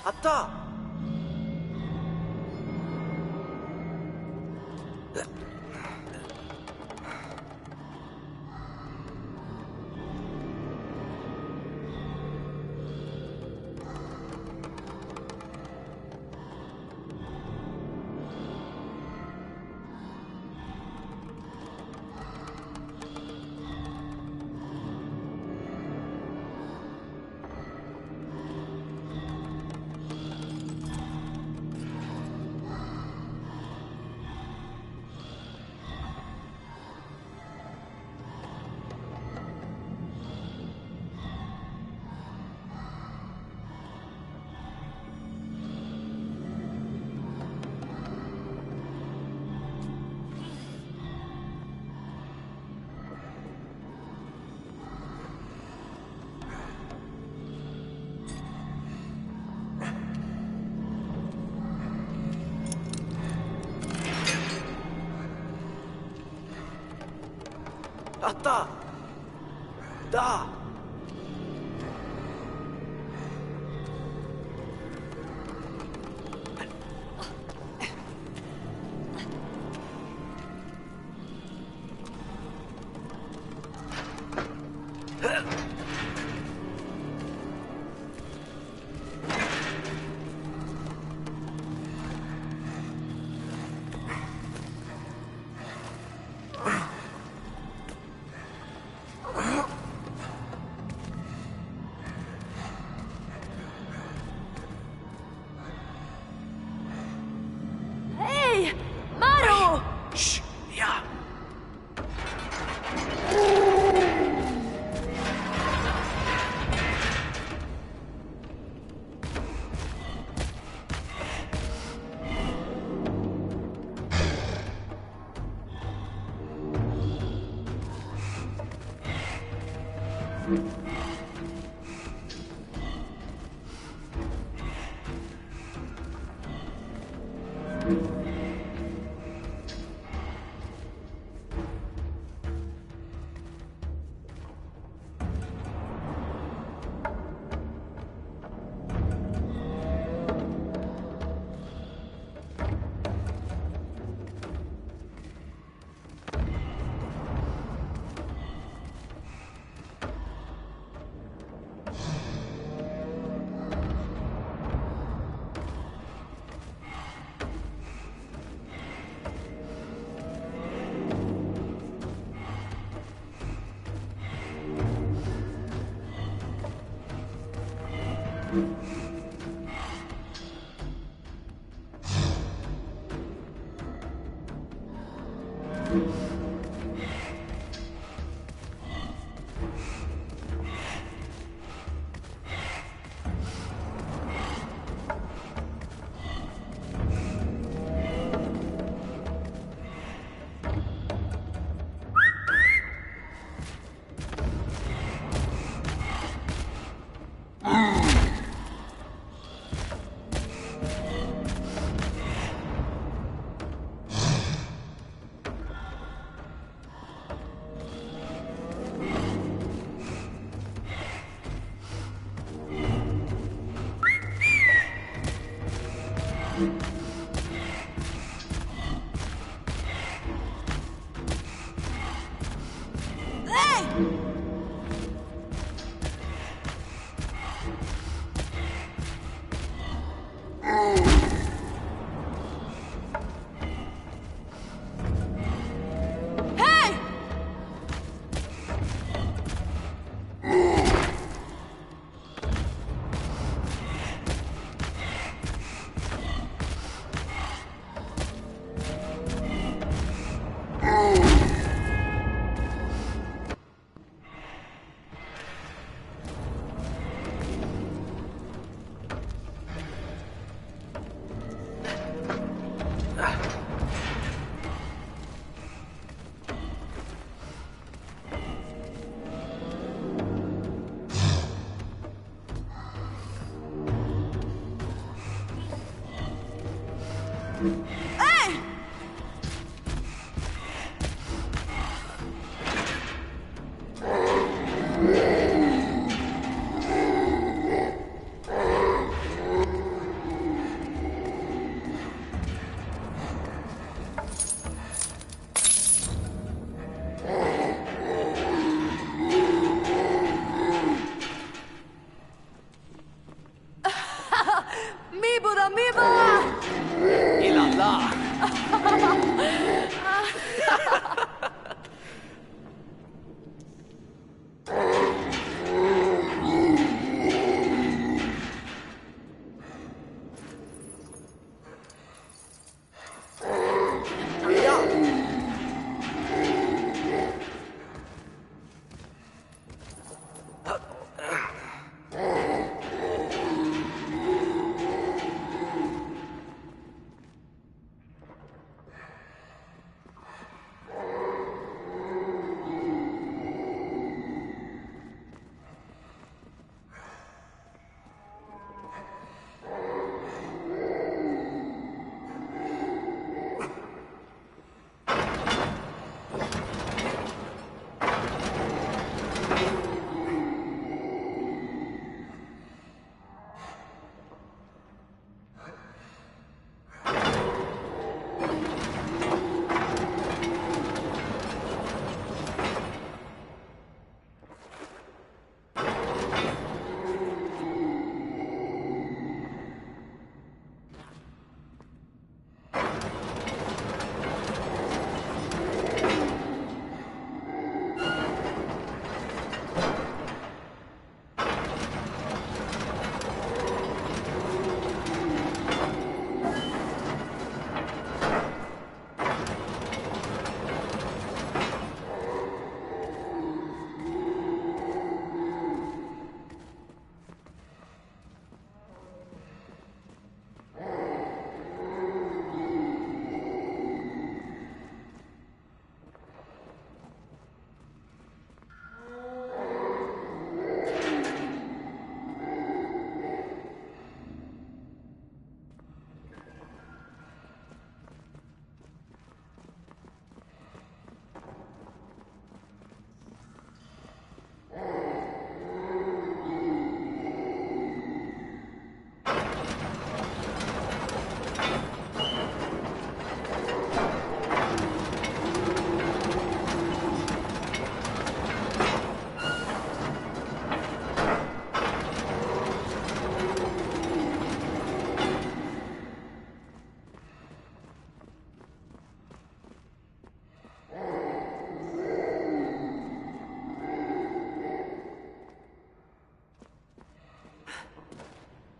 あった。あった。だ。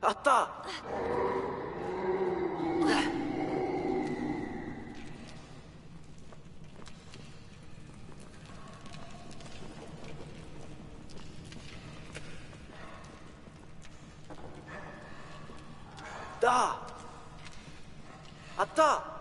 あった。だ。あった。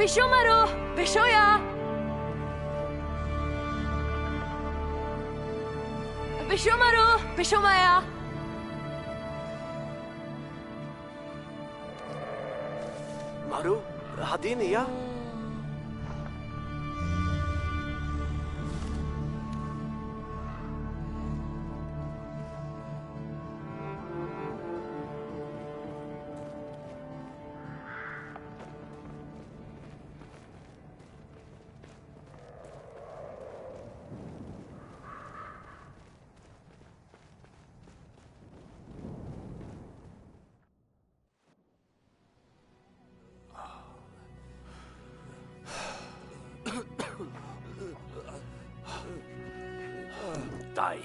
Bishomaru! Bishoya! Bishomaru! Bishomaya! Maru, hadini ya? Daj.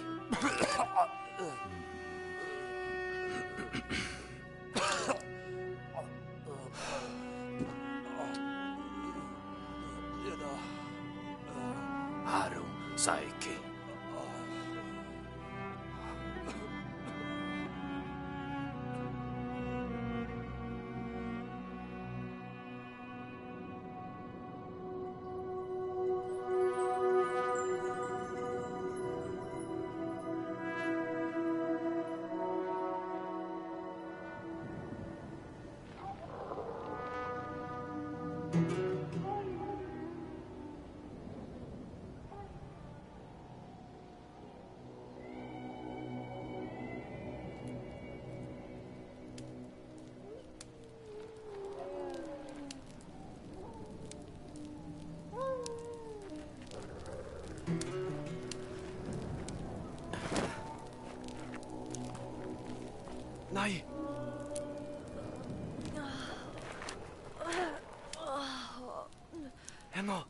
Haru, Saiki. Nai. Emo.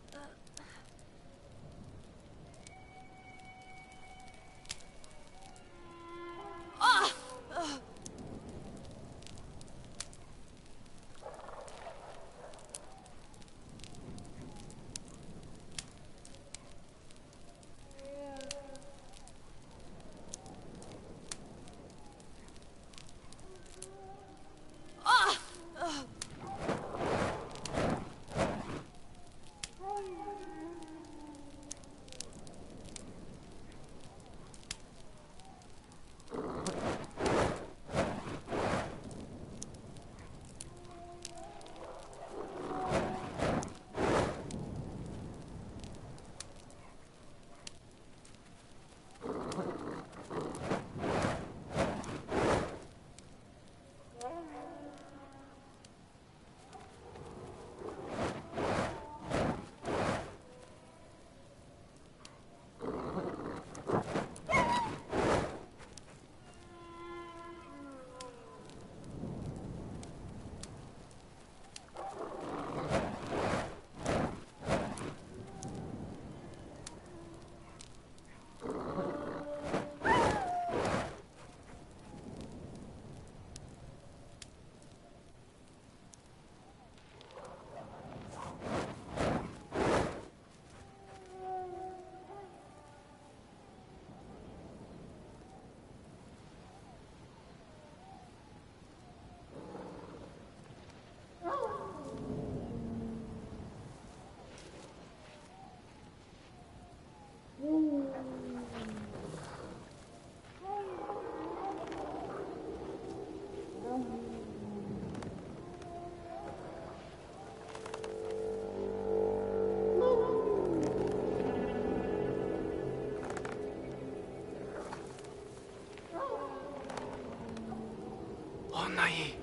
Onai.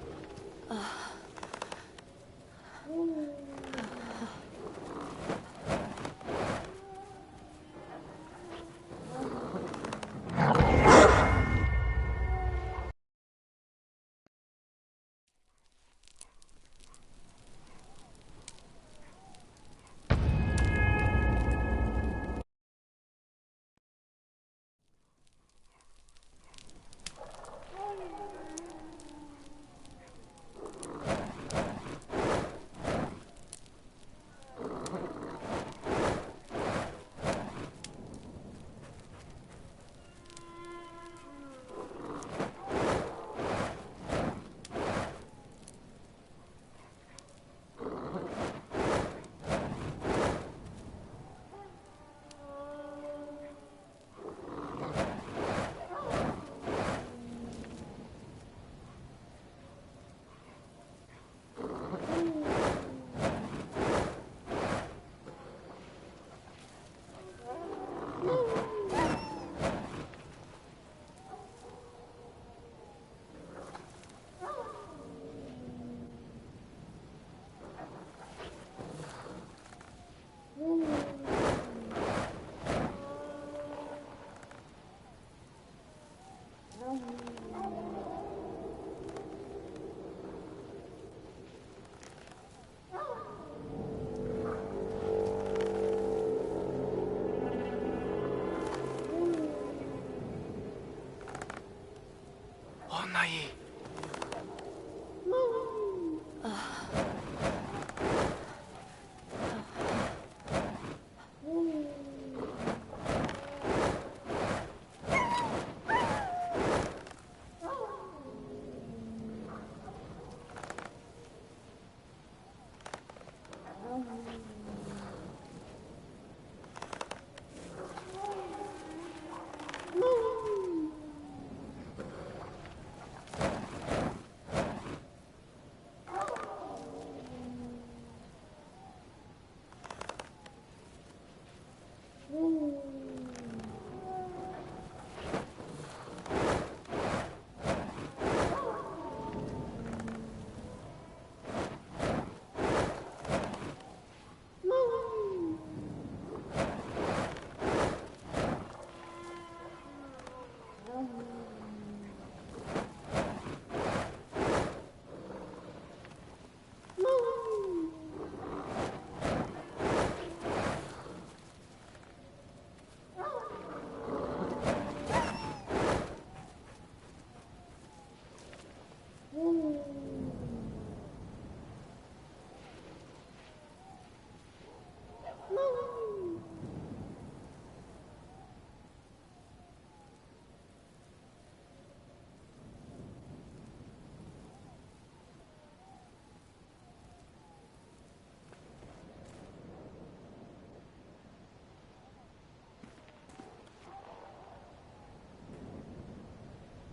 女いい。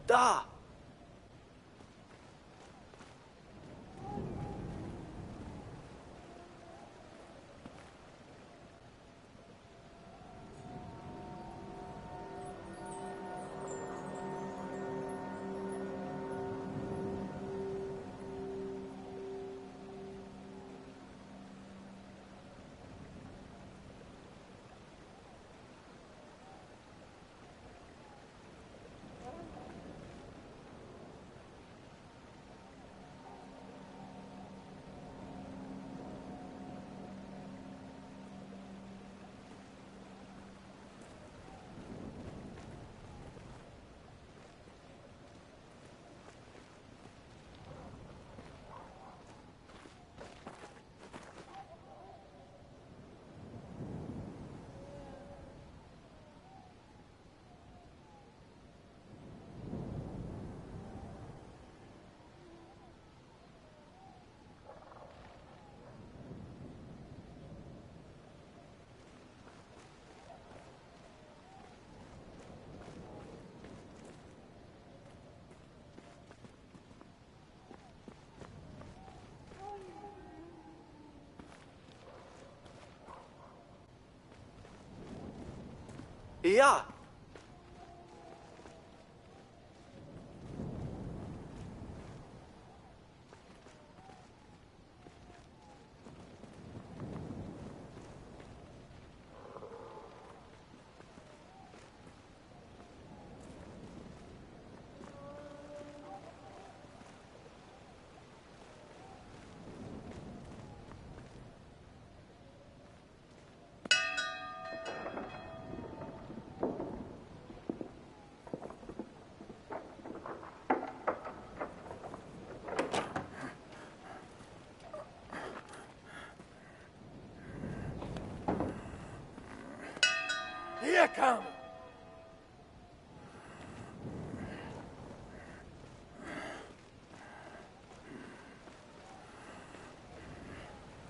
だ。いや。Here come!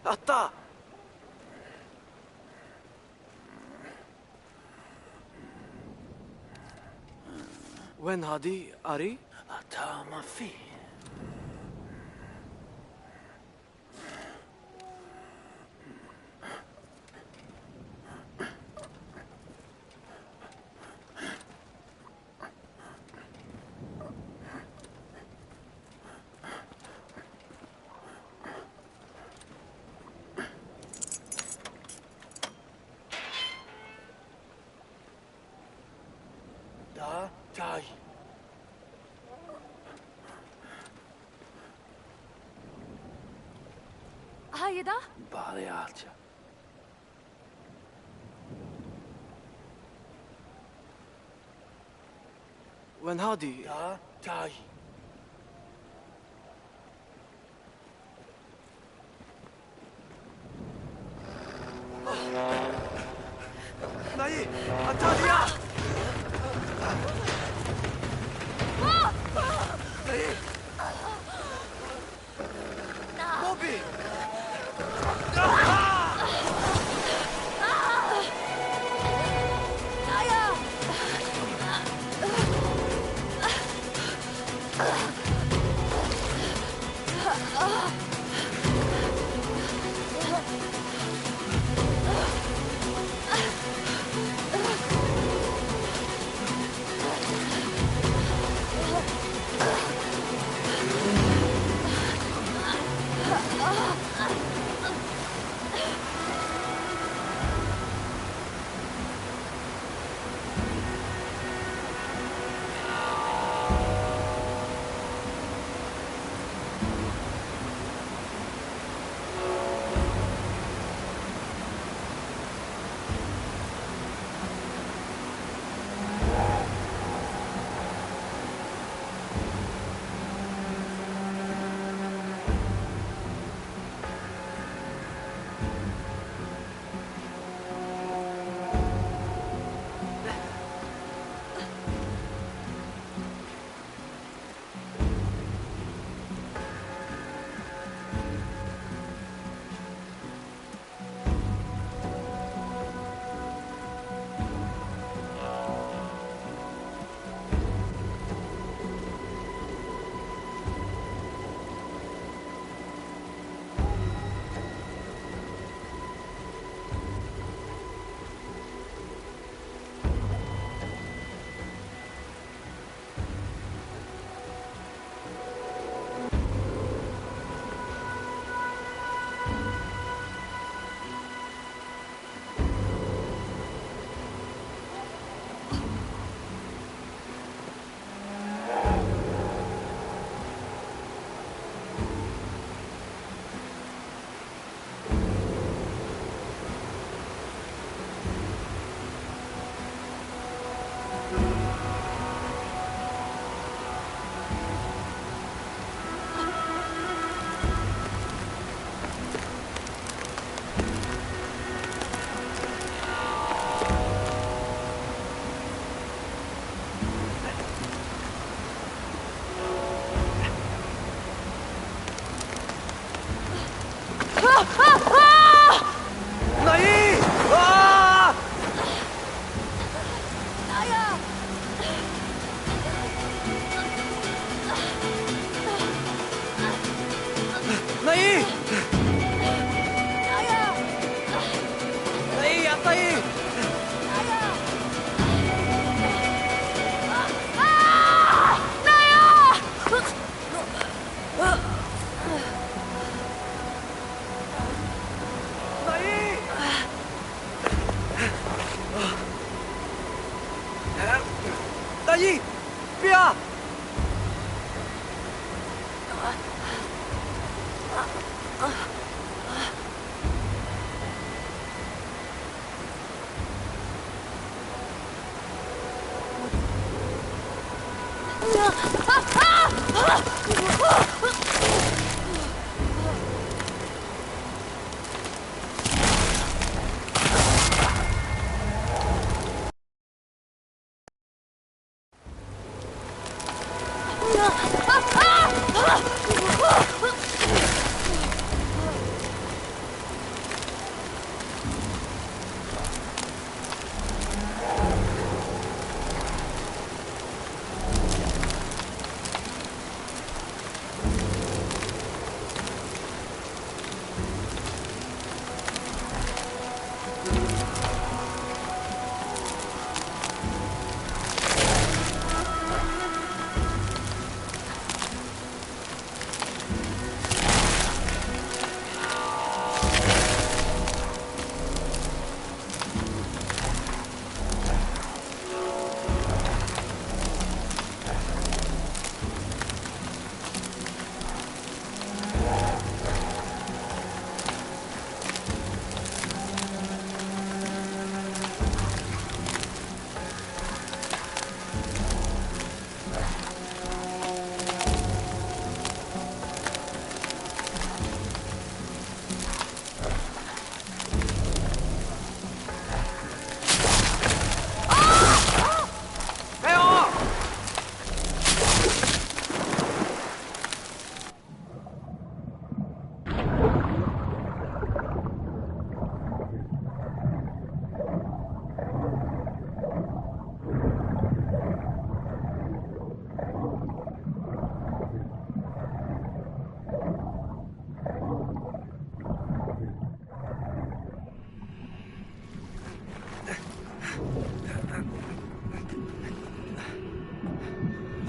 あった。وين هادي أري؟ אתה מפי. די. هاي ده؟ Baleacia. وين هادي؟ Da, dai. ناي أنتاليا ناي بوبي ناي ناي ناي يا طيب ناي بيا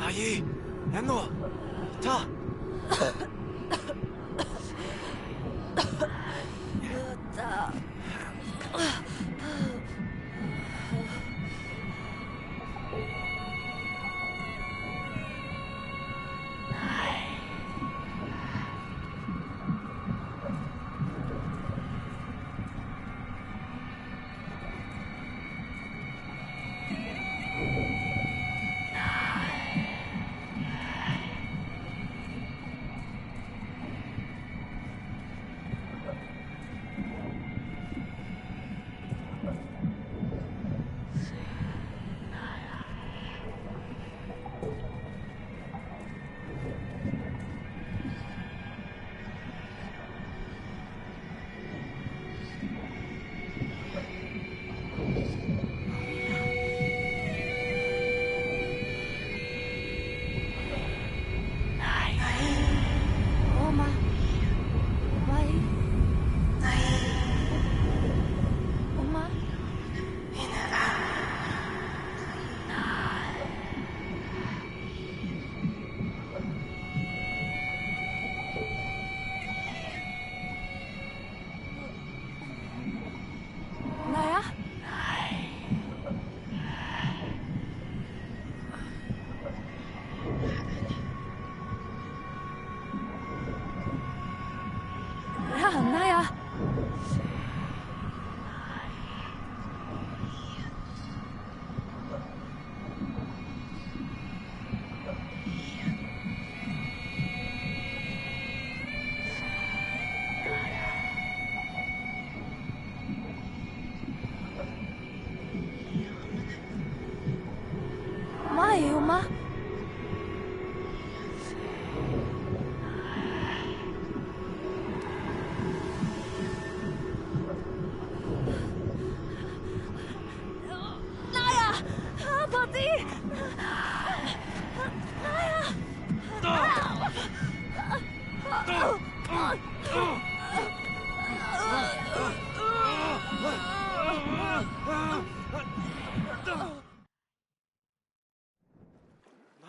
나이, 엔노, 타.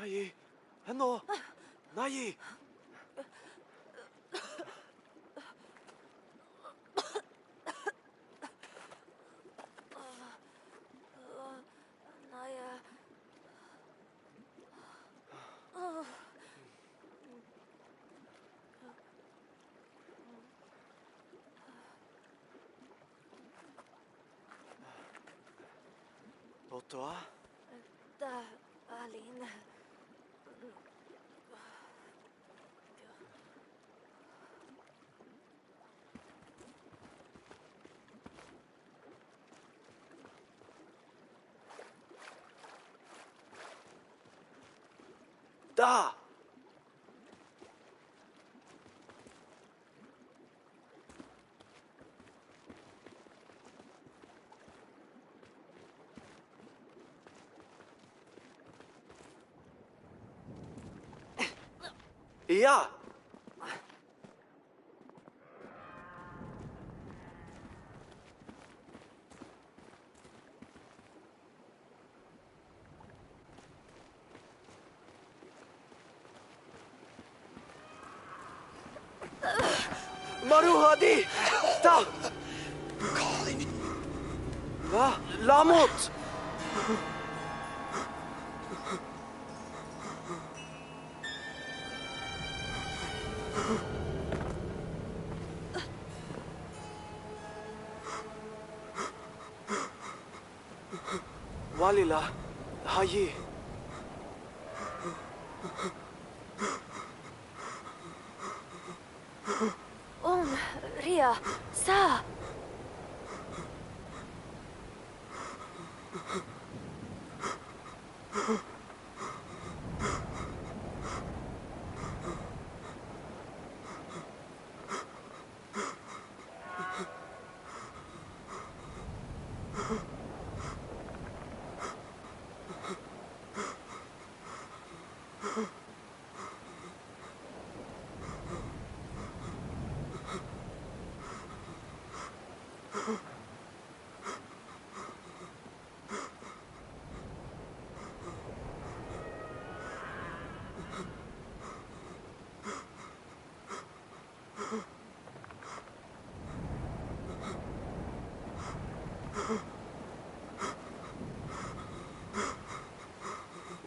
나이, 엔노, 나이. Otto? Da, Aline. Da! Ja! Maruhadi! Ta! Calling. Lamot! Walila, hayi. Ria, sa.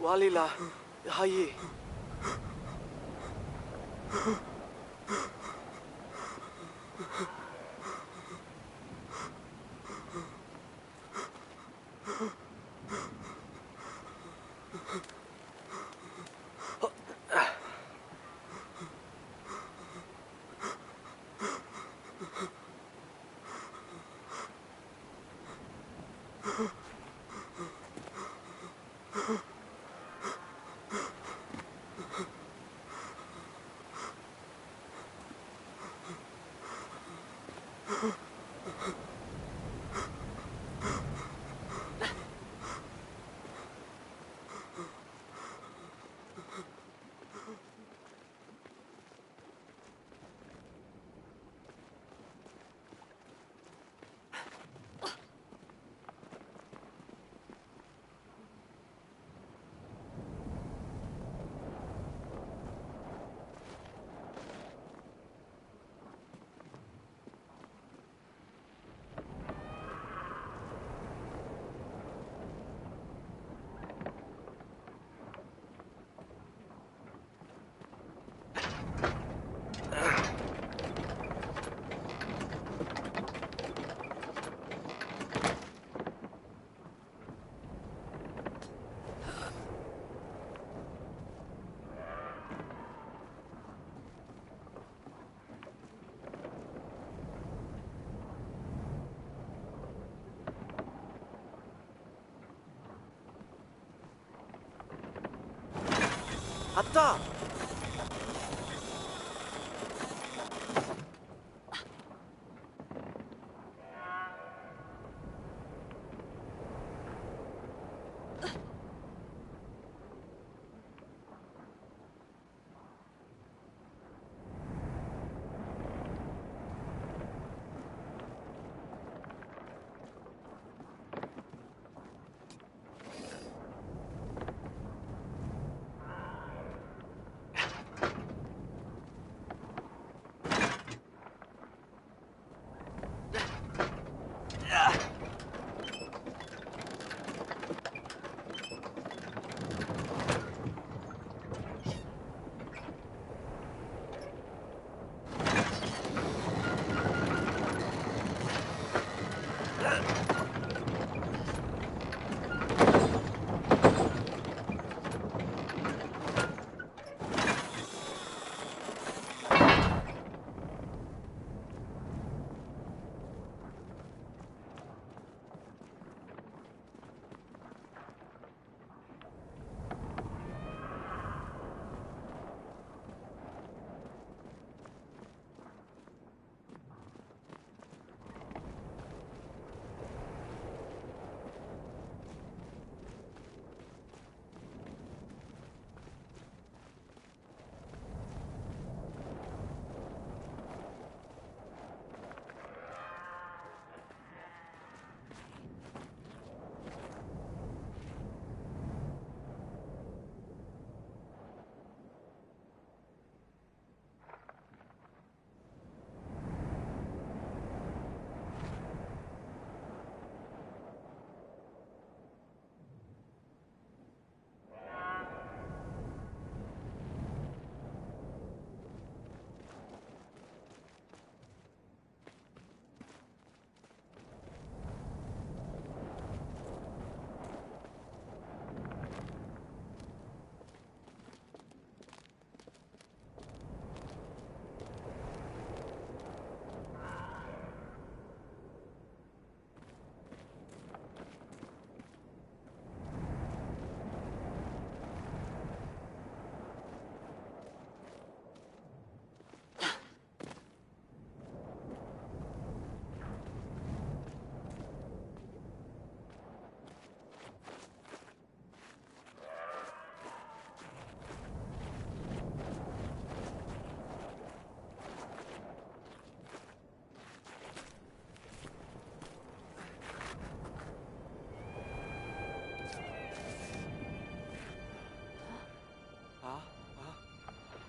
Valila, hayi. Atta!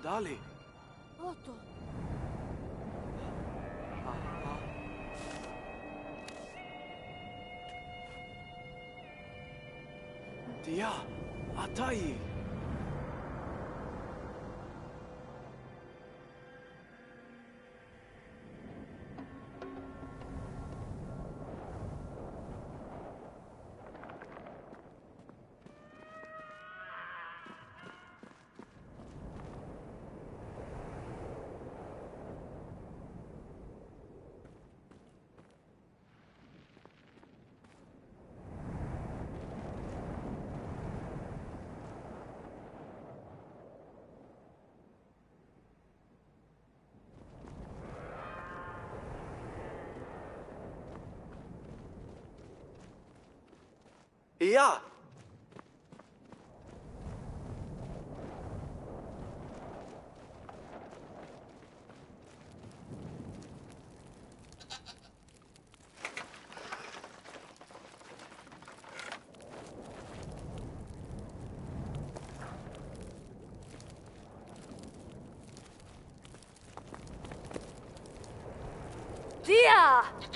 Dali. Oto. Dia, 値。いや。ディア。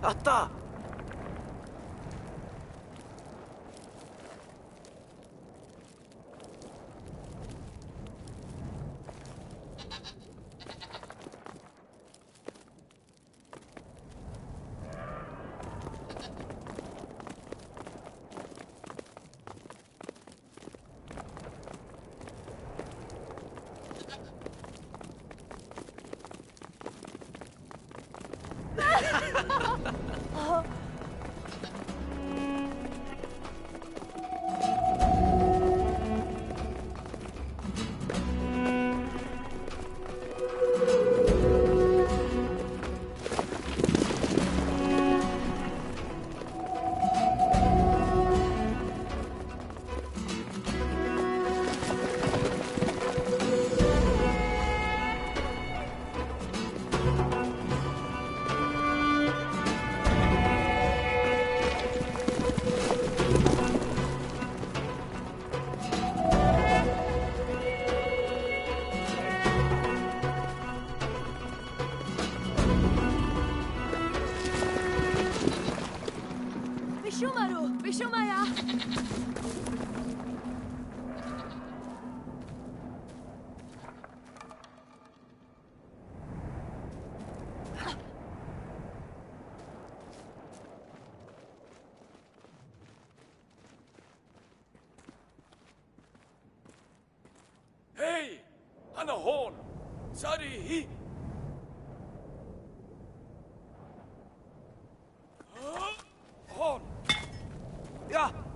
あった。היי! הנהון! צריך! הון! יא!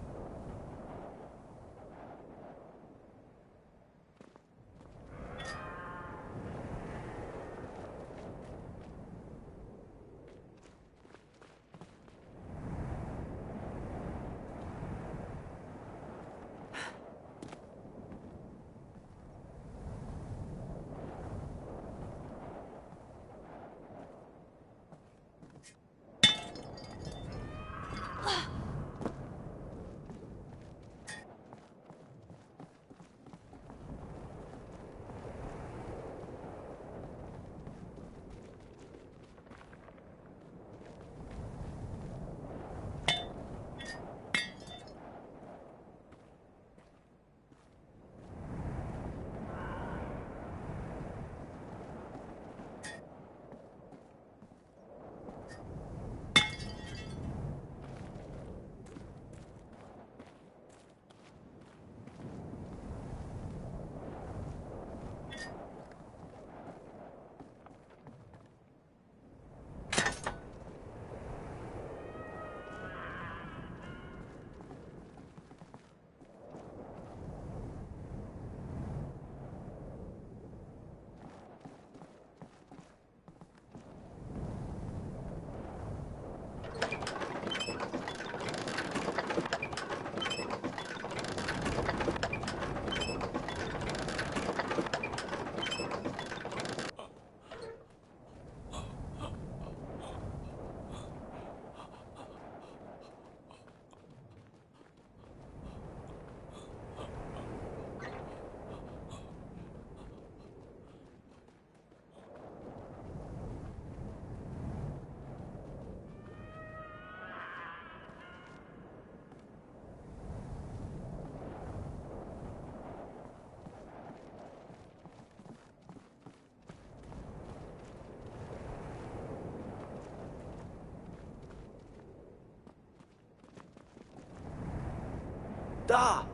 Da!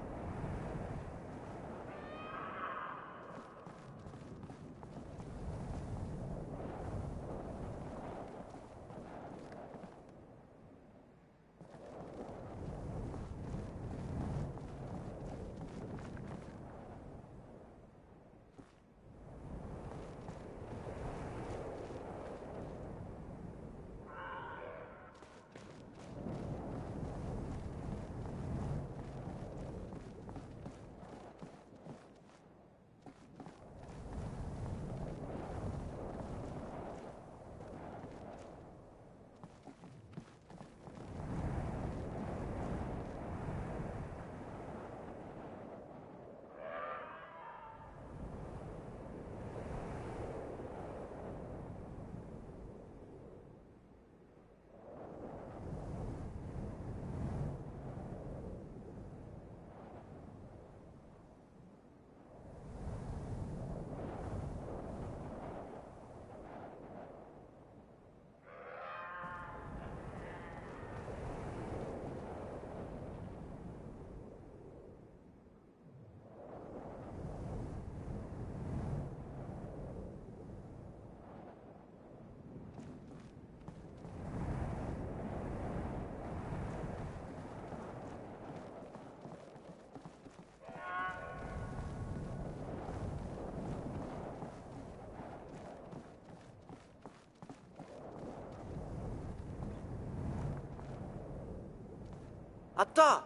Atta!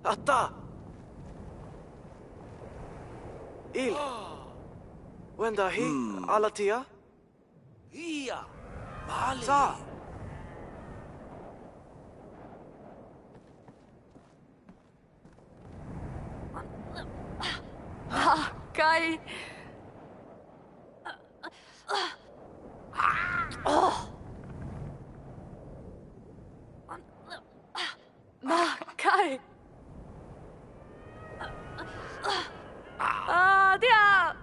Atta! Il! Wenda hi alatia? Iya. Mali. Sa! Kai. Kai. Dia.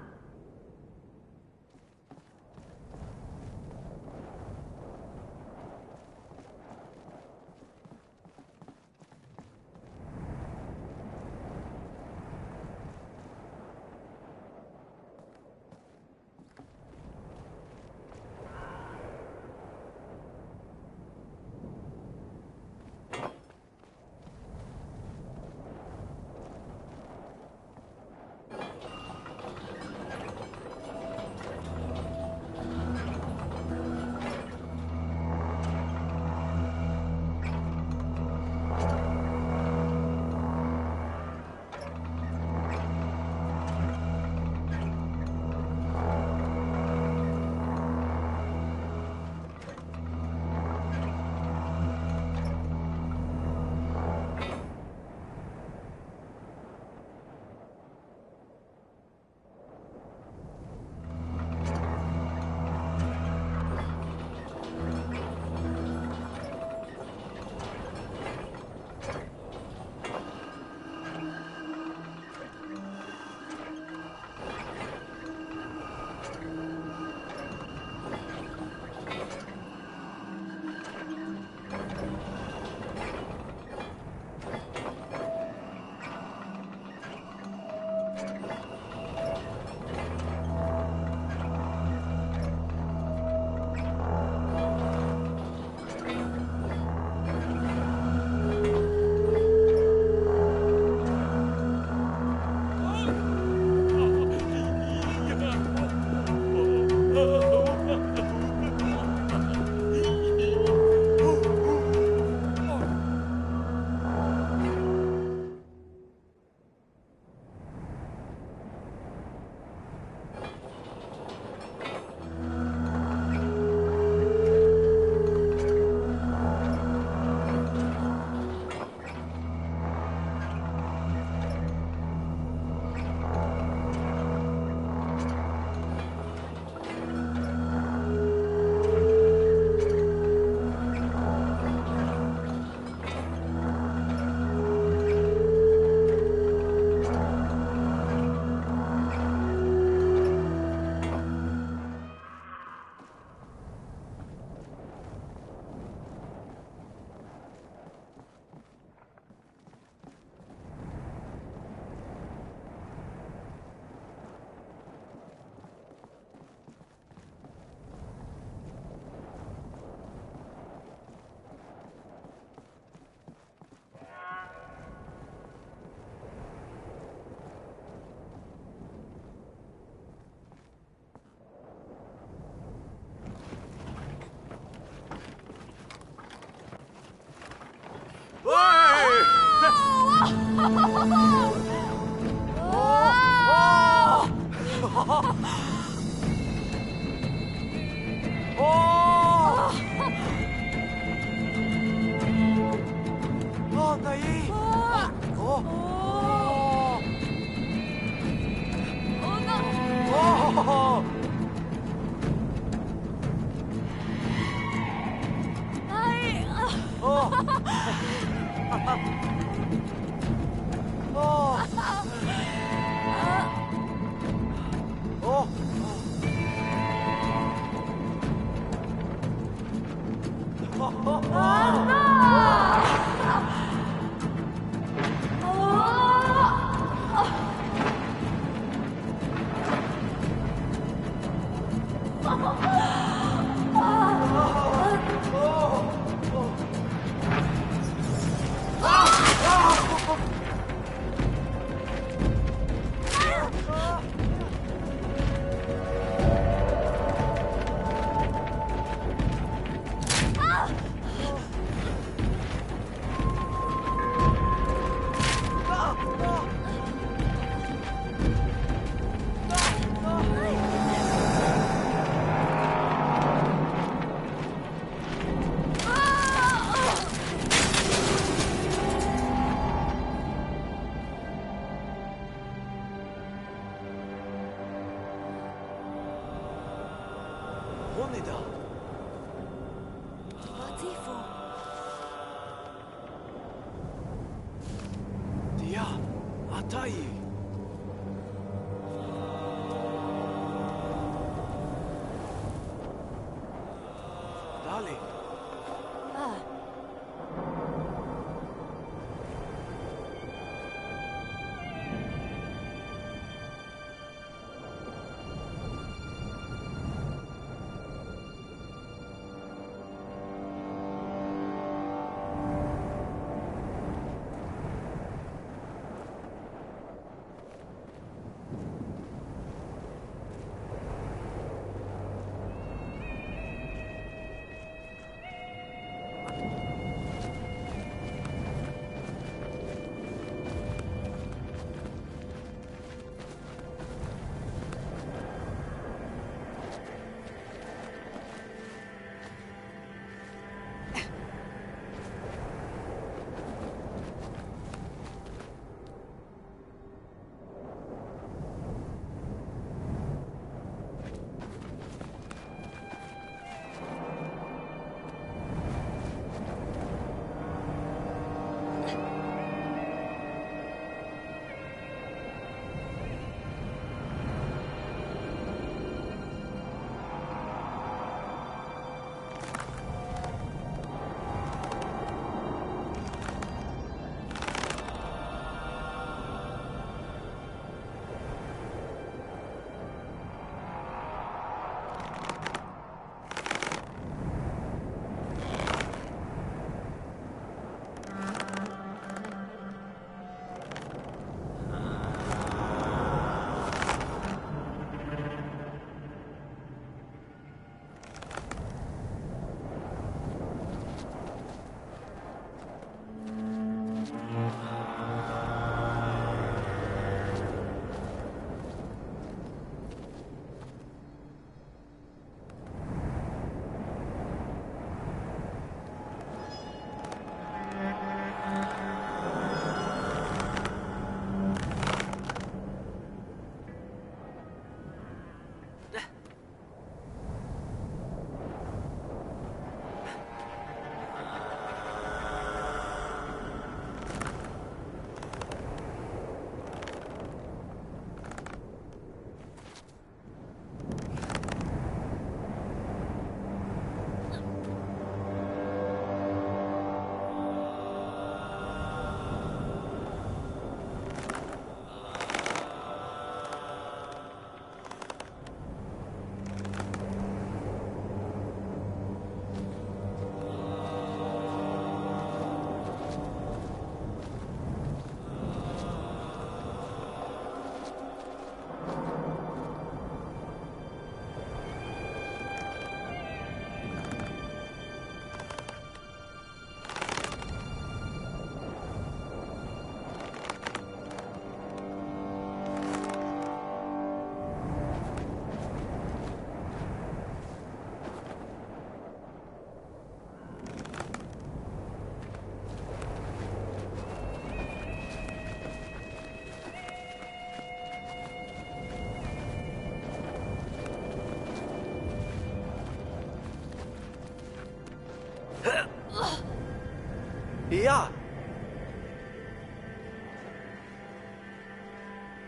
いや、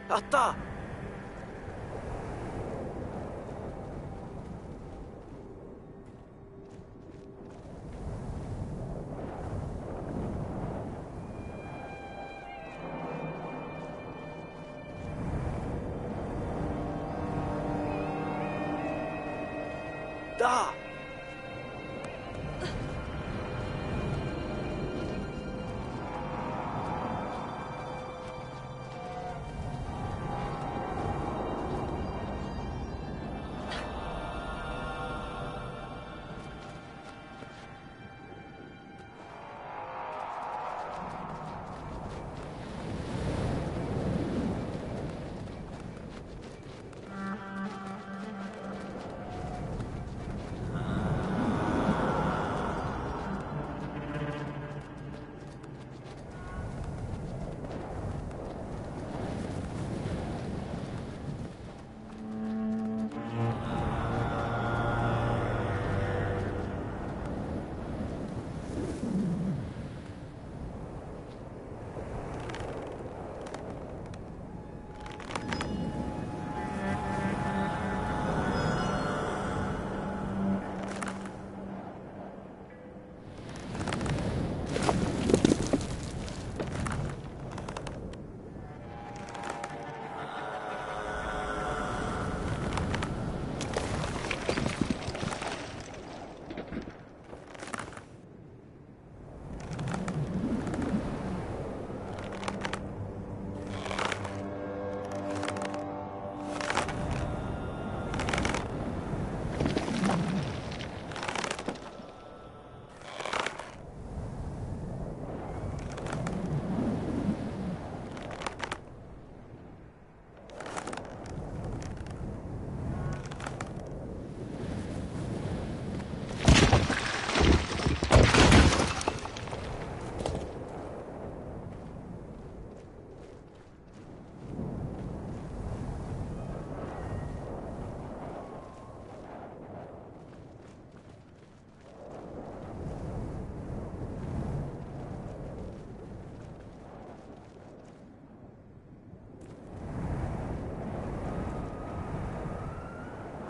あった。だ。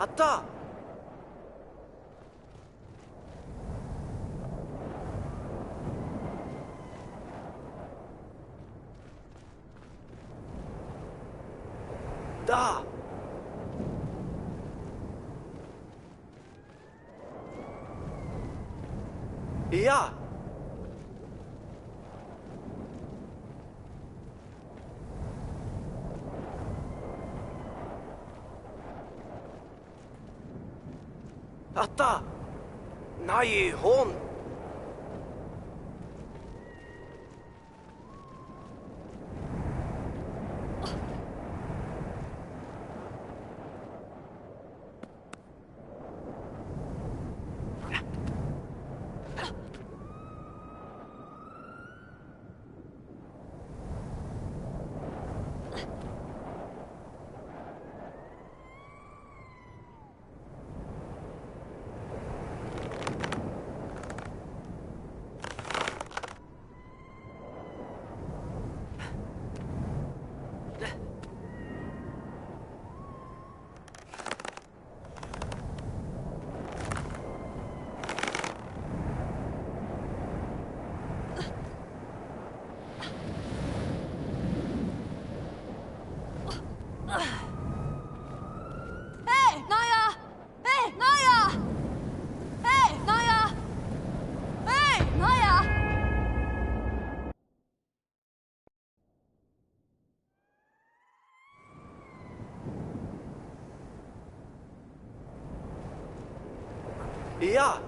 あった。だ。いや。あった。ない本。いや。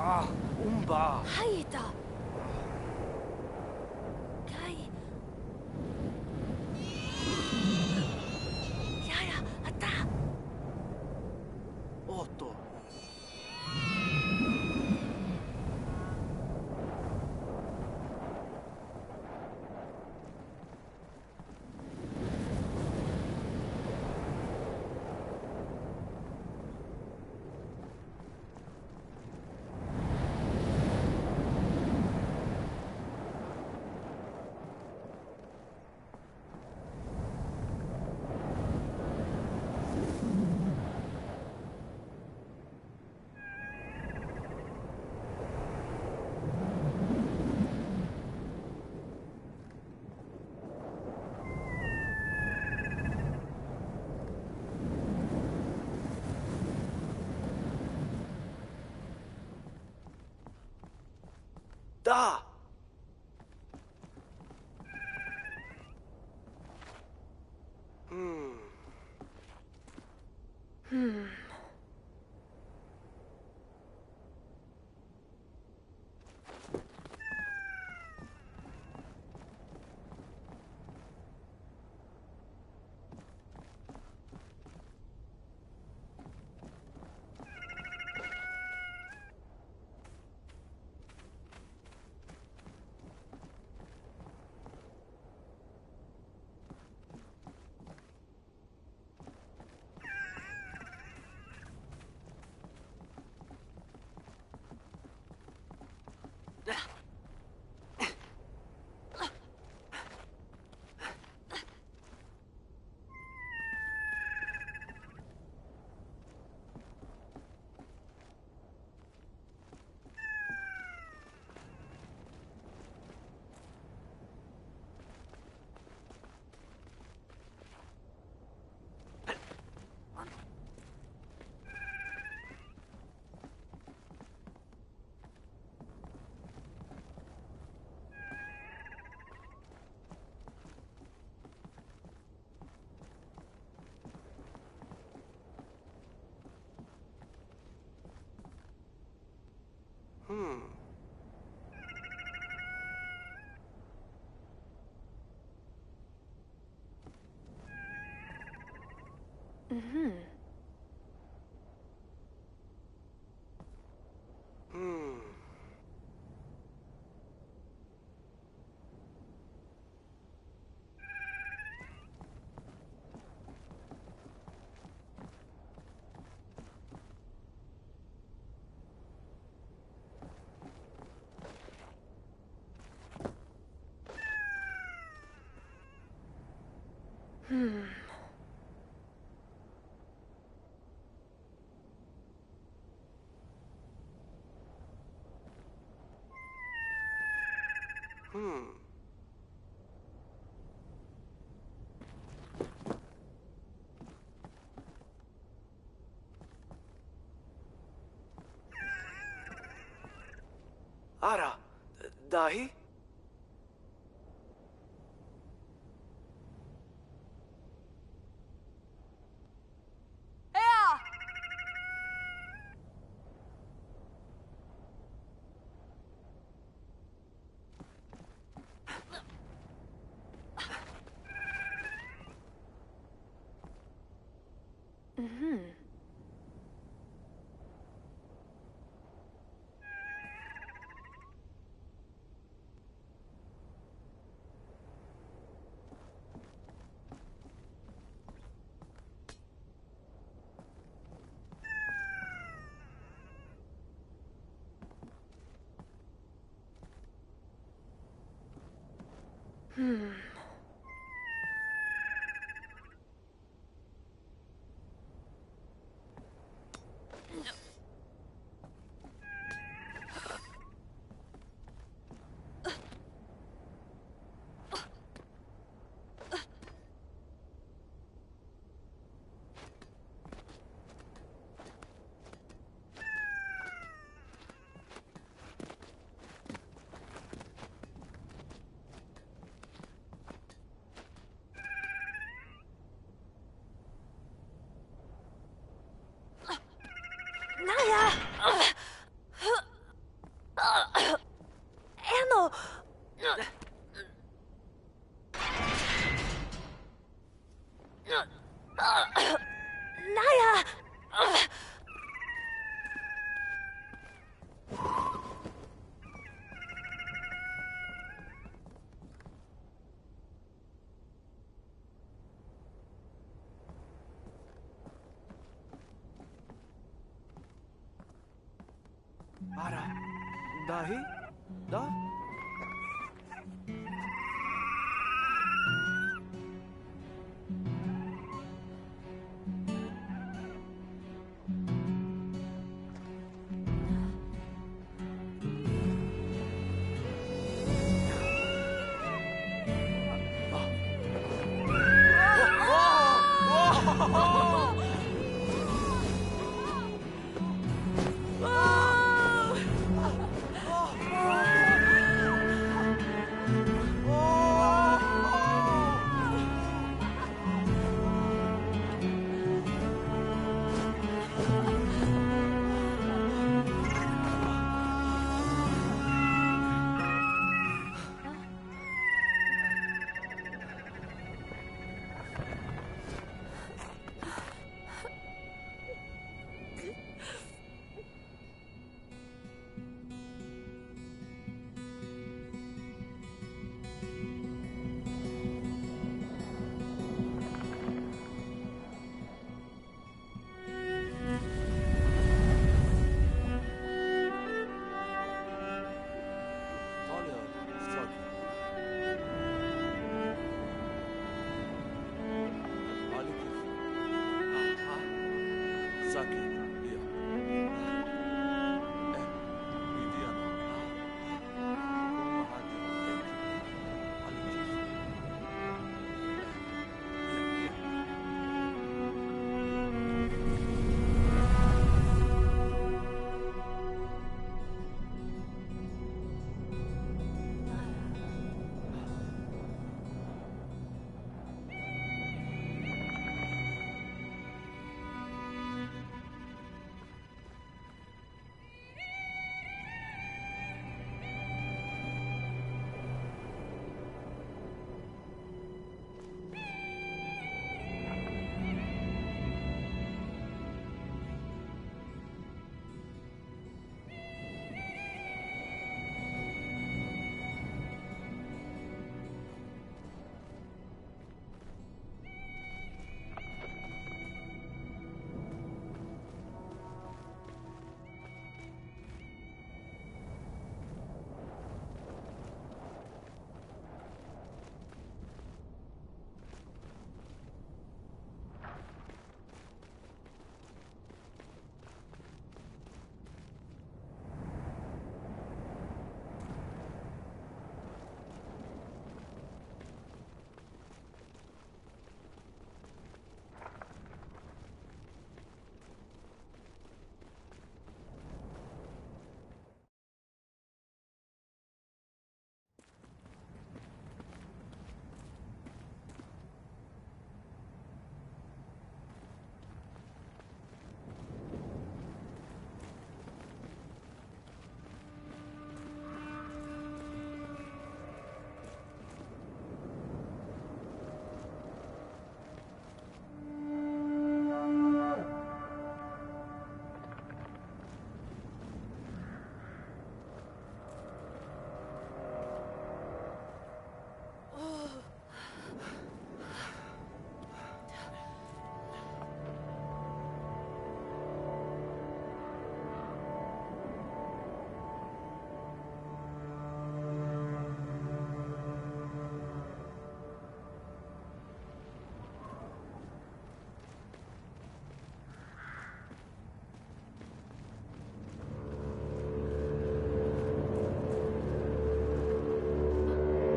Ah, umba. Haita. Kai. Yaya, atta. Otto. Da! Ara, dahi? Ea! Naya! Ara, dahi? Da?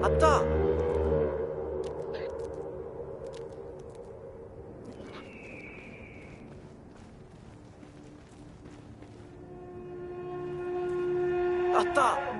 왔다. 왔다.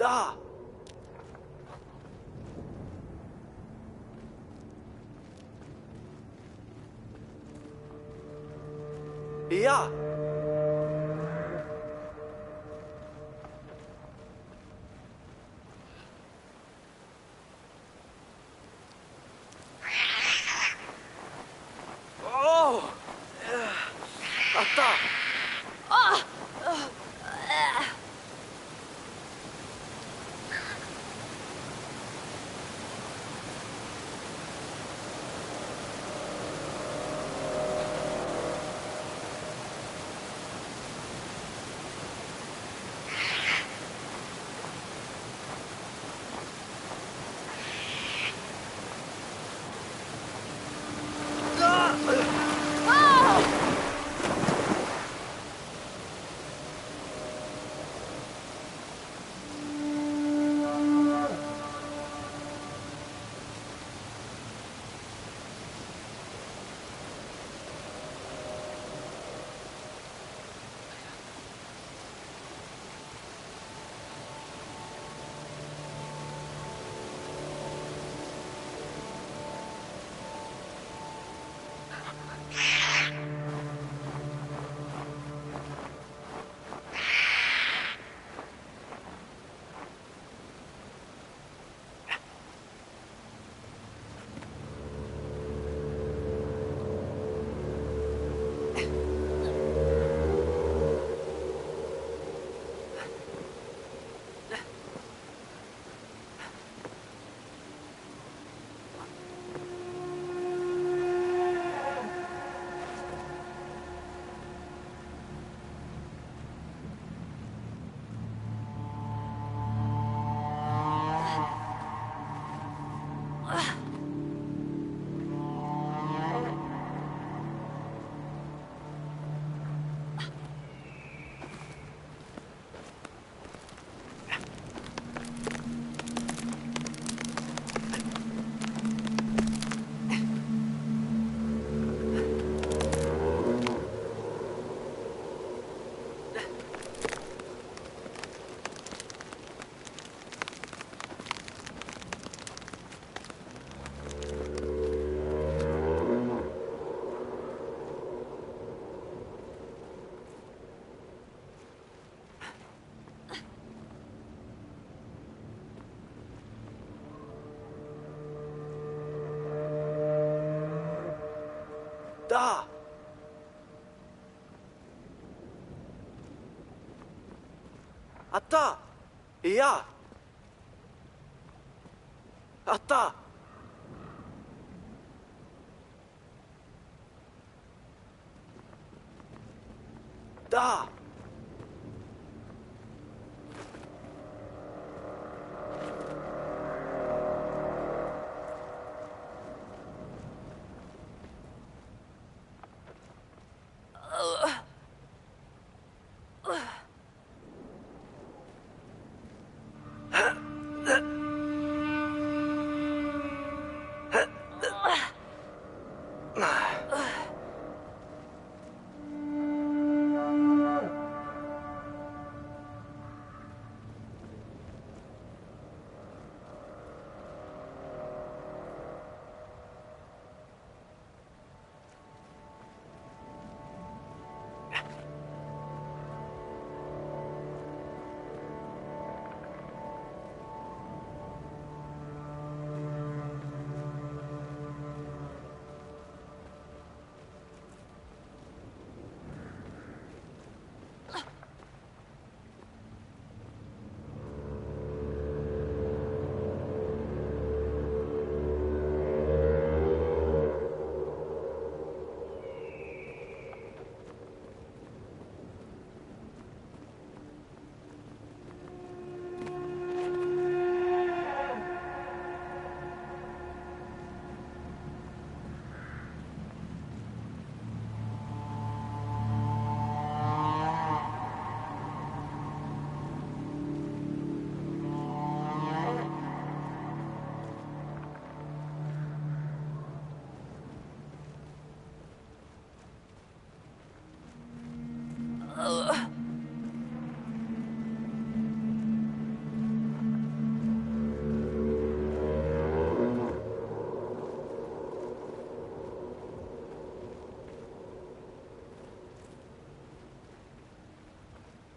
だ。いや。おお。あった。だ。あった。いや。あった。だ。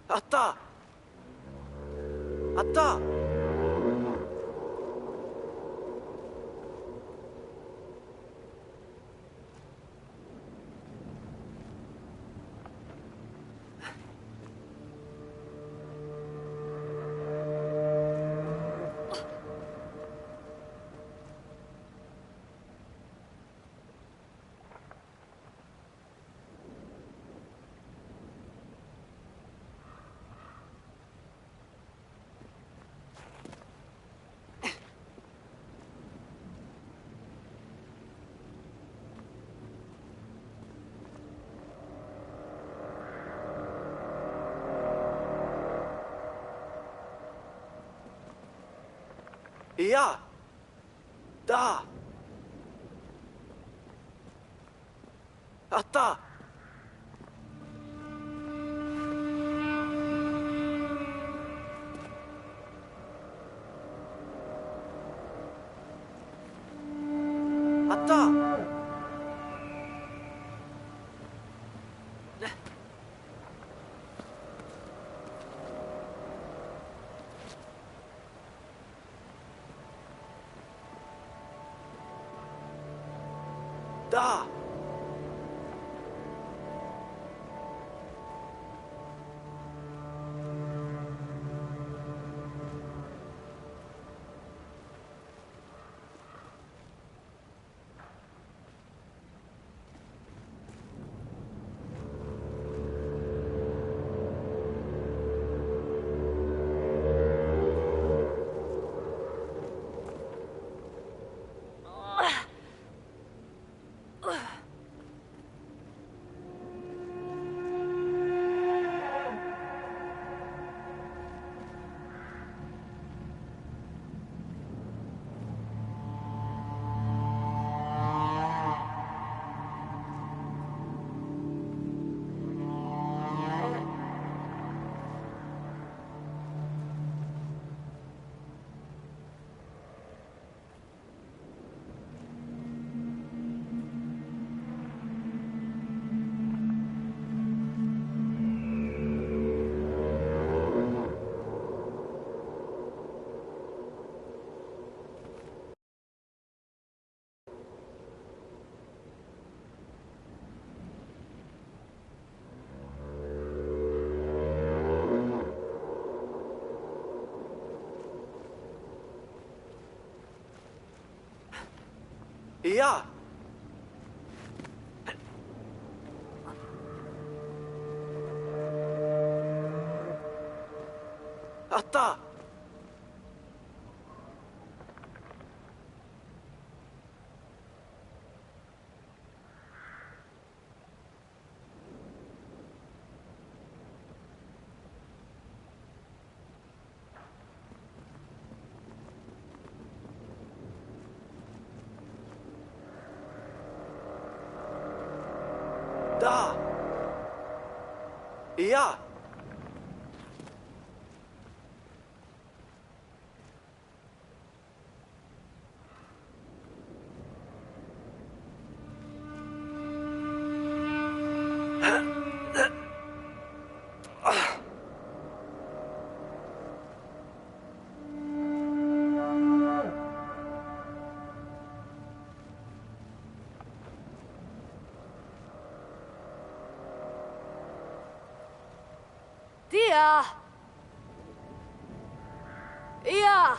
あった。あった。いやだ。あった。あった。だ。いや。あった。だ。いや。ディア。いや。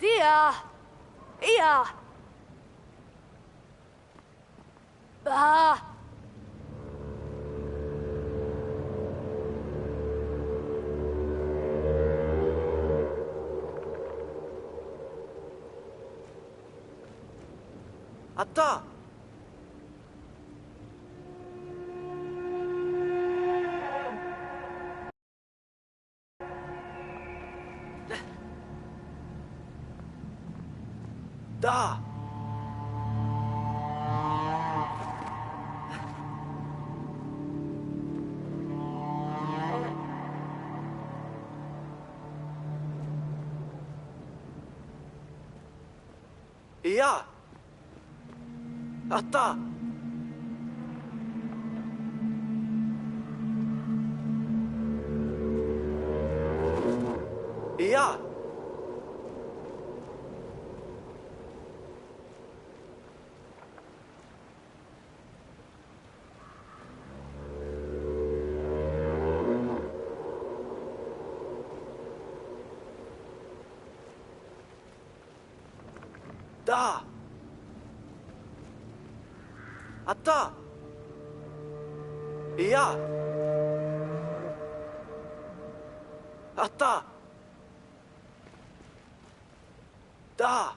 ディア。いや。バー。あった。だ。いや、あった。いや、だ。あった。いや、あった。だ。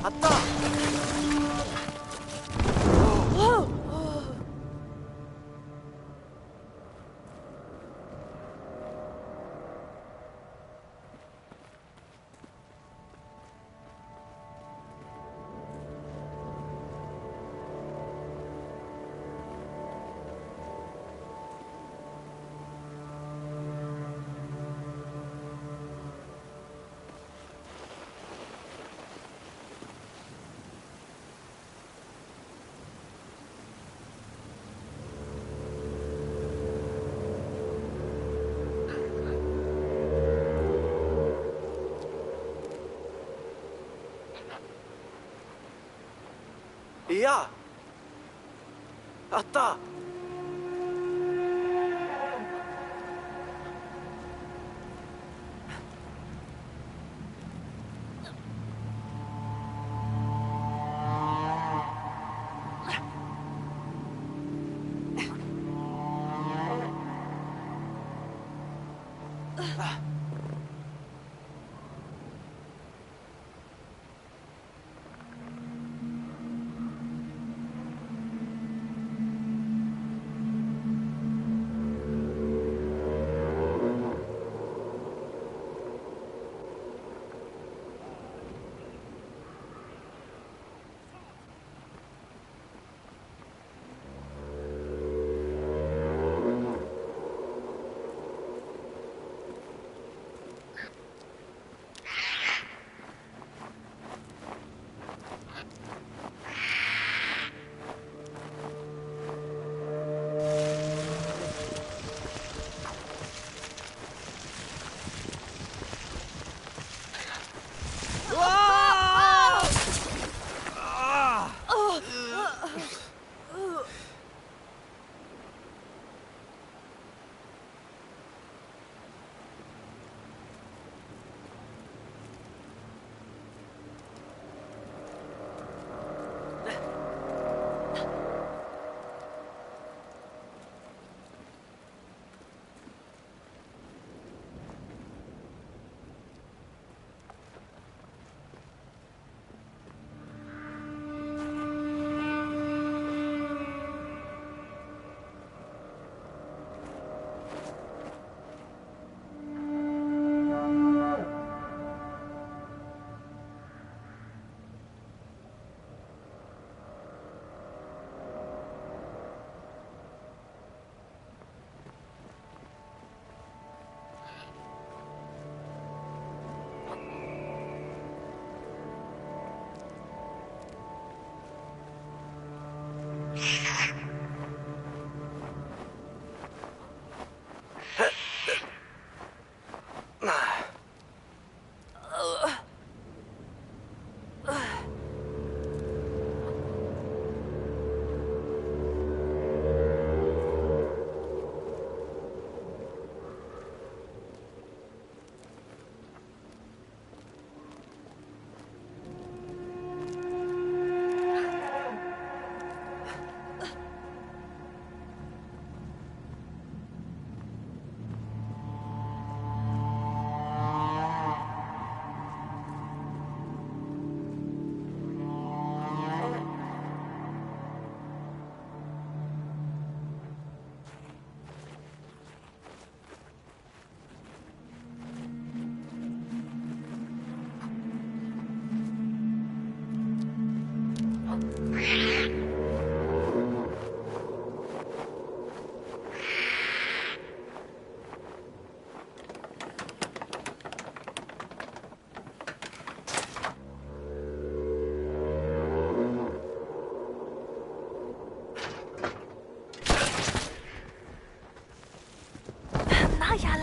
あった。いや、あった。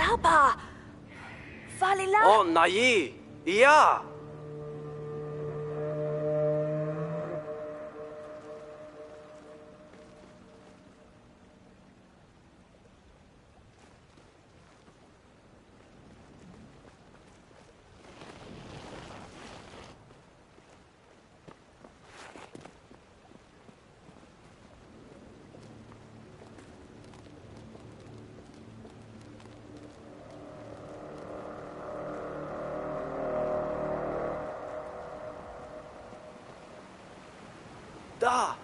Papa. Falila. Oh, naji. Ja. Da!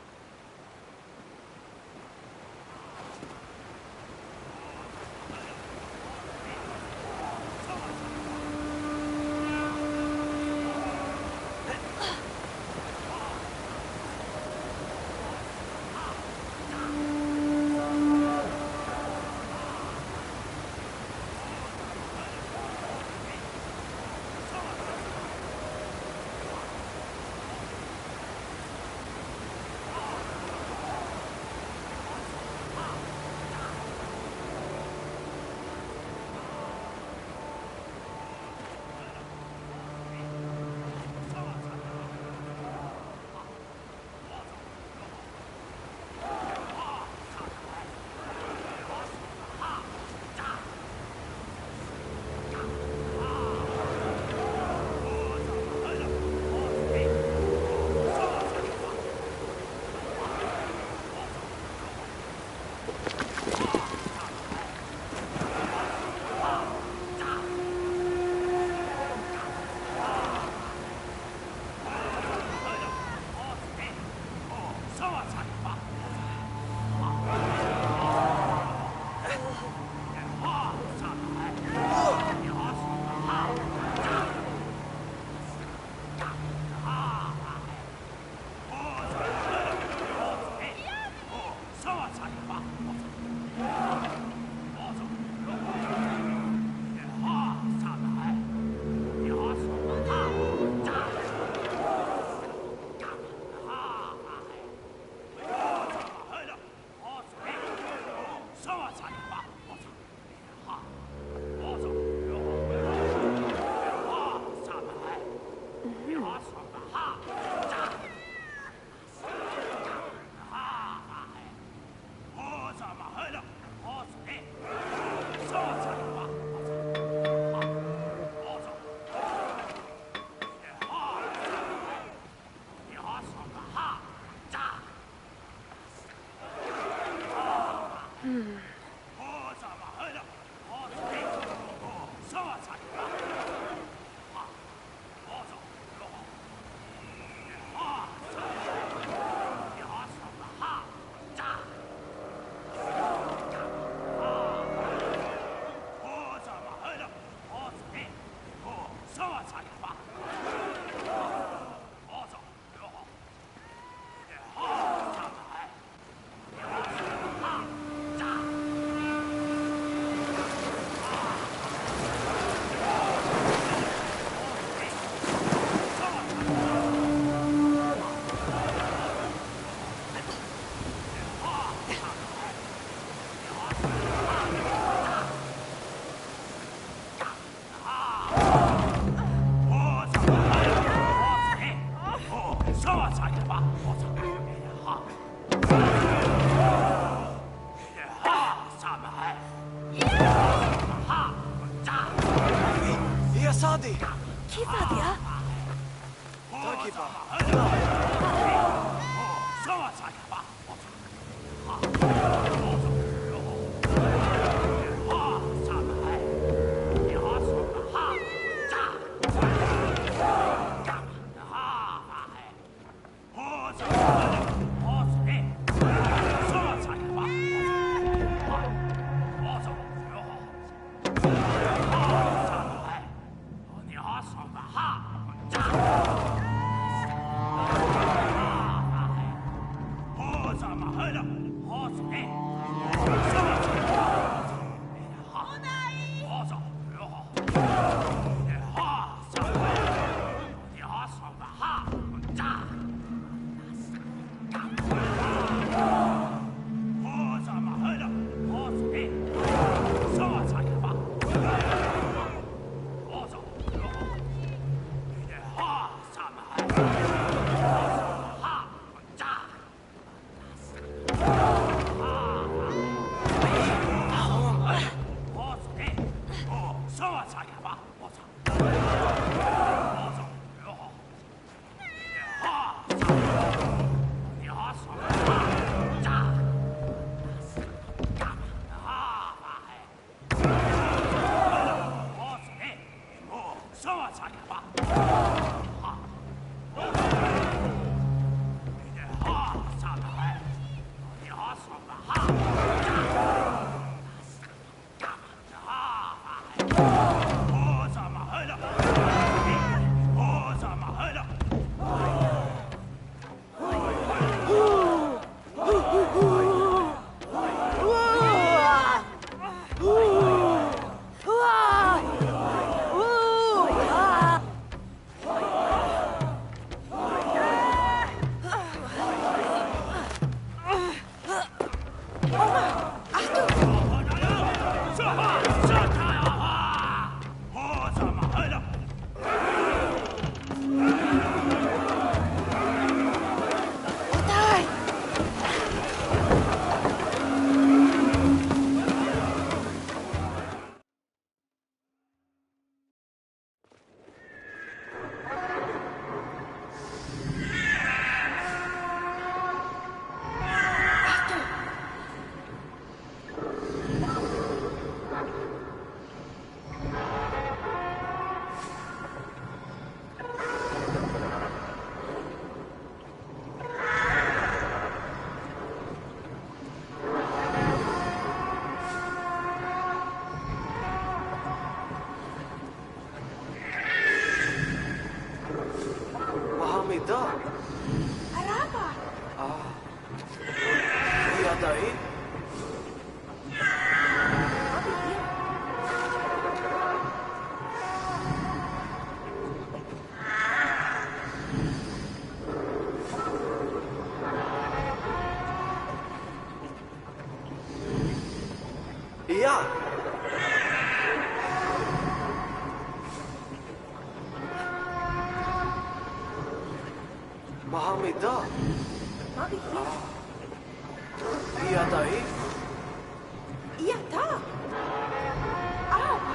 beda i? Ja! Mamy da! Ja daj! Ja, da! Au!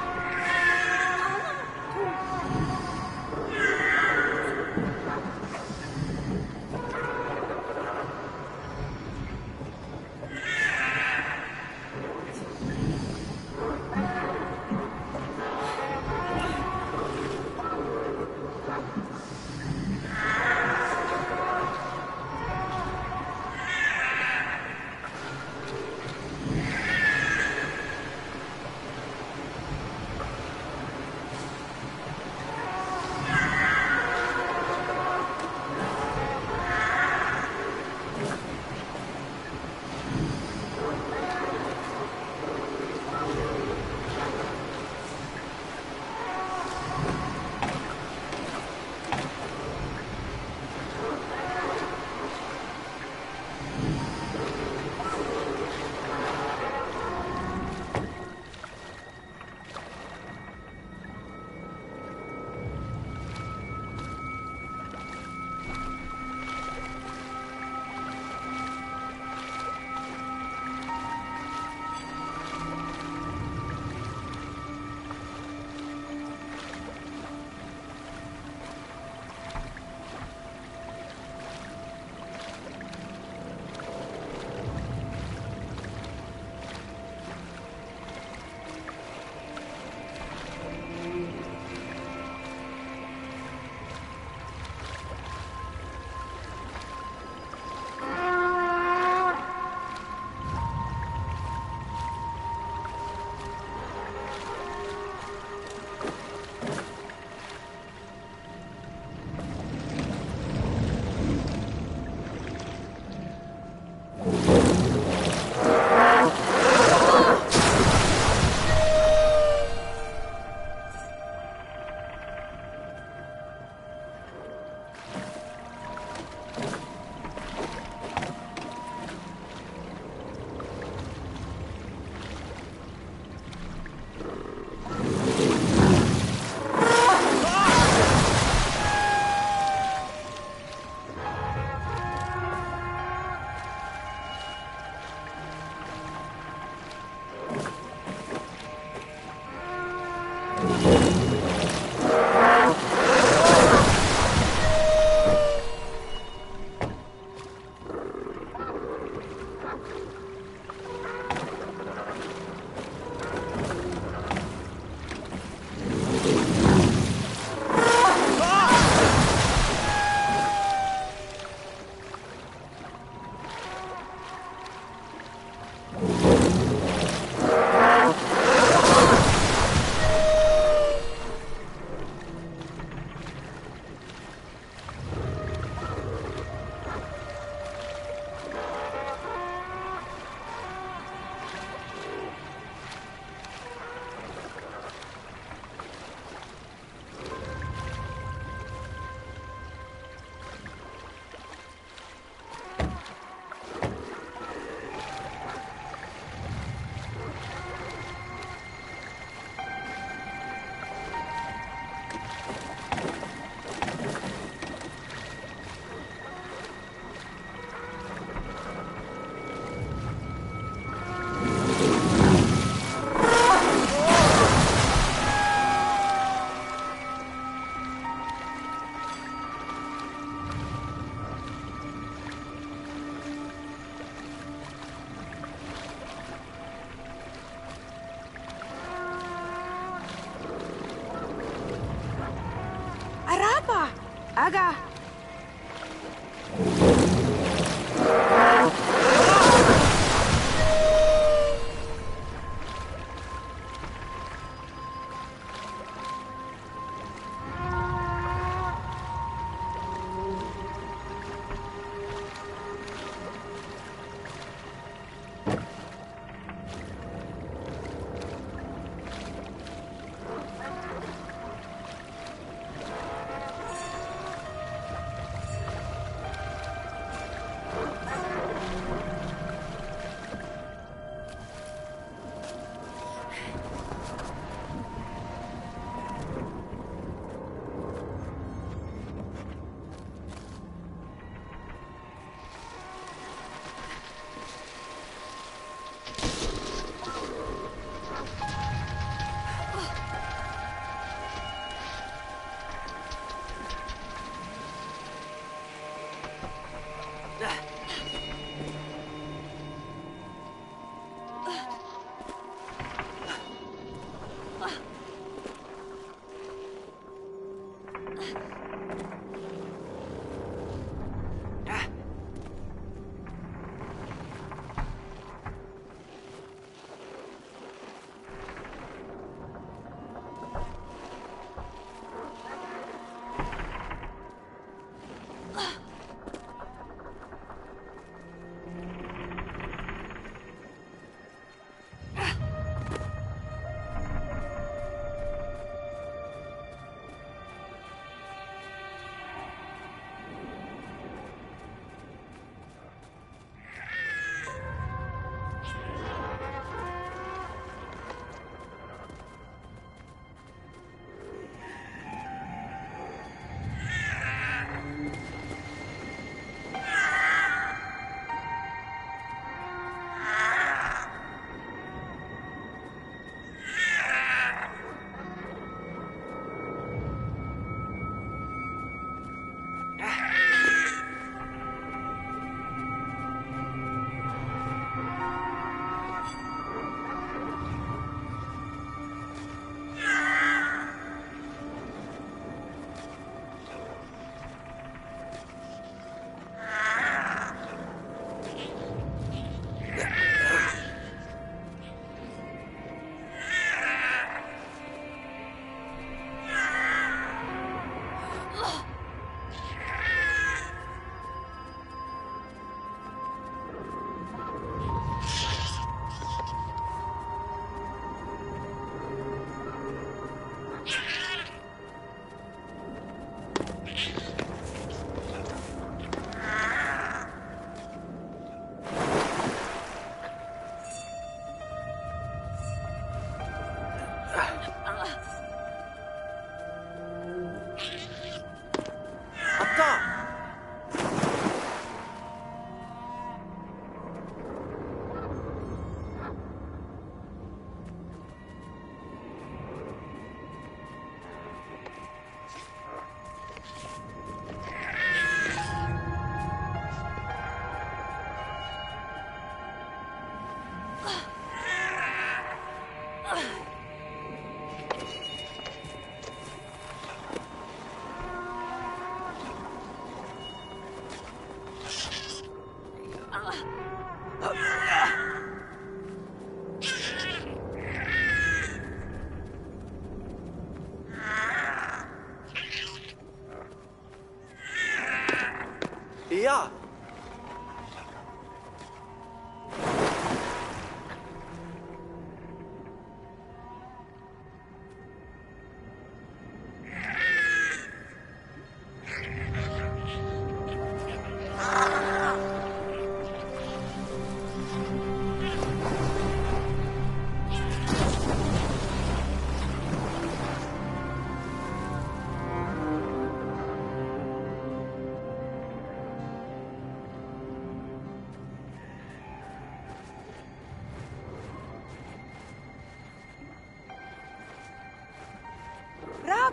Aga!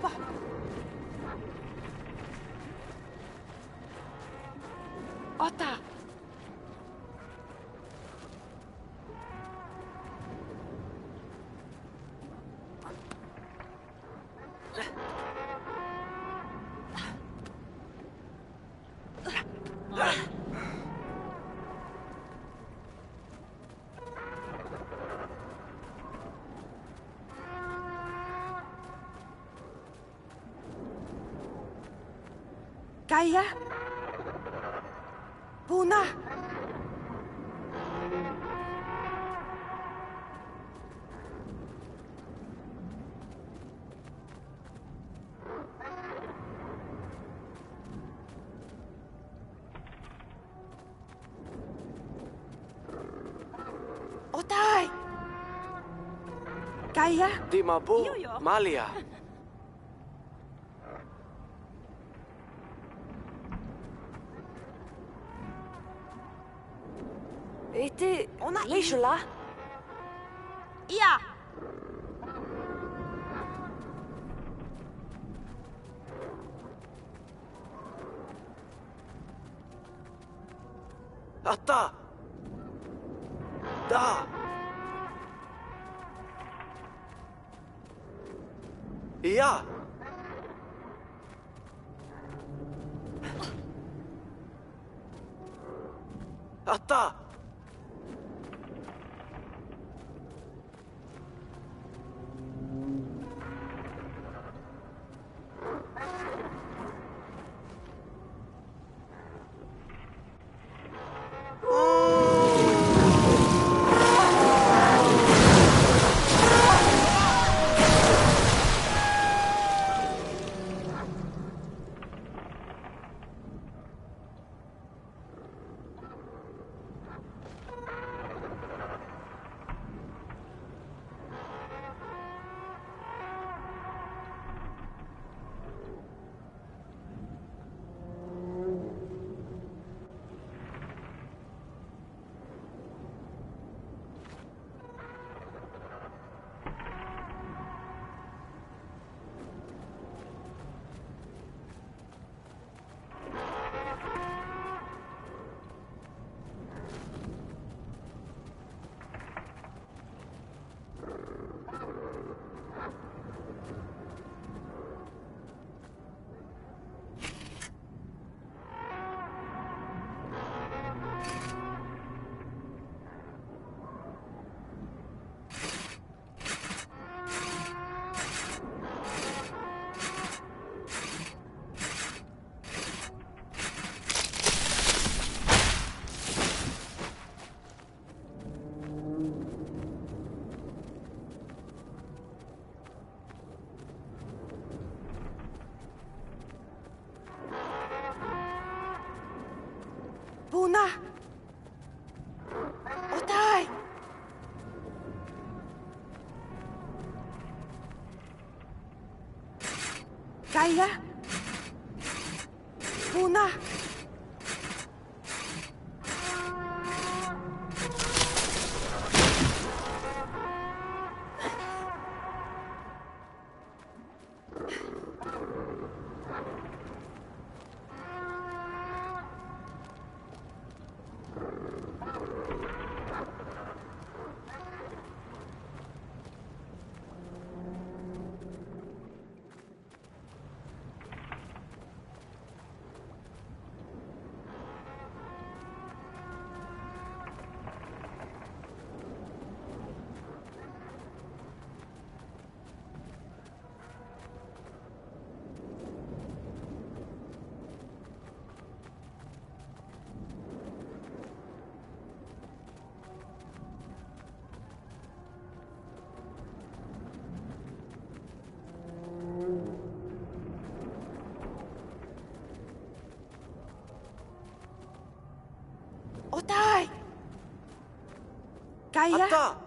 Apa? Ota. Kaya? Puna? Otay! Kaya? Di mabu, Malia. Ty, mysla? Iya! Atta! Da! Iya! Atta! Puna! Otay! Kaya? Puna! Otay! Kaya? Atta!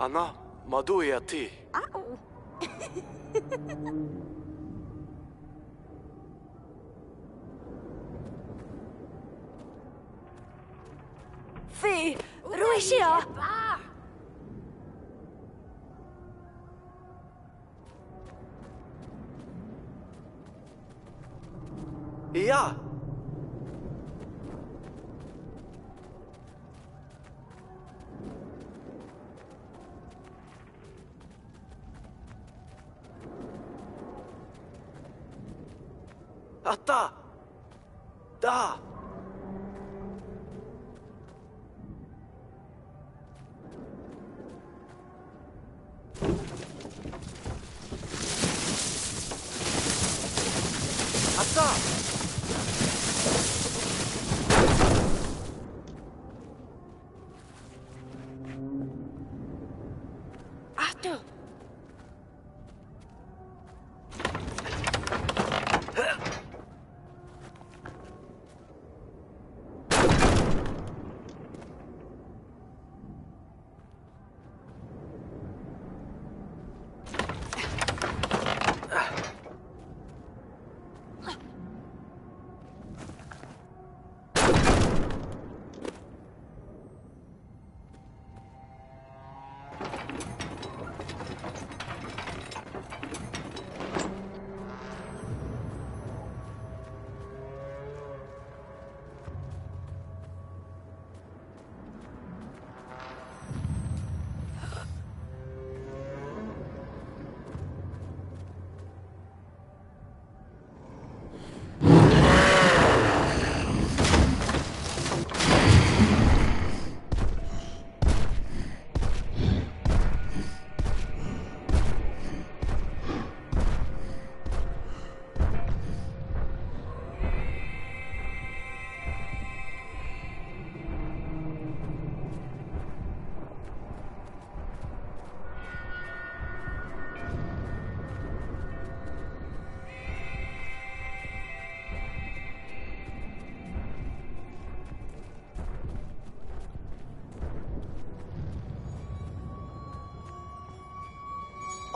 Anna, madu är till. Au. في رويشيا Ja! Atta! Da! Atta! Arthur.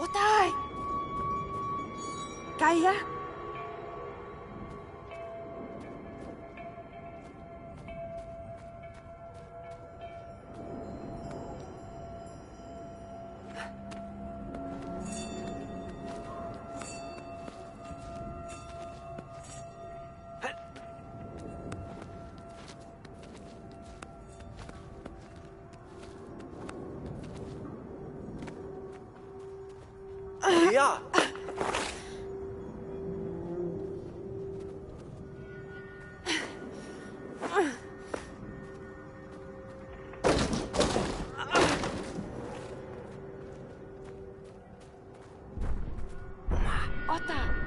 Otaj! Kaya? Ja! Ota!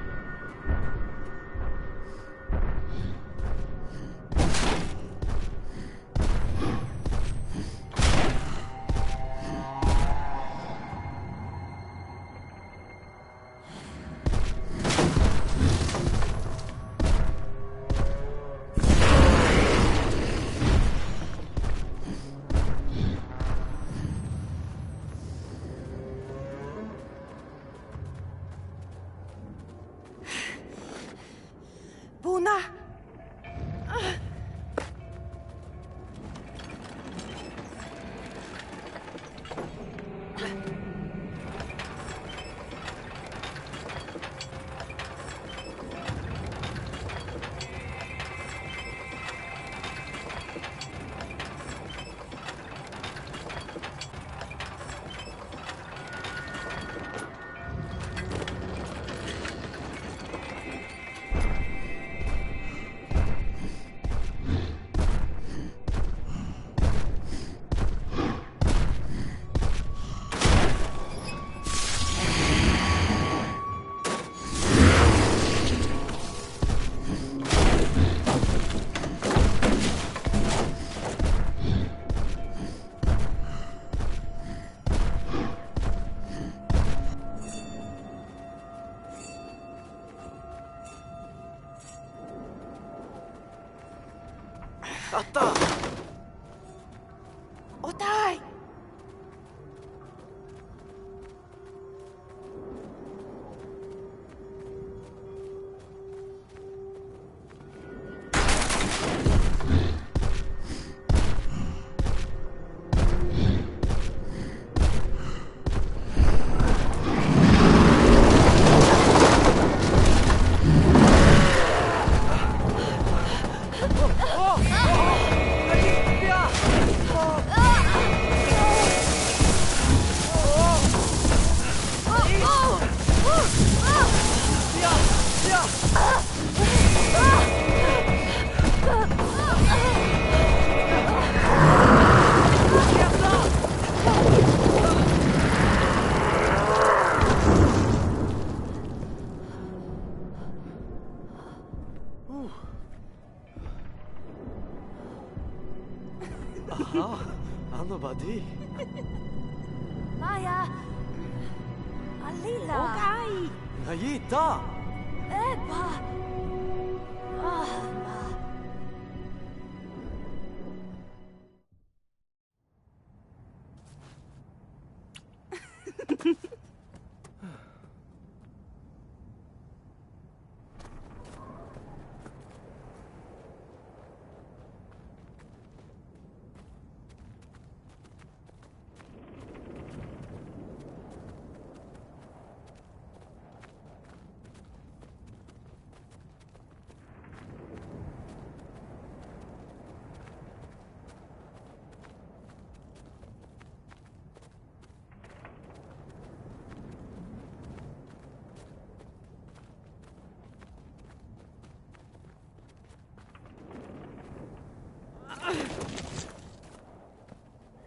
Buna! Atta! Otaj! Aha, ano ba di? Maya! Alila! Okay. Nayita! Eba! Ah,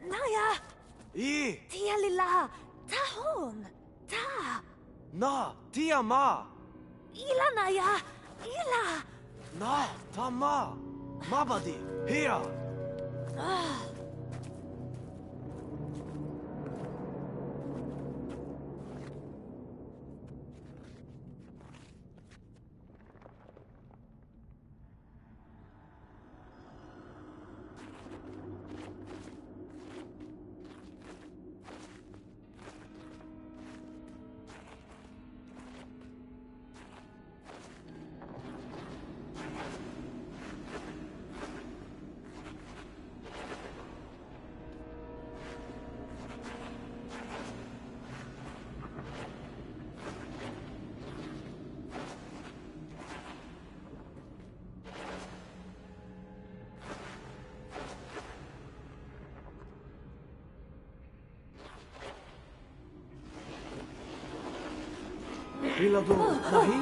Naya! I! Tia lilla! Tahon! Ta! Na! Tia ma! Ila Naya! Ila! Na! Tama! Mabadi! Here! Ila do nahi?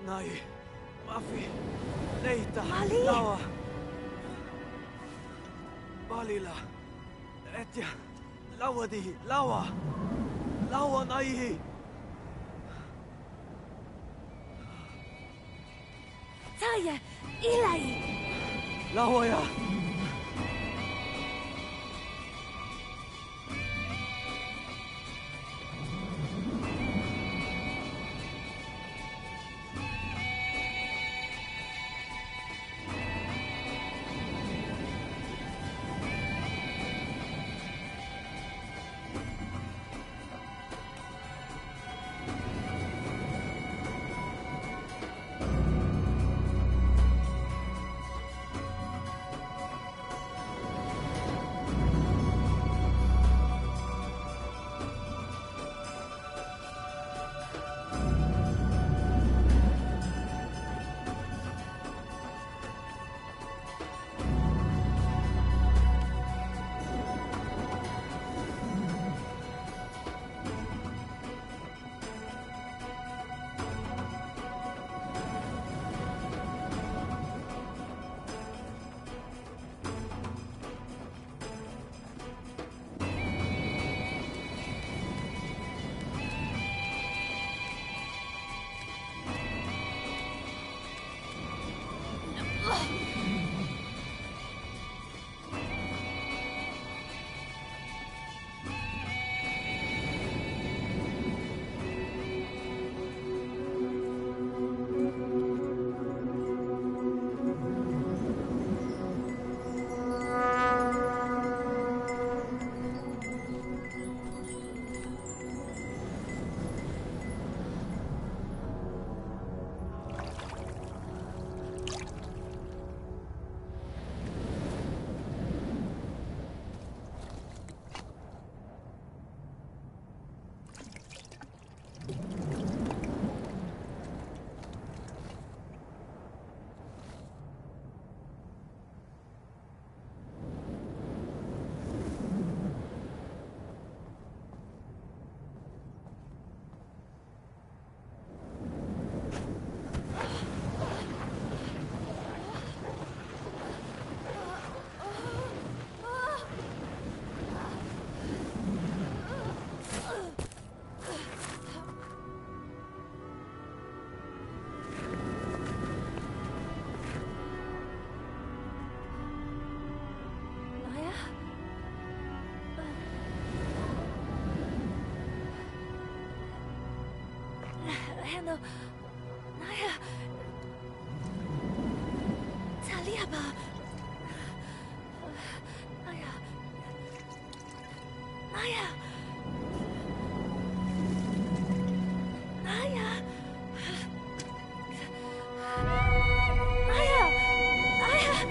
Nai, Mafi, Neita, Mali. Lawa, Balila, Etja, Lawadi, Lawa Nai. Saya, Ilai. Lawa ya. naja, Tali aber, naja, naja, naja, naja,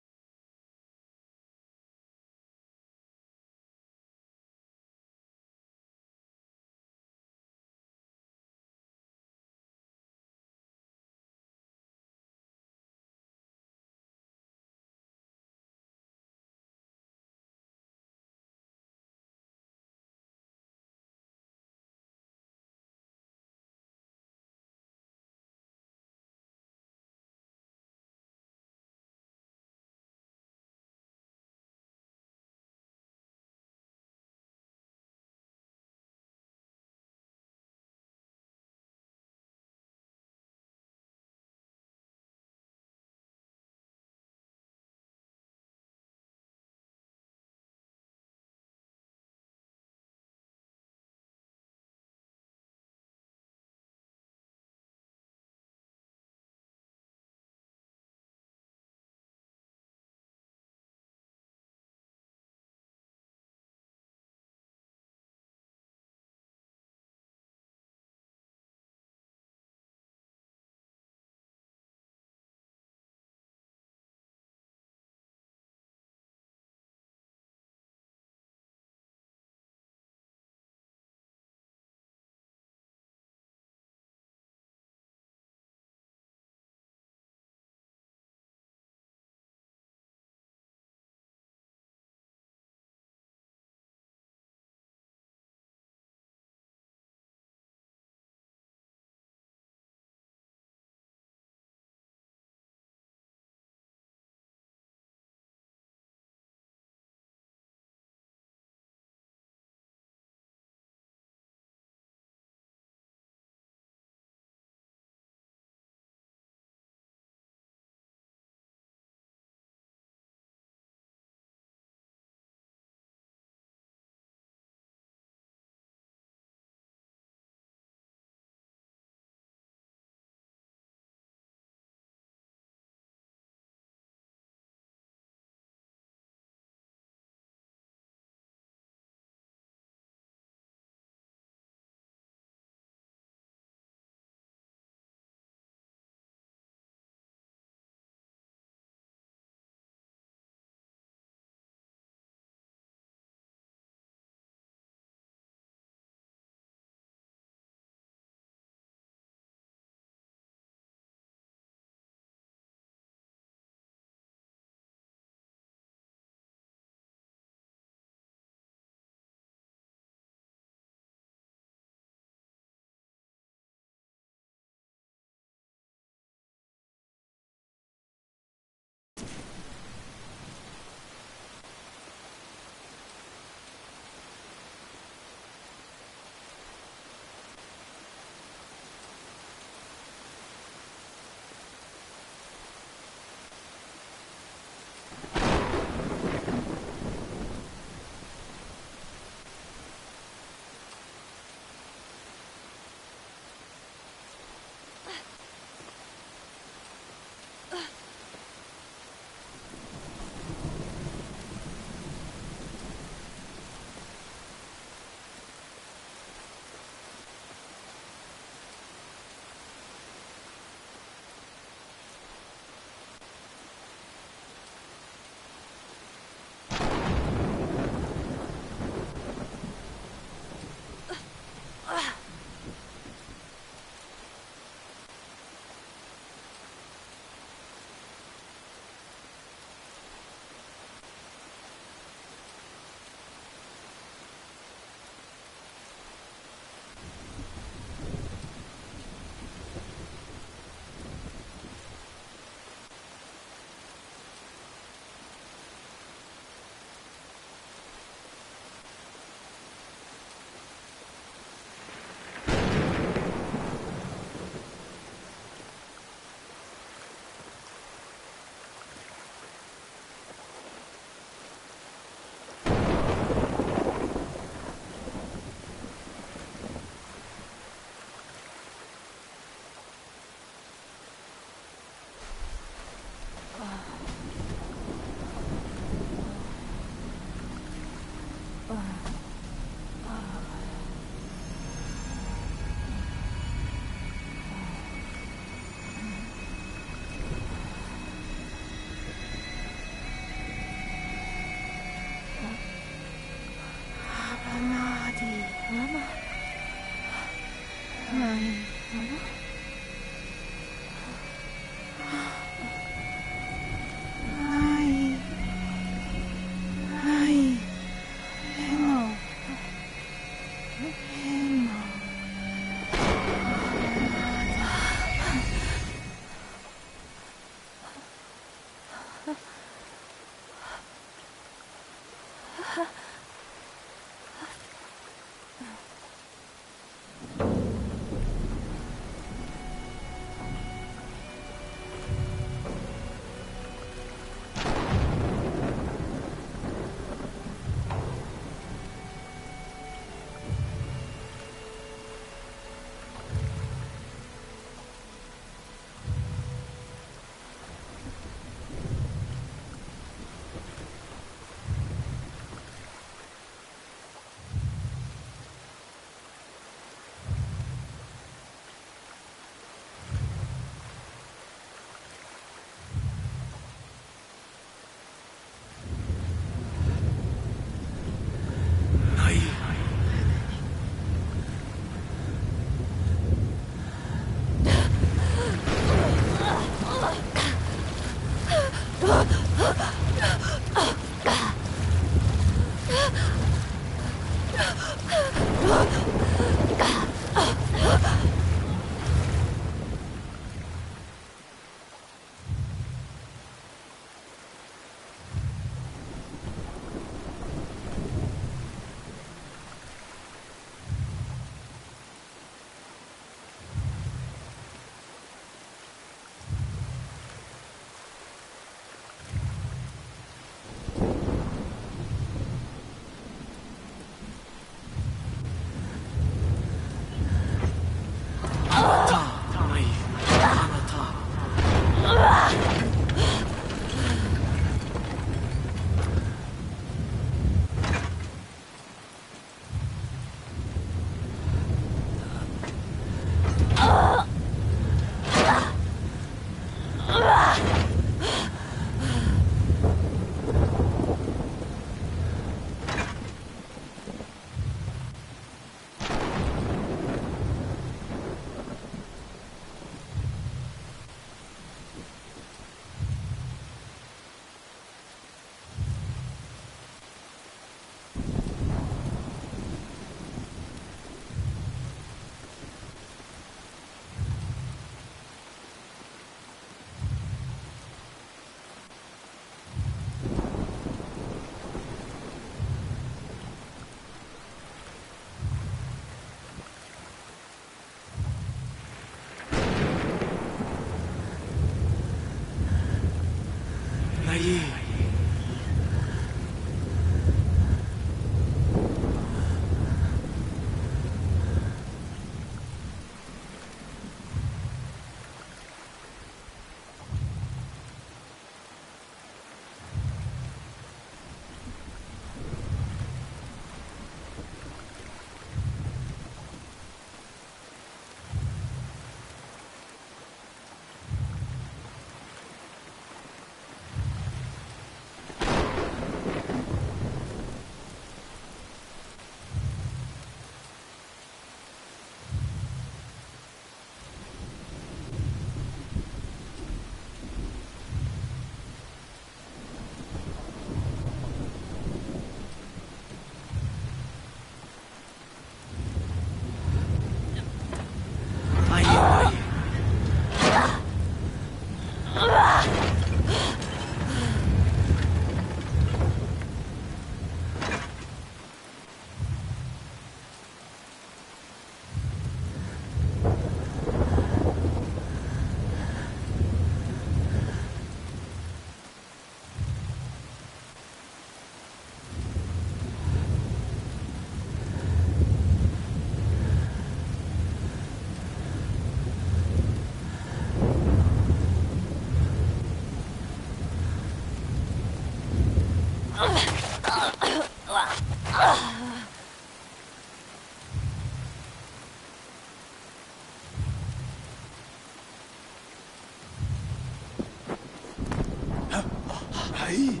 Hai,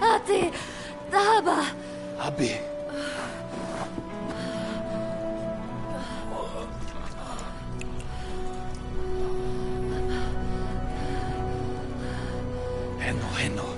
Ati, Daba. Abi. Heno.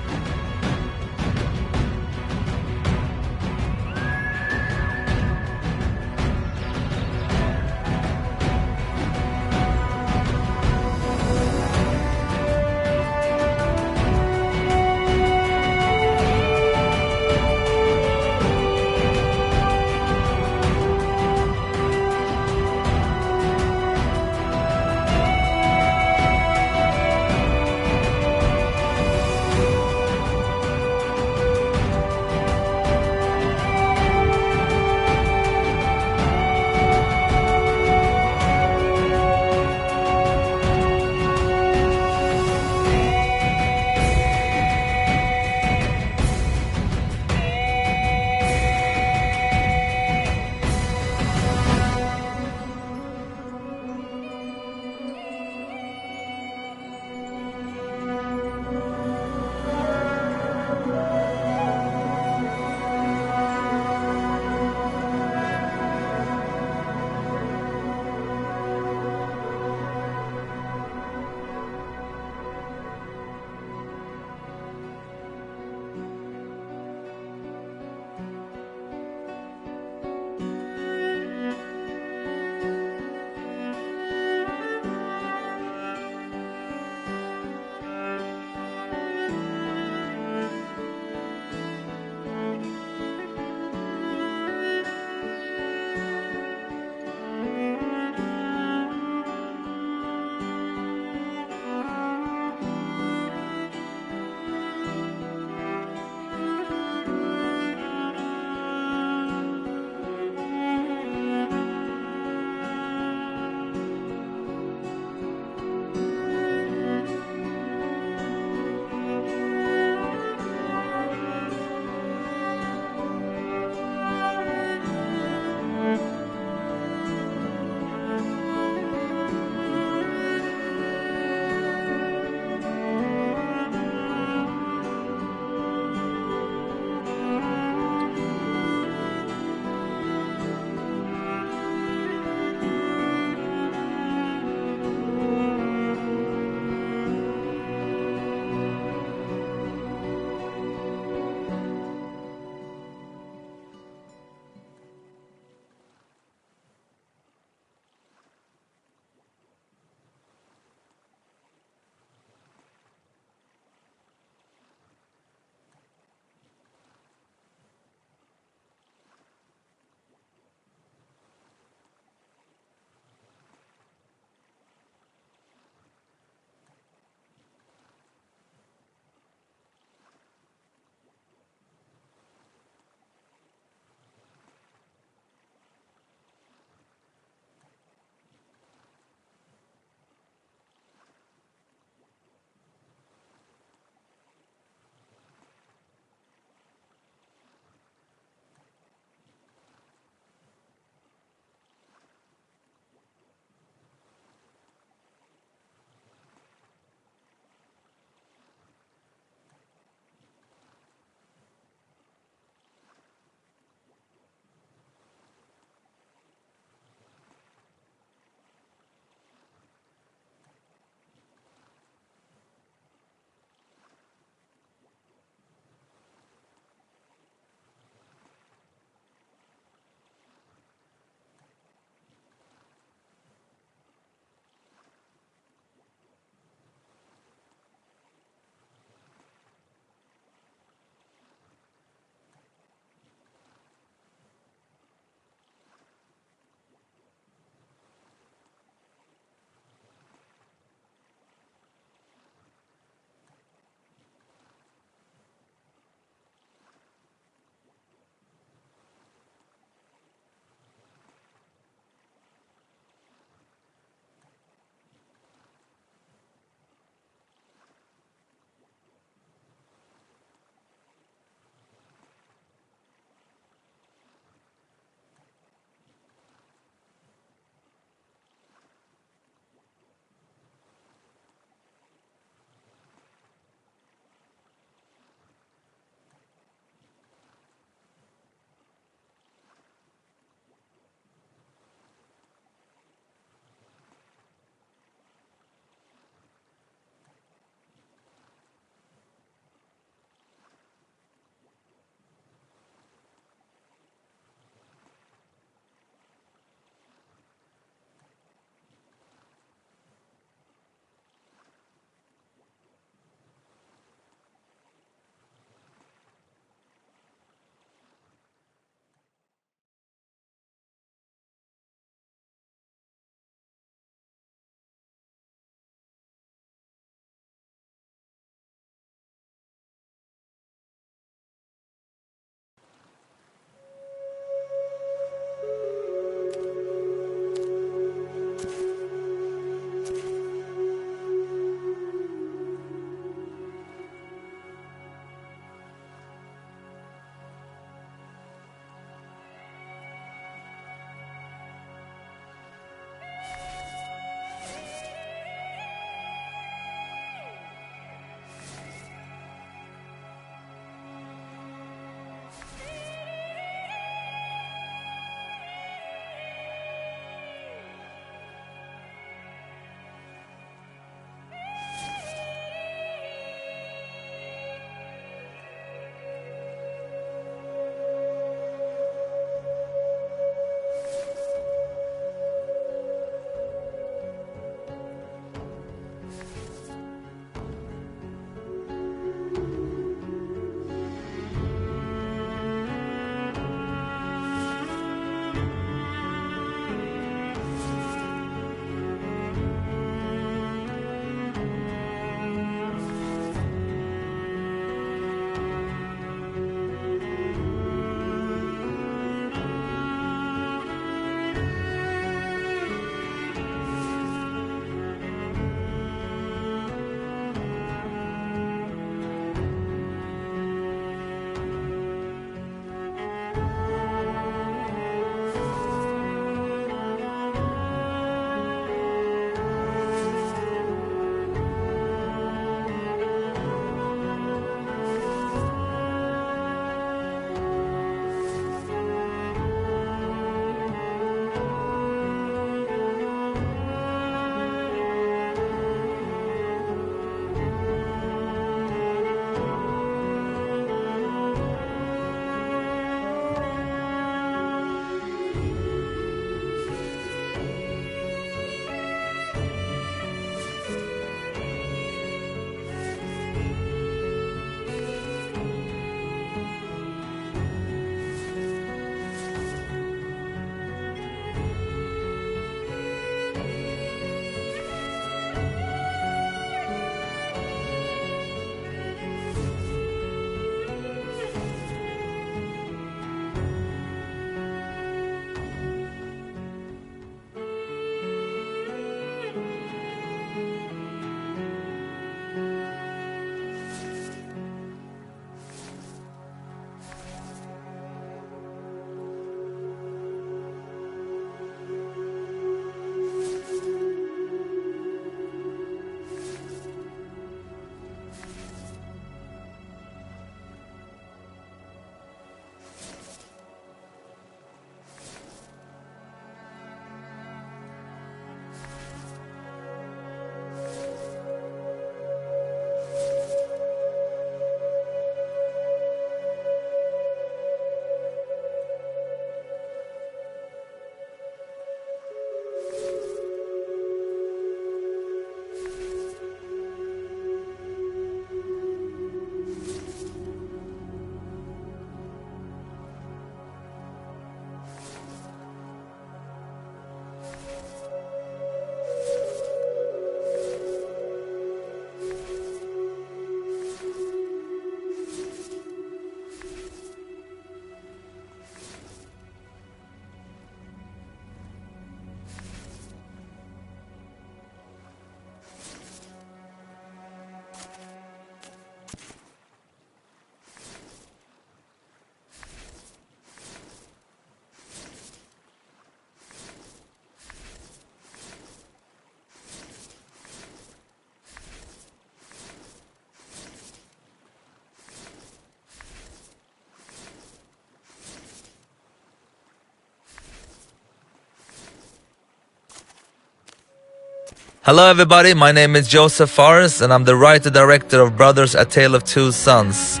Hello everybody, my name is Joseph Fares and I'm the writer-director of Brothers: A Tale of Two Sons.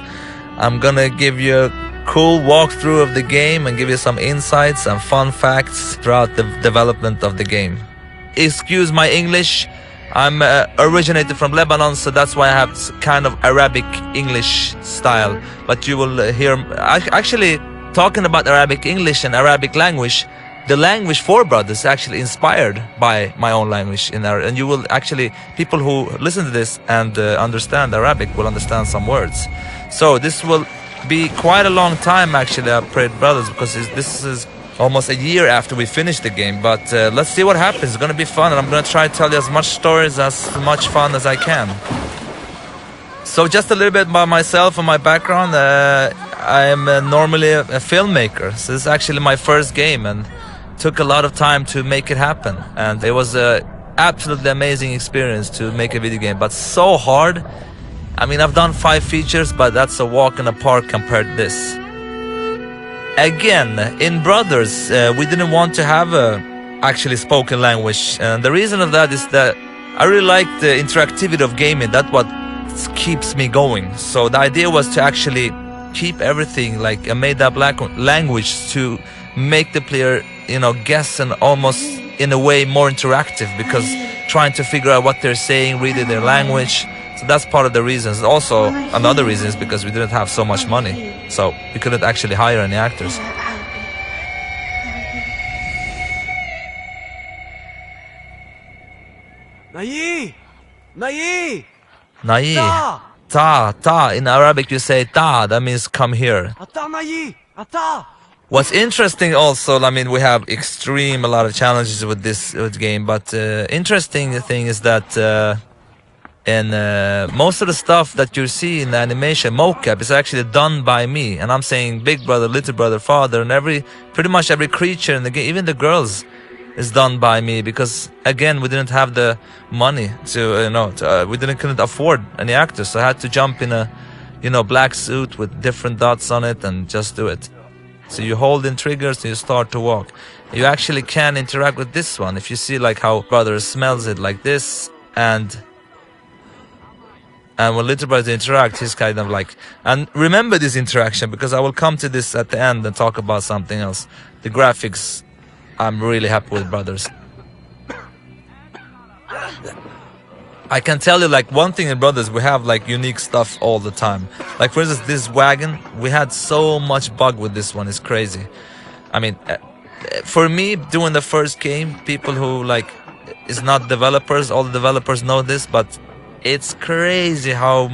I'm gonna give you a cool walkthrough of the game and give you some insights and fun facts throughout the development of the game. Excuse my English, I'm originated from Lebanon, so that's why I have kind of Arabic English style. But you will hear, actually talking about Arabic English and Arabic language, the language for Brothers is actually inspired by my own language in Arabic, and you will actually, people who listen to this and understand Arabic will understand some words. So this will be quite a long time actually I played Brothers, because this is almost a year after we finished the game, but let's see what happens. It's gonna be fun, and I'm gonna try to tell you as much stories, as much fun as I can. So just a little bit about myself and my background. I am normally a filmmaker, so this is actually my first game and took a lot of time to make it happen, and it was a absolutely amazing experience to make a video game, but so hard. I mean, I've done 5 features, but that's a walk in the park compared to this. Again, in Brothers, we didn't want to have a actually spoken language, and the reason of that is that I really like the interactivity of gaming. That's what keeps me going. So the idea was to actually keep everything like a made-up language to make the player, you know, guess, and almost in a way more interactive, because trying to figure out what they're saying, reading their language. So that's part of the reasons. Also, another reason is because we didn't have so much money, so we couldn't actually hire any actors. Nayi! Nayi! Nayi. Ta! Ta. In Arabic you say ta, that means come here. Ata Nayi! Ata! What's interesting also, I mean, we have a lot of challenges with this game, but interesting thing is that and most of the stuff that you see in the animation mocap is actually done by me, and I'm saying big brother, little brother, father, and pretty much every creature in the game, even the girls, is done by me, because again we didn't have the money to we couldn't afford any actors, so I had to jump in a black suit with different dots on it and just do it. So you hold in triggers and you start to walk. You actually can interact with this one. If you see like how brother smells it like this, and when little brother interact, he's kind of like, and remember this interaction, because I will come to this at the end and talk about something else. The graphics, I'm really happy with Brothers. I can tell you like one thing in Brothers, we have like unique stuff all the time. Like for instance, this wagon, we had so much bug with this one, it's crazy. I mean, for me, doing the first game, people who like is not developers, all the developers know this, but it's crazy how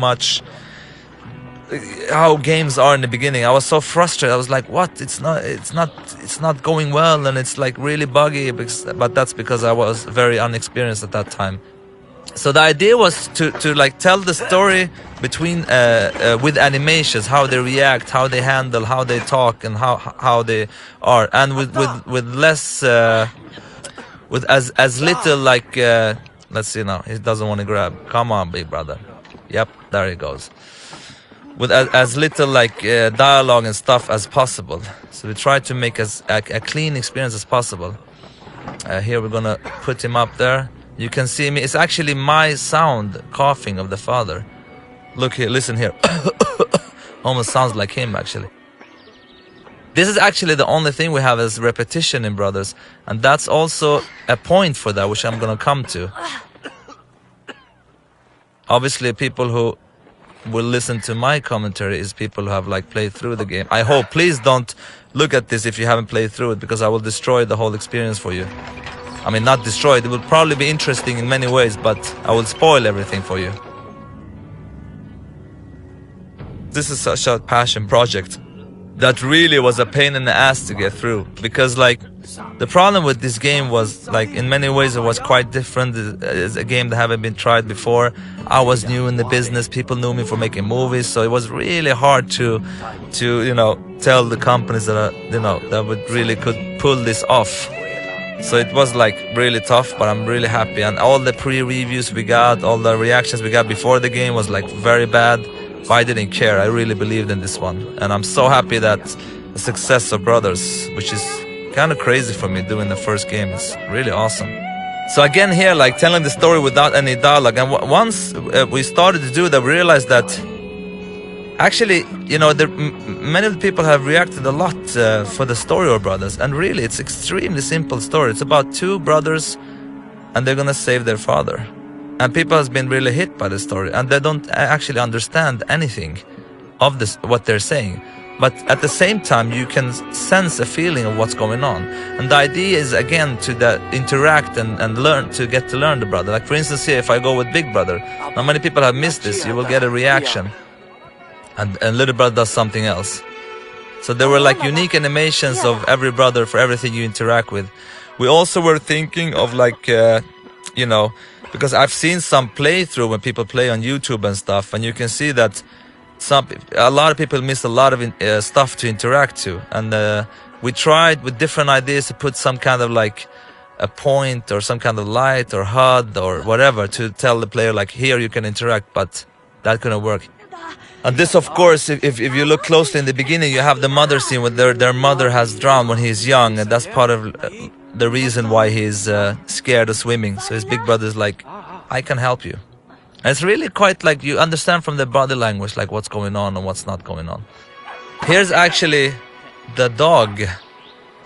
games are in the beginning. I was so frustrated. I was like, what? It's not going well, and it's like really buggy, but that's because I was very unexperienced at that time. So the idea was to like tell the story between with animations, how they react, how they handle, how they talk, and how they are, and with less with as little like let's see now, he doesn't want to grab. Come on, big brother. Yep, there he goes. With as little like dialogue and stuff as possible. So we try to make as a clean experience as possible. Here we're gonna put him up there. You can see me. It's actually my sound coughing of the father. Look here, listen here. Almost sounds like him actually. This is actually the only thing we have as repetition in Brothers, and that's also a point for that, which I'm gonna come to. Obviously, people who will listen to my commentary is people who have like played through the game. I hope. Please don't look at this if you haven't played through it, because I will destroy the whole experience for you. I mean, not destroy it. It will probably be interesting in many ways, but I will spoil everything for you. This is such a passion project that really was a pain in the ass to get through, because like the problem with this game was like in many ways it was quite different. It's a game that haven't been tried before. I was new in the business. People knew me for making movies, so it was really hard to tell the companies that that would really could pull this off. So it was like really tough, but I'm really happy. And all the pre-reviews we got, all the reactions we got before the game was like very bad. But I didn't care. I really believed in this one. And I'm so happy that the success of Brothers, which is kind of crazy for me doing the first game, is really awesome. So again here, like telling the story without any dialogue. And once we started to do that, we realized that actually, you know, many of the people have reacted a lot for the story of Brothers. And really, it's extremely simple story. It's about two brothers and they're gonna save their father. And people has been really hit by the story. And they don't actually understand anything of this, what they're saying. But at the same time, you can sense a feeling of what's going on. And the idea is, again, to interact and learn, to get to learn the brother. Like, for instance, here, if I go with Big Brother, now many people have missed this. You will get a reaction. And Little Brother does something else. So there were, like, unique animations of every brother for everything you interact with. We also were thinking of, like, you know, because I've seen some playthrough when people play on YouTube and stuff, and you can see that a lot of people miss a lot of stuff to interact to, and we tried with different ideas to put some kind of like a point or some kind of light or HUD or whatever to tell the player like, here you can interact, but that couldn't work. And this, of course, if you look closely in the beginning, you have the mother scene where their mother has drowned when he's young, and that's part of the reason why he's scared of swimming. So his big brother's like, I can help you. And it's really quite like you understand from the body language like what's going on and what's not going on. Here's actually the dog.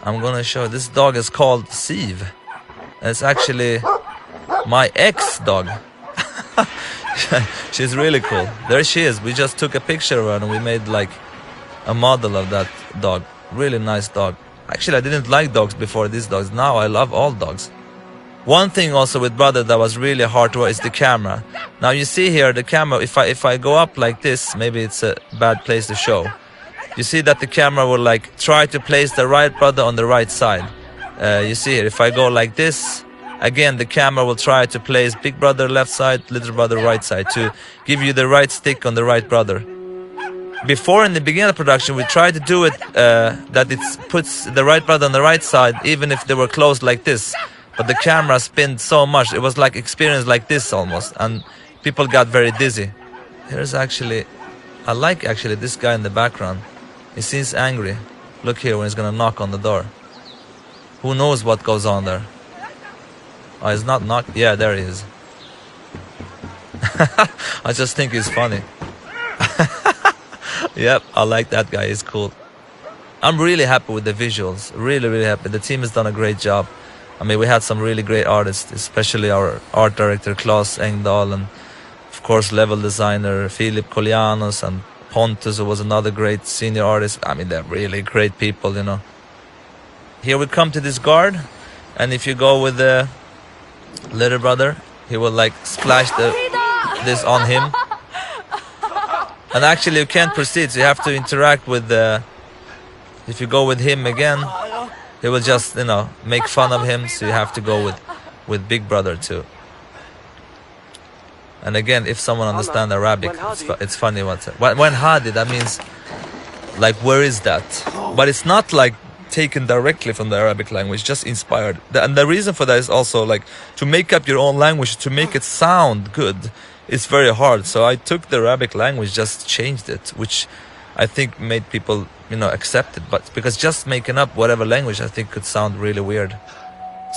I'm gonna show. This dog is called Siv. It's actually my ex-dog. She's really cool. There she is. We just took a picture of her and we made like a model of that dog. Really nice dog. Actually, I didn't like dogs before these dogs. Now I love all dogs. One thing also with Brother that was really hard to work is the camera. Now you see here the camera, if I go up like this, maybe it's a bad place to show. You see that the camera will like try to place the right brother on the right side. You see here, if I go like this, again the camera will try to place big brother left side, little brother right side to give you the right stick on the right brother. Before, in the beginning of the production, we tried to do it that it puts the right brother on the right side even if they were close like this. But the camera spinned so much, it was like experience like this almost, and people got very dizzy. Here's actually, I like actually this guy in the background. He seems angry. Look here when he's gonna knock on the door. Who knows what goes on there? Oh, he's not knocked. Yeah, there he is. I just think he's funny. Yep, I like that guy, he's cool. I'm really happy with the visuals, really happy. The team has done a great job. I mean, we had some really great artists, especially our art director Claes Engdahl, and of course level designer Filip Koljanos, and Pontus, who was another great senior artist. I mean, they're really great people, you know. Here we come to this guard, and if you go with the little brother, he will like splash this on him. And actually you can't proceed, so you have to interact with the... If you go with him again, he will just, you know, make fun of him, so you have to go with Big Brother too. And again, if someone understands Arabic, it's funny when Hadi, that means like, where is that? But it's not like taken directly from the Arabic language, just inspired. And the reason for that is also like to make up your own language, to make it sound good, it's very hard. So I took the Arabic language, just changed it, which I think made people, you know, accept it. But because just making up whatever language, I think could sound really weird.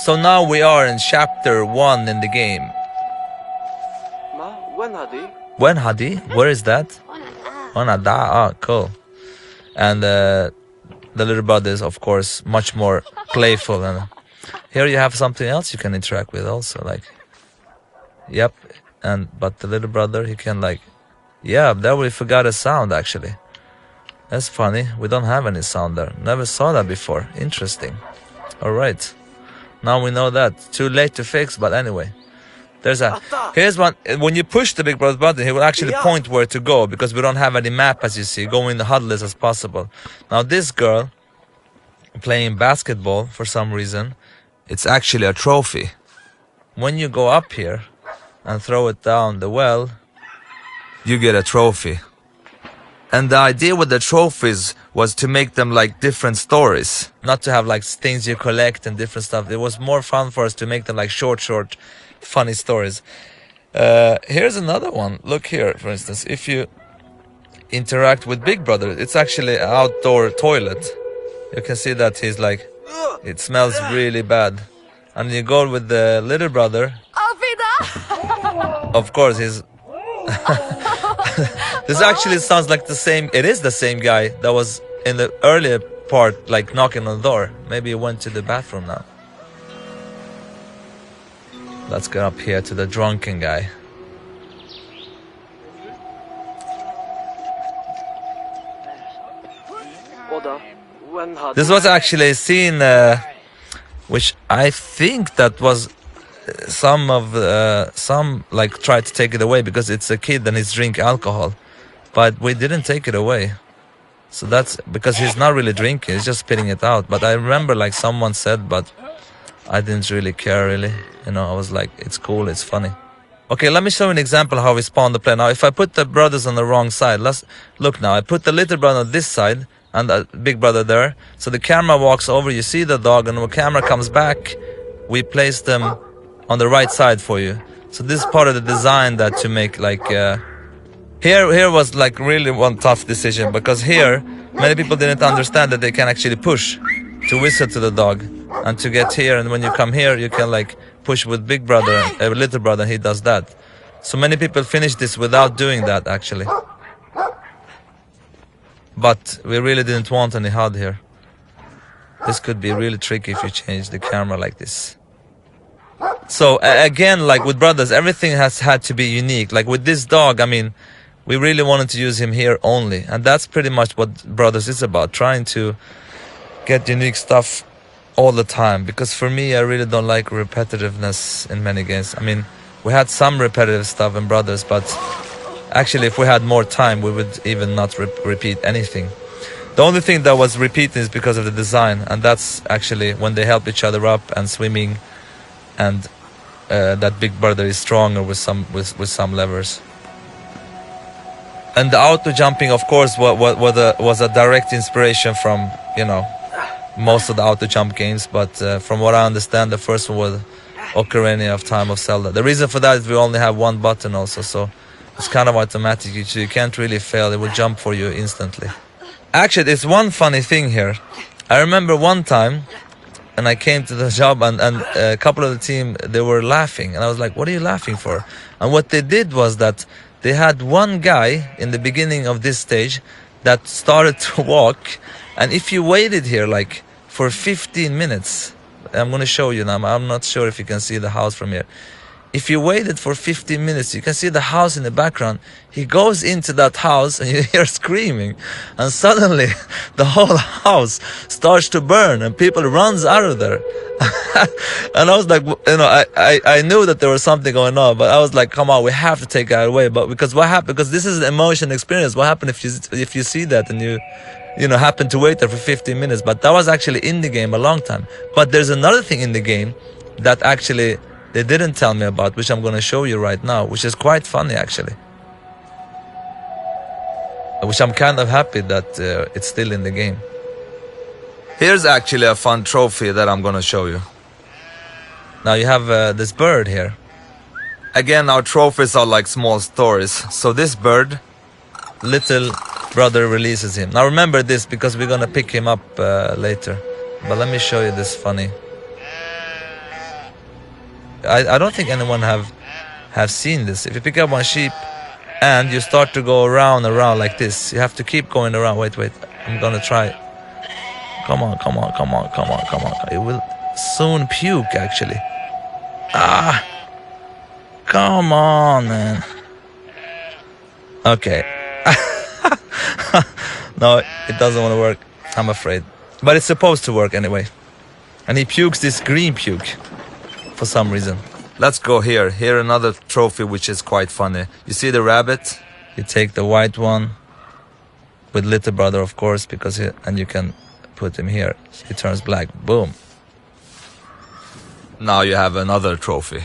So now we are in chapter 1 in the game. When Hadi? Where is that? Onada. Ah, cool. And the little brother is, of course, much more playful. And here you have something else you can interact with also, like, yep. But the little brother, he can like, yeah, there we forgot a sound actually. That's funny. We don't have any sound there. Never saw that before. Interesting. All right. Now we know that. Too late to fix, but anyway. Here's one. When you push the big brother button, he will actually point where to go, because we don't have any map, as you see. Go in the HUD list as possible. Now this girl playing basketball for some reason, it's actually a trophy. When you go up here and throw it down the well, you get a trophy. And the idea with the trophies was to make them like different stories, not to have like things you collect and different stuff. It was more fun for us to make them like short, funny stories. Here's another one. Look here, for instance, if you interact with Big Brother, it's actually an outdoor toilet. You can see that he's like, it smells really bad. and you go with the little brother. beda. Of course, he's. This actually sounds like the same. It is the same guy that was in the earlier part, like knocking on the door. Maybe he went to the bathroom now. Let's get up here to the drunken guy. This was actually a scene which I think that was some like tried to take it away because it's a kid and he's drink alcohol, but we didn't take it away. So that's because he's not really drinking, he's just spitting it out. But I remember like someone said, but I didn't really care really. You know, I was like, it's cool, it's funny. Okay, let me show you an example how we spawn the play. Now, if I put the brothers on the wrong side, let's look now. I put the little brother on this side and the big brother there. So the camera walks over, you see the dog, and when the camera comes back, we place them on the right side for you. So this is part of the design that to make like here was like really one tough decision, because here many people didn't understand that they can actually push to whistle to the dog and to get here, and when you come here you can like push with big brother, little brother, he does that. So many people finish this without doing that actually. But we really didn't want any HUD here. This could be really tricky if you change the camera like this. So again, like with brothers, everything has had to be unique. Like with this dog, I mean, we really wanted to use him here only. And that's pretty much what Brothers is about, trying to get unique stuff all the time. Because for me, I really don't like repetitiveness in many games. I mean, we had some repetitive stuff in Brothers, but actually if we had more time, we would even not repeat anything. The only thing that was repeating is because of the design. And that's actually when they help each other up and swimming. And that big brother is stronger with some levers. And the auto jumping, of course, was a direct inspiration from, you know, most of the auto jump games. But from what I understand, the first one was Ocarina of Time of Zelda. The reason for that is we only have one button also, so it's kind of automatic. You can't really fail; it will jump for you instantly. Actually, there's one funny thing here. I remember one time, and I came to the job, and a couple of the team, they were laughing, and I was like, "What are you laughing for?" And what they did was that they had one guy in the beginning of this stage that started to walk, and if you waited here like for 15 minutes, I'm going to show you now, I'm not sure if you can see the house from here. If you waited for 15 minutes, you can see the house in the background. He goes into that house and you hear screaming, and suddenly the whole house starts to burn and people runs out of there. And I was like, you know, I knew that there was something going on, but I was like, come on, we have to take that away. But because what happened? Because this is an emotion experience. What happened if you see that and you know, happen to wait there for 15 minutes? But that was actually in the game a long time. But there's another thing in the game that actually they didn't tell me about, which I'm going to show you right now, which is quite funny actually. Which I'm kind of happy that it's still in the game. Here's actually a fun trophy that I'm going to show you. Now you have this bird here. Again, our trophies are like small stories. So this bird, little brother releases him. Now remember this, because we're going to pick him up later. But let me show you this funny. I don't think anyone have seen this. If you pick up one sheep and you start to go around like this, you have to keep going around. Wait, I'm gonna try. Come on. It will soon puke actually. Come on, man. Okay. No, it doesn't want to work, I'm afraid. But it's supposed to work anyway. And he pukes this green puke for some reason. Let's go here. Here another trophy which is quite funny. You see the rabbit? You take the white one with little brother, of course, because and you can put him here. He turns black. Boom. Now you have another trophy.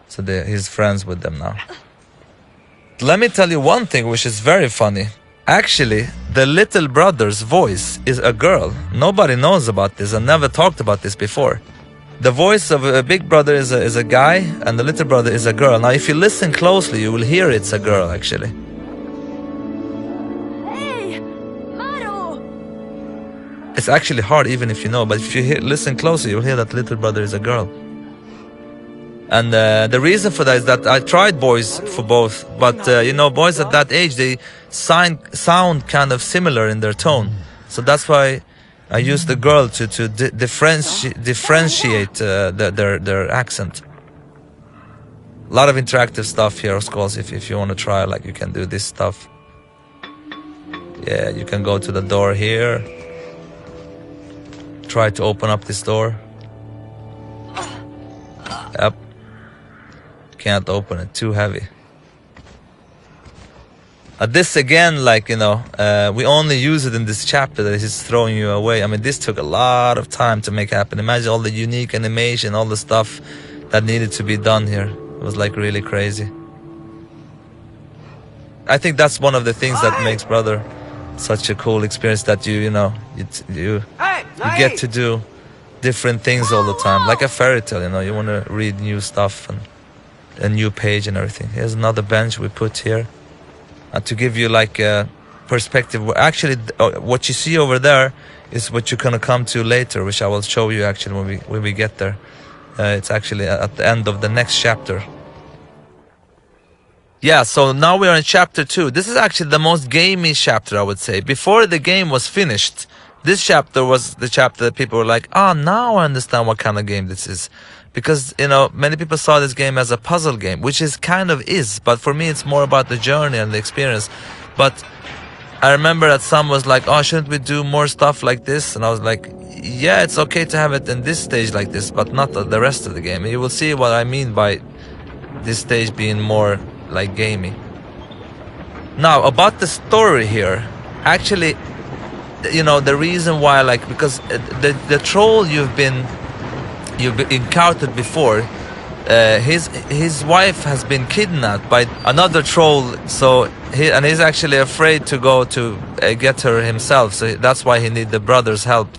So he's friends with them now. Let me tell you one thing which is very funny. Actually, the little brother's voice is a girl. Nobody knows about this. I never talked about this before. The voice of a big brother is a guy, and the little brother is a girl. Now, if you listen closely, you will hear it's a girl, actually. Hey, Maru! It's actually hard even if you know, but if you listen closely, you'll hear that little brother is a girl. And the reason for that is that I tried boys for both, but you know, boys at that age, they sound kind of similar in their tone. So that's why I used the girl to differentiate their accent. A lot of interactive stuff here, of course. If you want to try, like, you can do this stuff. Yeah, you can go to the door here. Try to open up this door. Yep. Can't open it, too heavy. This again, like, you know, we only use it in this chapter that is throwing you away. I mean, this took a lot of time to make happen. Imagine all the unique animation, all the stuff that needed to be done here. It was like really crazy. I think that's one of the things that makes Brother such a cool experience, that you get to do different things all the time, like a fairy tale. You know, you want to read new stuff and a new page and everything. Here's another bench we put here to give you like a perspective. Actually, what you see over there is what you're gonna come to later, which I will show you actually when we get there. It's actually at the end of the next chapter. Yeah, so now we are in chapter 2. This is actually the most gamey chapter, I would say. Before the game was finished, this chapter was the chapter that people were like, oh, now I understand what kind of game this is. Because, you know, many people saw this game as a puzzle game, which is kind of is, but for me it's more about the journey and the experience. But I remember that some was like, oh, shouldn't we do more stuff like this? And I was like, yeah, it's okay to have it in this stage like this, but not the rest of the game. And you will see what I mean by this stage being more like gamey. Now, about the story here, actually, you know, the reason why, like, because the troll you've encountered before, his wife has been kidnapped by another troll, so he's actually afraid to go to get her himself, so that's why he needs the brother's help.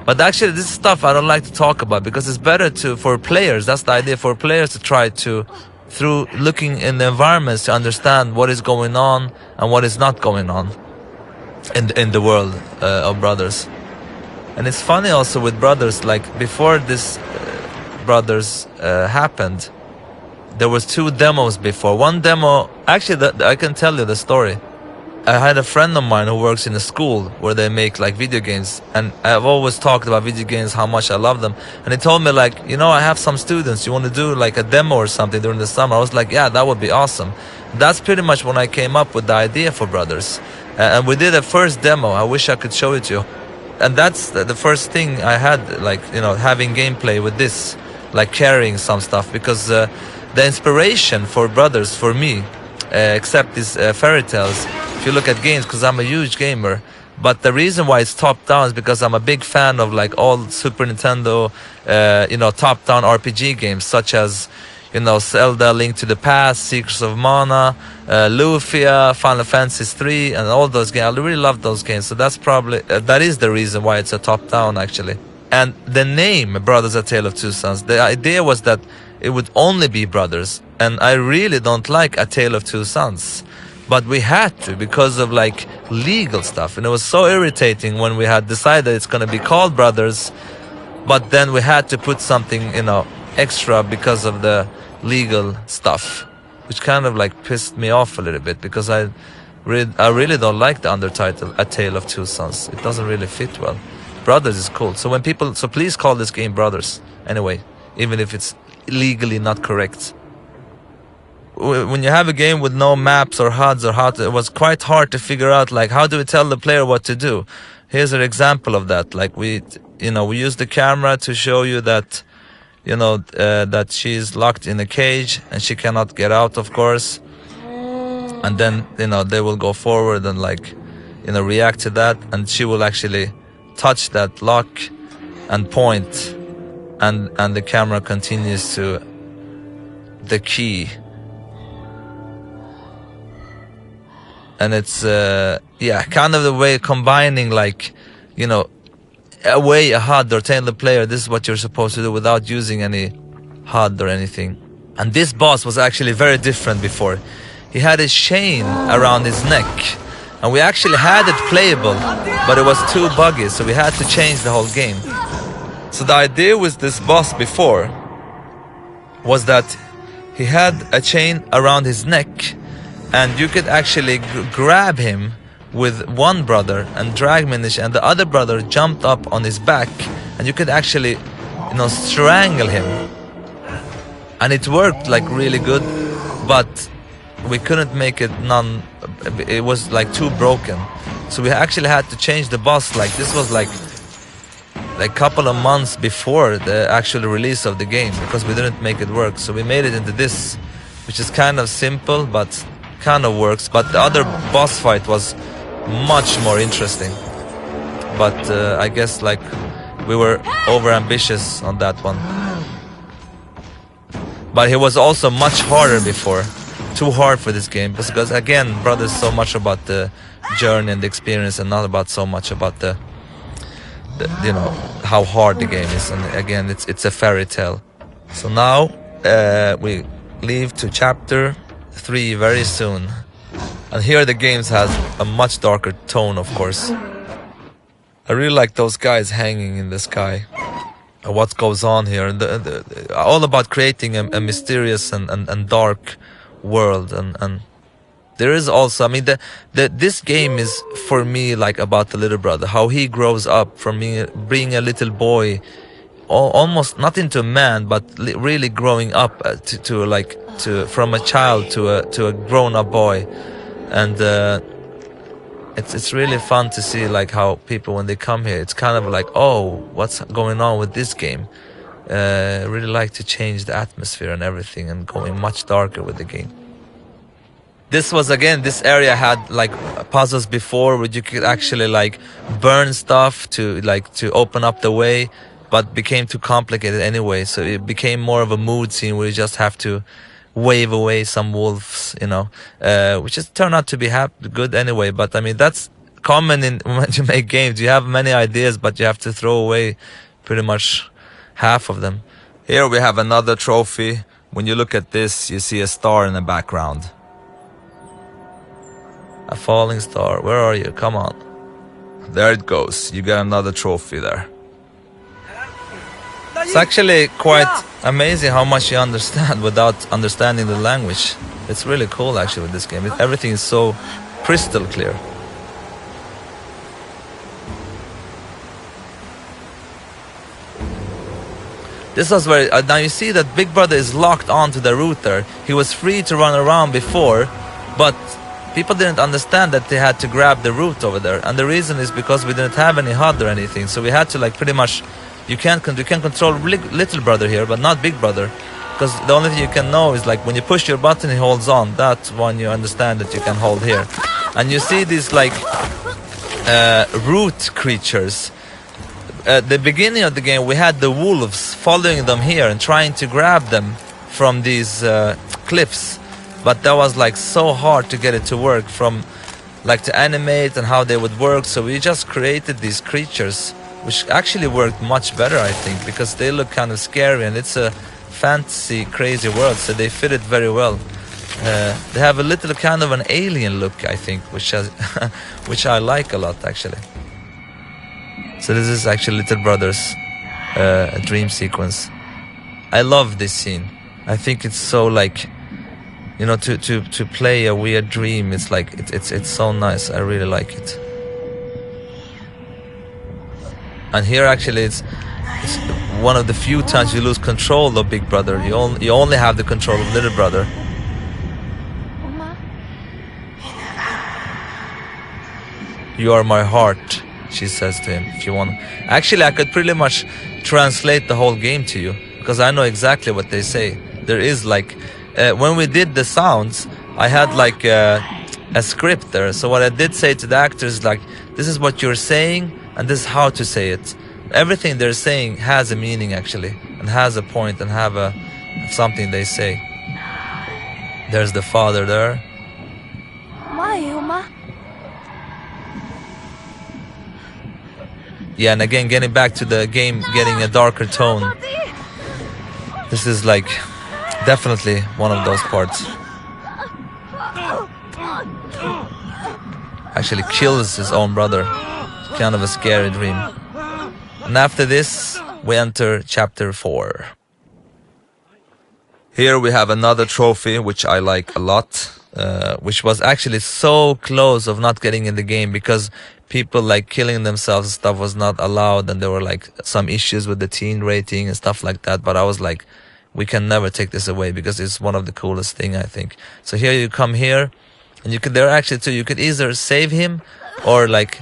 But actually, this stuff I don't like to talk about, because it's better for players, that's the idea, for players to try to, through looking in the environments, to understand what is going on and what is not going on in the world of Brothers. And it's funny also with Brothers, like before this Brothers happened, there was 2 demos before. One demo, actually I can tell you the story. I had a friend of mine who works in a school where they make like video games, and I've always talked about video games, how much I love them, and he told me like, you know, I have some students, you want to do like a demo or something during the summer? I was like, yeah, that would be awesome. That's pretty much when I came up with the idea for Brothers, and we did a first demo. I wish I could show it to you. And that's the first thing I had, like, you know, having gameplay with this, like carrying some stuff, because the inspiration for Brothers for me, except these fairy tales, if you look at games, because I'm a huge gamer, but the reason why it's top down is because I'm a big fan of like all Super Nintendo, you know, top down RPG games, such as, you know, Zelda, Link to the Past, Secrets of Mana, Lufia, Final Fantasy 3, and all those games. I really love those games, so that's probably that is the reason why it's a top down actually. And the name Brothers: A Tale of Two Sons, the idea was that it would only be brothers, and I really don't like A Tale of Two Sons, but we had to because of like legal stuff, and it was so irritating when we had decided it's going to be called Brothers, but then we had to put something, you know, extra because of the legal stuff, which kind of like pissed me off a little bit, because I really don't like the undertitle A Tale of Two Sons. It doesn't really fit well. Brothers is cool. So when people, so please call this game Brothers anyway, even if it's legally not correct. When you have a game with no maps or HUDs or it was quite hard to figure out, like, how do we tell the player what to do? Here's an example of that. Like we use the camera to show you that, you know, that she's locked in a cage and she cannot get out, of course. And then, you know, they will go forward and like, you know, react to that, and she will actually touch that lock and point, and the camera continues to the key. And it's yeah, kind of the way combining, like, you know, a HUD or telling the player this is what you're supposed to do without using any HUD or anything. And this boss was actually very different before. He had a chain around his neck, And we actually had it playable, but it was too buggy, so we had to change the whole game. So the idea with this boss before was that he had a chain around his neck, and you could actually grab him with one brother and drag him in and the other brother jumped up on his back, and you could actually, you know, strangle him. And it worked like really good, but we couldn't make it it was like too broken. So we actually had to change the boss. Like this was like a couple of months before the actual release of the game, because we didn't make it work. So we made it into this, which is kind of simple but kind of works. But the other boss fight was much more interesting. But I guess like we were over ambitious on that one. But he was also much harder before. Too hard for this game, because again, brother is so much about the journey and the experience, and not about so much about the you know, how hard the game is. And again, it's a fairy tale. So now we leave to chapter 3 very soon, and here the games has a much darker tone, of course. I really like those guys hanging in the sky. What goes on here, and all about creating a mysterious and dark world. And there is also, I mean, this game is for me like about the little brother, how he grows up from being a little boy, almost not into a man, but really growing up from a child to a grown-up boy. And it's really fun to see like how people, when they come here, it's kind of like, oh, what's going on with this game? Really like to change the atmosphere and everything, and going much darker with the game. This was, again, this area had like puzzles before where you could actually like burn stuff to open up the way, but became too complicated anyway. So it became more of a mood scene where you just have to wave away some wolves, you know, which just turned out to be good anyway. But I mean, that's common when you make games. You have many ideas, but you have to throw away pretty much half of them. Here we have another trophy. When you look at this, you see a star in the background. A falling star. Where are you? Come on. There it goes. You got another trophy there. It's actually quite amazing how much you understand without understanding the language. It's really cool actually with this game. Everything is so crystal clear. This was where, now you see that Big Brother is locked onto the router. He was free to run around before, but people didn't understand that they had to grab the root over there. And the reason is because we didn't have any HUD or anything. So we had to like pretty much, you can control little brother here, but not Big Brother. Because the only thing you can know is like when you push your button, he holds on. That's one you understand that you can hold here. And you see these like root creatures. At the beginning of the game, we had the wolves following them here and trying to grab them from these cliffs. But that was like so hard to get it to work, from like to animate and how they would work. So we just created these creatures, which actually worked much better, I think, because they look kind of scary and it's a fantasy, crazy world. So they fit it very well. They have a little kind of an alien look, I think, which I like a lot, actually. So this is actually Little Brother's dream sequence. I love this scene. I think it's so like, you know, to play a weird dream. It's like it's so nice. I really like it. And here actually it's one of the few times you lose control of Big Brother. You only have the control of Little Brother. You are my heart, she says to him, if you want. Actually, I could pretty much translate the whole game to you, because I know exactly what they say. There is like, when we did the sounds, I had like a script there. So what I did say to the actors, like, this is what you're saying, and this is how to say it. Everything they're saying has a meaning, actually, and has a point, and have something they say. There's the father there. Yeah, and again, getting back to the game, getting a darker tone. This is like definitely one of those parts. actually kills his own brother. Kind of a scary dream. And after this, we enter chapter 4. Here we have another trophy, which I like a lot, which was actually so close of not getting in the game because people like killing themselves and stuff was not allowed, and there were like some issues with the teen rating and stuff like that. But I was like, we can never take this away because it's one of the coolest thing, I think. So here you come here, and you could, there are actually two, you could either save him or like,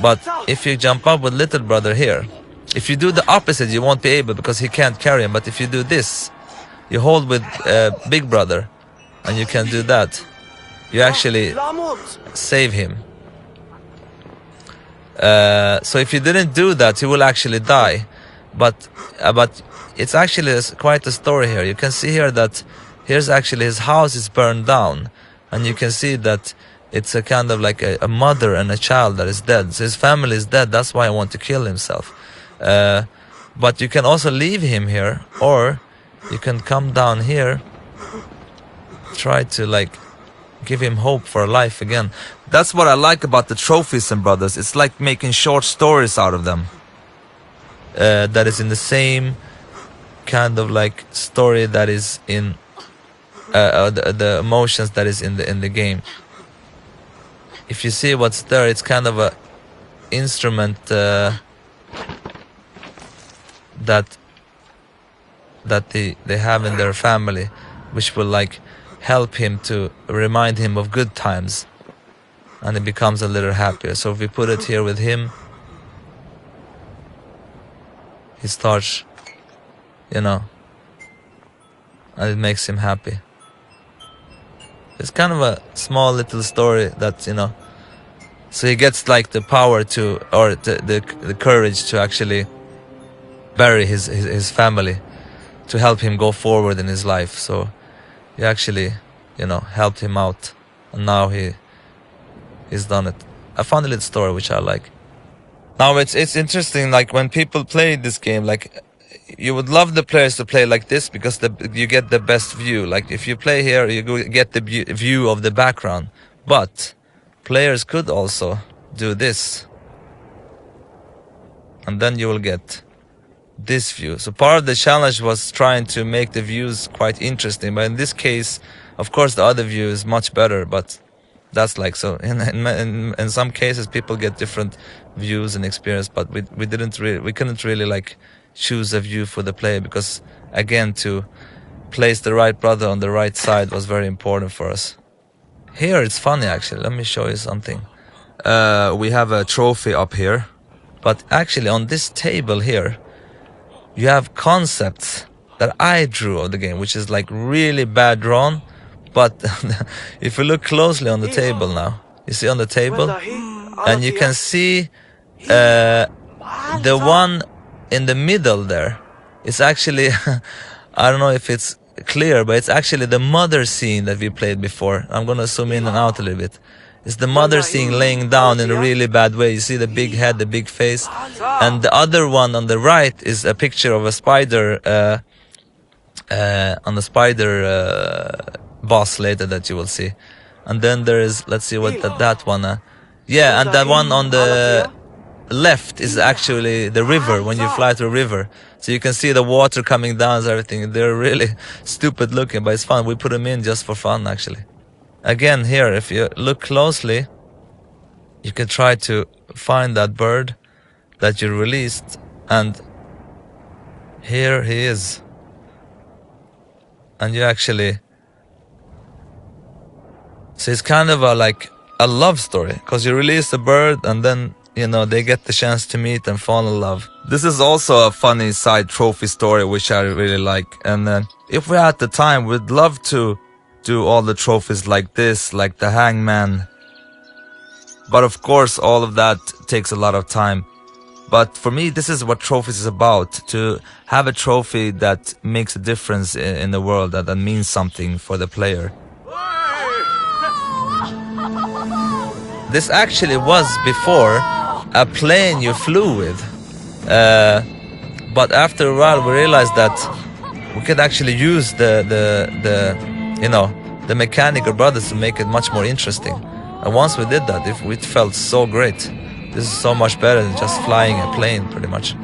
but if you jump up with little brother here, if you do the opposite, you won't be able because he can't carry him. But if you do this, you hold with big brother, and you can do that. You actually save him. So if you didn't do that, he will actually die. But it's actually quite a story here. You can see here that here's actually his house is burned down, and you can see that it's a kind of like a mother and a child that is dead. So his family is dead. That's why he wants to kill himself. But you can also leave him here, or you can come down here, try to like give him hope for life again. That's what I like about the trophies and brothers. It's like making short stories out of them. That is in the same kind of like story that is in the emotions that is in the game. If you see what's there, it's kind of a instrument that they have in their family, which will like help him to remind him of good times, and he becomes a little happier. So if we put it here with him, he starts, you know, and it makes him happy. It's kind of a small little story that, you know, so he gets like the power to, or the courage to actually bury his family, to help him go forward in his life. So he actually, you know, helped him out, and now he's done it. I found a little story which I like. Now it's interesting, like when people play this game, like you would love the players to play like this because you get the best view. Like if you play here, you get the view of the background. But players could also do this, and then you will get this view. So part of the challenge was trying to make the views quite interesting, but in this case, of course, the other view is much better. But that's like, so in some cases people get different views and experience, but we couldn't really like choose a view for the player because, again, to place the right brother on the right side was very important for us. Here it's funny actually. Let me show you something. We have a trophy up here, but actually on this table here you have concepts that I drew of the game, which is like really bad drawn. But if you look closely on the table now, you see on the table, and you can see the one in the middle there. It's actually, I don't know if it's clear, but it's actually the mother scene that we played before. I'm gonna zoom in and out a little bit. It's the mother scene laying down in a really bad way. You see the big head, the big face. And the other one on the right is a picture of a spider, on the spider boss later that you will see. And then there is, let's see what that one, yeah, and that one on the left is actually the river, when you fly through a river. So you can see the water coming down and everything. They're really stupid looking, but it's fun. We put them in just for fun, actually. Again, here, if you look closely, you can try to find that bird that you released, and here he is. And you actually, so it's kind of like a love story, because you release the bird and then, you know, they get the chance to meet and fall in love. This is also a funny side trophy story, which I really like. And if we had the time, we'd love to do all the trophies like this, like the hangman. But of course, all of that takes a lot of time. But for me, this is what trophies is about. To have a trophy that makes a difference in the world, that means something for the player. This actually was before a plane you flew with. But after a while, we realized that we could actually use the you know, the mechanical brothers to make it much more interesting. And once we did that, it felt so great. This is so much better than just flying a plane, pretty much.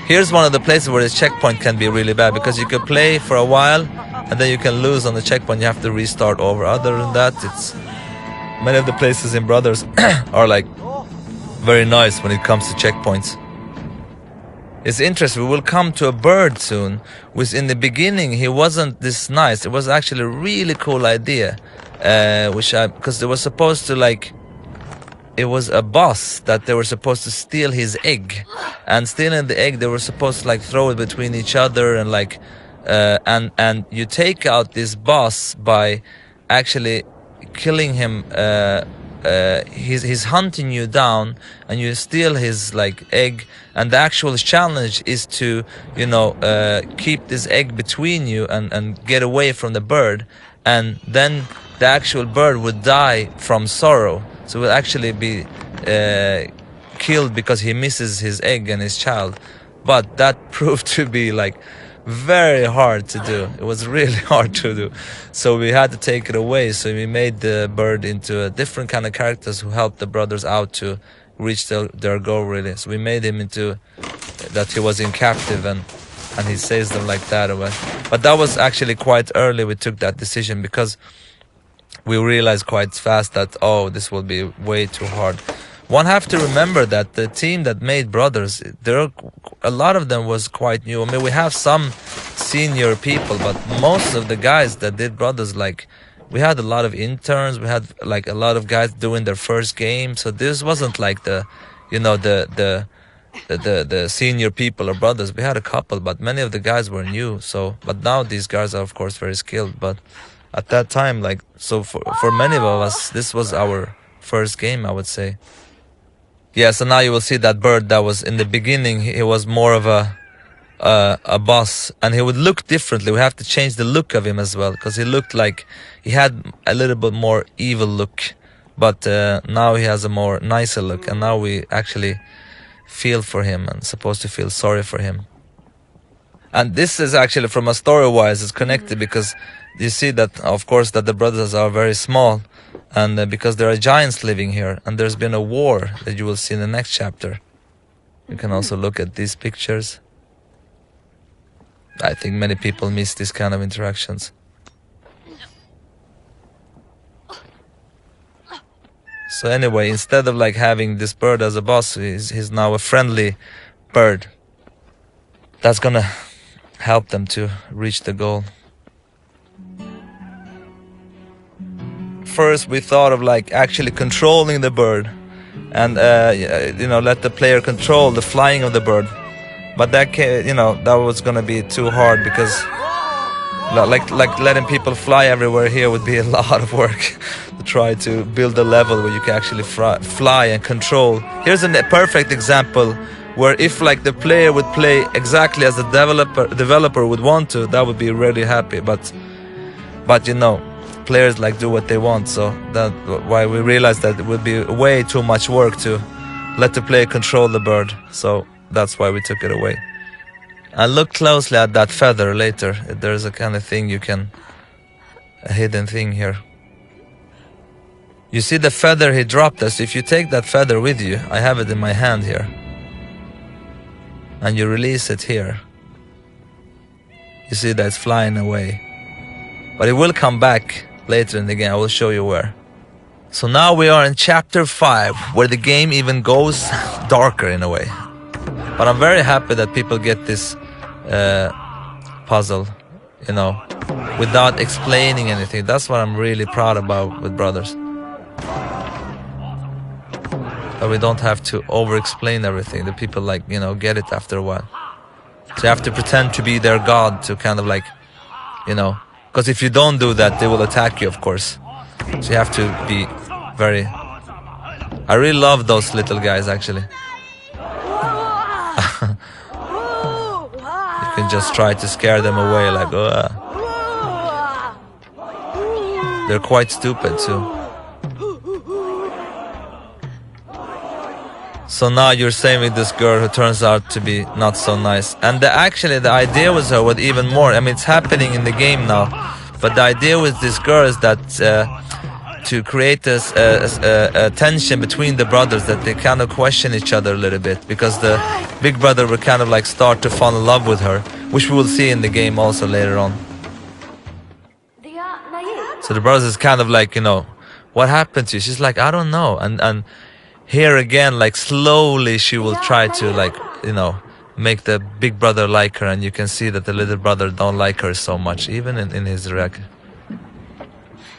Here's one of the places where the checkpoint can be really bad, because you can play for a while and then you can lose on the checkpoint. You have to restart over. Other than that, it's many of the places in Brothers are like very nice when it comes to checkpoints. It's interesting. We will come to a bird soon, which in the beginning he wasn't this nice. It was actually a really cool idea, because they were supposed to like. It was a boss that they were supposed to steal his egg, and stealing the egg they were supposed to like throw it between each other and like, and you take out this boss by actually killing him. He's hunting you down and you steal his like egg, and the actual challenge is to keep this egg between you and get away from the bird, and then the actual bird would die from sorrow, so it will actually be killed because he misses his egg and his child. But that proved to be like very hard to do. It was really hard to do, so we had to take it away. So we made the bird into a different kind of characters who helped the brothers out to reach their goal, really. So we made him into that he was in captive, and he saves them like that. But that was actually quite early we took that decision, because we realized quite fast that, oh, this will be way too hard. One have to remember that the team that made Brothers, a lot of them was quite new. I mean, we have some senior people, but most of the guys that did Brothers, like, we had a lot of interns. We had like a lot of guys doing their first game. So this wasn't like the senior people or Brothers. We had a couple, but many of the guys were new. So, but now these guys are of course very skilled. But at that time, like, so for many of us, this was our first game, I would say. Yeah, so now you will see that bird that was in the beginning, he was more of a boss, and he would look differently. We have to change the look of him as well, because he looked like he had a little bit more evil look, but now he has a more nicer look, and now we actually feel for him and supposed to feel sorry for him. And this is actually, from a story-wise, it's connected, because you see that, of course, that the brothers are very small, and because there are giants living here, and there's been a war that you will see in the next chapter. You can also look at these pictures. I think many people miss these kind of interactions. So anyway, instead of like having this bird as a boss, he's now a friendly bird. That's gonna help them to reach the goal. First we thought of like actually controlling the bird and let the player control the flying of the bird, but that that was gonna be too hard, because like letting people fly everywhere here would be a lot of work to try to build a level where you can actually fly and control. Here's a perfect example where if like the player would play exactly as the developer would want to, that would be really happy, but players like do what they want, so that's why we realized that it would be way too much work to let the player control the bird, so that's why we took it away. And look closely at that feather later. There's a kind of thing a hidden thing here. You see the feather he dropped us. If you take that feather with you, I have it in my hand here, and you release it here, you see that it's flying away, but it will come back later in the game. I will show you where. So now we are in chapter 5, where the game even goes darker in a way. But I'm very happy that people get this puzzle, without explaining anything. That's what I'm really proud about with Brothers. That we don't have to over-explain everything. The people get it after a while. So you have to pretend to be their god to kind of because if you don't do that, they will attack you, of course. So you have to be very... I really love those little guys, actually. You can just try to scare them away, like, They're quite stupid, too. So now you're saving this girl who turns out to be not so nice. And actually the idea was with even more. I mean, it's happening in the game now. But the idea with this girl is that to create a tension between the brothers, that they kind of question each other a little bit, because the big brother will kind of like start to fall in love with her, which we will see in the game also later on. So the brothers is kind of like, you know, what happened to you? She's like, I don't know. And here again, like slowly she will try to like, you know, make the big brother like her, and you can see that the little brother don't like her so much, even in his reaction.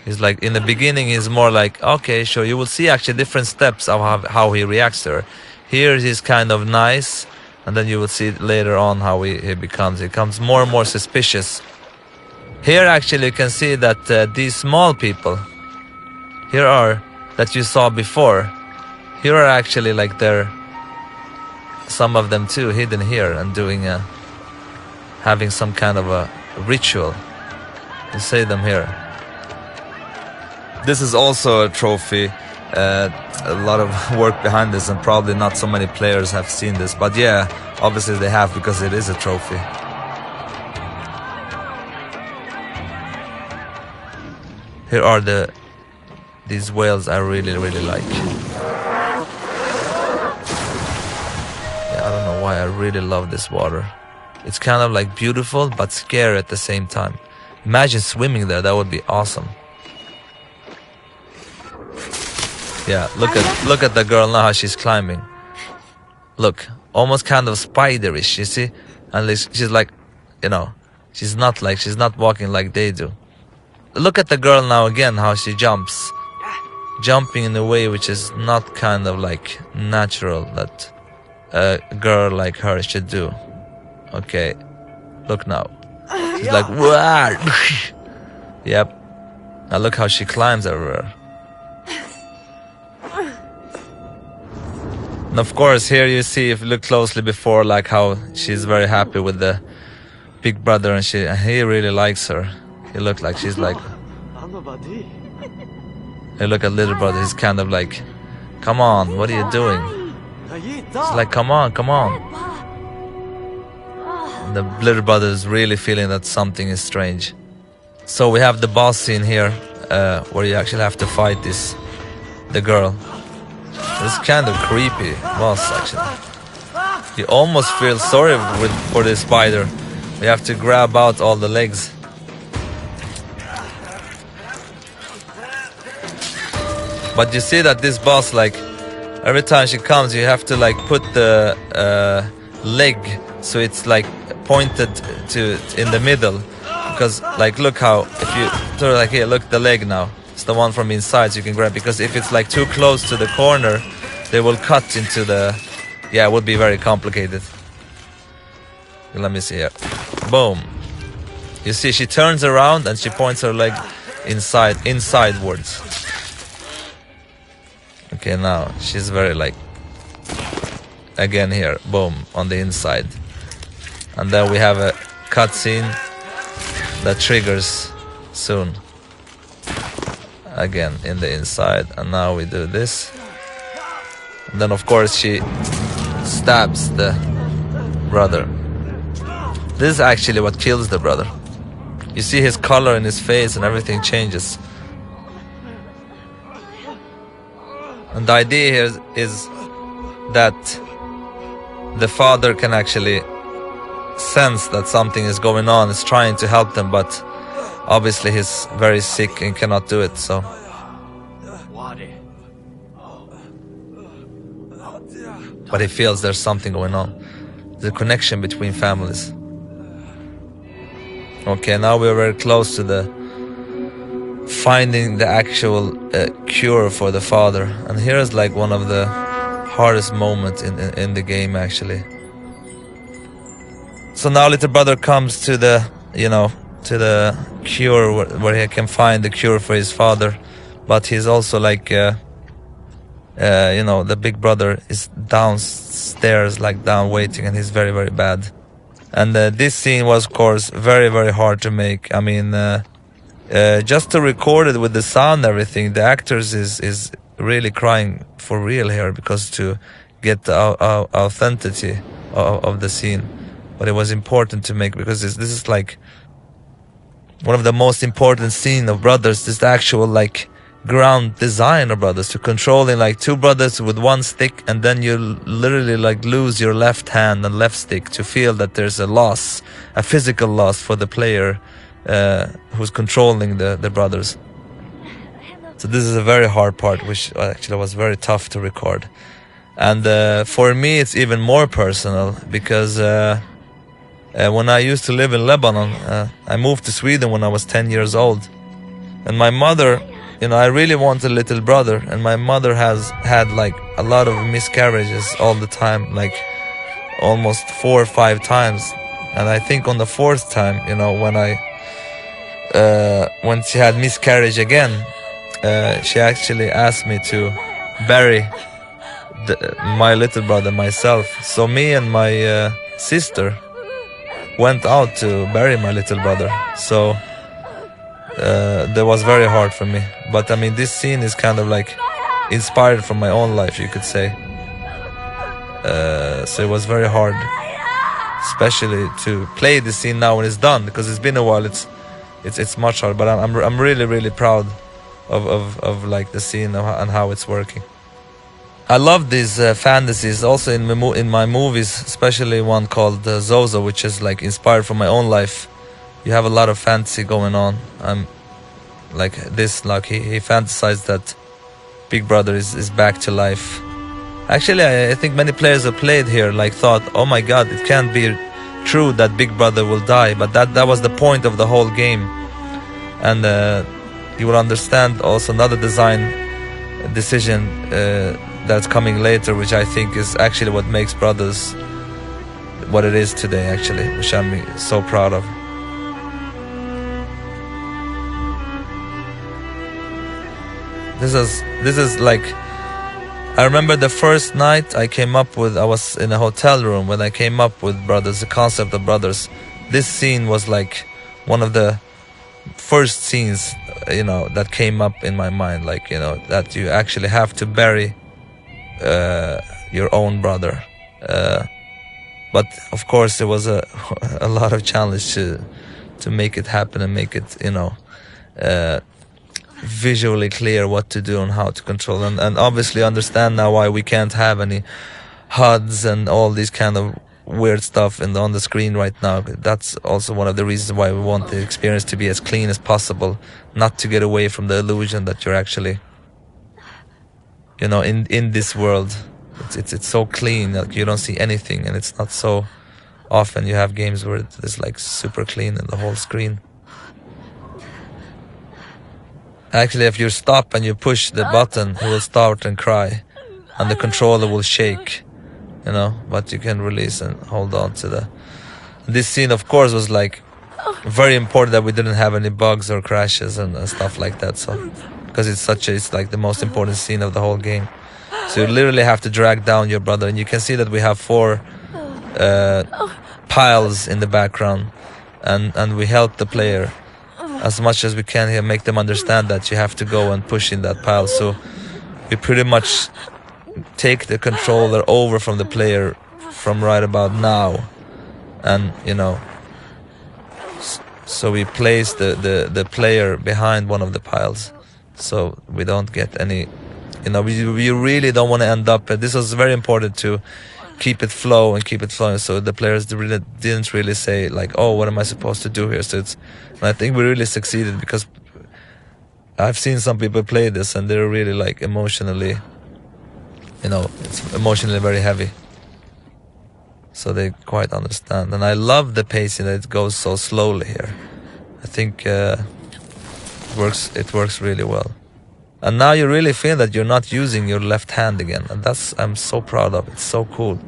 He's like, in the beginning he's more like, okay, sure, you will see actually different steps of how he reacts to her. Here he's kind of nice, and then you will see later on how he becomes more and more suspicious. Here actually you can see that these small people here are, that you saw before, here are actually like some of them too hidden here and doing having some kind of a ritual. You see them here. This is also a trophy. A lot of work behind this, and probably not so many players have seen this, but yeah, obviously they have, because it is a trophy. Here are these whales I really like. Yeah, I don't know why I really love this water. It's kind of like beautiful but scary at the same time. Imagine swimming there, that would be awesome. Yeah, look at the girl now, how she's climbing. Look, almost kind of spiderish, you see? And she's like, you know, she's not walking like they do. Look at the girl now again, how she jumps. Jumping in a way which is not kind of like natural that a girl like her should do. Okay, look now. She's like, wow. Yep. Now look how she climbs everywhere. And of course here you see, if you look closely before, like how she's very happy with the big brother, and he really likes her. You look like she's like, hey, look at little brother, he's kind of like, come on, what are you doing? He's like, come on. And the little brother is really feeling that something is strange. So we have the boss scene here, where you actually have to fight the girl. It's kind of creepy boss actually. You almost feel sorry for this spider. You have to grab out all the legs. But you see that this boss, like, every time she comes, you have to like put the leg so it's like pointed in the middle, because like look how, if you sort of like, here, look, the leg now, it's the one from inside, so you can grab, because if it's like too close to the corner, they will cut into the, yeah, it would be very complicated. Let me see here. Boom. You see, she turns around and she points her leg insidewards. Okay, now she's very like, again here, boom, on the inside. And then we have a cutscene that triggers soon. Again in the inside, and now we do this. And then of course she stabs the brother. This is actually what kills the brother. You see his color in his face and everything changes. And the idea here is that the father can actually sense that something is going on, is trying to help them, but obviously he's very sick and cannot do it, so. But he feels there's something going on. The connection between families. Okay, now we're very close to the finding the actual cure for the father, and here is like one of the hardest moments in the game actually. So now little brother comes to the, you know, to the cure where he can find the cure for his father, but he's also like you know, the big brother is downstairs, like down waiting, and he's very, very bad. And this scene was of course very, very hard to make. I mean, just to record it with the sound and everything, the actors is really crying for real here, because to get the authenticity of the scene. But it was important to make, because this is like one of the most important scene of Brothers is the actual like ground design of Brothers, to controlling like two brothers with one stick, and then you literally like lose your left hand and left stick to feel that there's a loss, a physical loss for the player who's controlling the brothers. So this is a very hard part, which actually was very tough to record. And for me it's even more personal, because when I used to live in Lebanon, I moved to Sweden when I was 10 years old, and my mother, you know, I really wanted a little brother, and my mother has had like a lot of miscarriages all the time, like almost 4 or 5 times. And I think on the 4th time, you know, when she had miscarriage again, she actually asked me to bury my little brother myself. So me and my sister went out to bury my little brother. So that was very hard for me. But I mean, this scene is kind of like inspired from my own life, you could say. So it was very hard, especially to play the scene now when it's done, because it's been a while. It's much harder. But I'm really proud of like the scene and how it's working. I love these fantasies also in my movies, especially one called Zozo, which is like inspired from my own life. You have a lot of fantasy going on. I'm like this, like he fantasized that Big Brother is back to life. Actually, I think many players have played here like thought, oh my god, it can't be true that Big Brother will die, but that was the point of the whole game. And you will understand also another design decision that's coming later, which I think is actually what makes Brothers what it is today, actually, which I'm so proud of. This is like, I remember the first night I was in a hotel room when I came up with Brothers, the concept of Brothers. This scene was like one of the first scenes, you know, that came up in my mind, like, you know, that you actually have to bury your own brother. But of course it was a lot of challenge to make it happen and make it, you know, visually clear what to do and how to control, and obviously understand now why we can't have any HUDs and all these kind of weird stuff on the screen right now. That's also one of the reasons why we want the experience to be as clean as possible, not to get away from the illusion that you're actually, you know, in this world. It's so clean, like you don't see anything, and it's not so often you have games where it's like super clean in the whole screen. Actually, if you stop and you push the button, it will start and cry, and the controller will shake, you know, but you can release and hold on to the... This scene, of course, was like very important that we didn't have any bugs or crashes and stuff like that, so because it's like the most important scene of the whole game. So you literally have to drag down your brother, and you can see that we have 4 piles in the background, and we help the player as much as we can here, make them understand that you have to go and push in that pile. So we pretty much take the controller over from the player from right about now, and you know, so we place the player behind one of the piles, so we don't get any, you know, we really don't want to end up, this was very important to keep it flow and keep it flowing, so the players didn't really say like, oh, what am I supposed to do here? So and I think we really succeeded, because I've seen some people play this and they're really like emotionally, you know, it's emotionally very heavy, so they quite understand. And I love the pacing, that it goes so slowly here. I think it works really well. And now you really feel that you're not using your left hand again, and I'm so proud of. It's so cool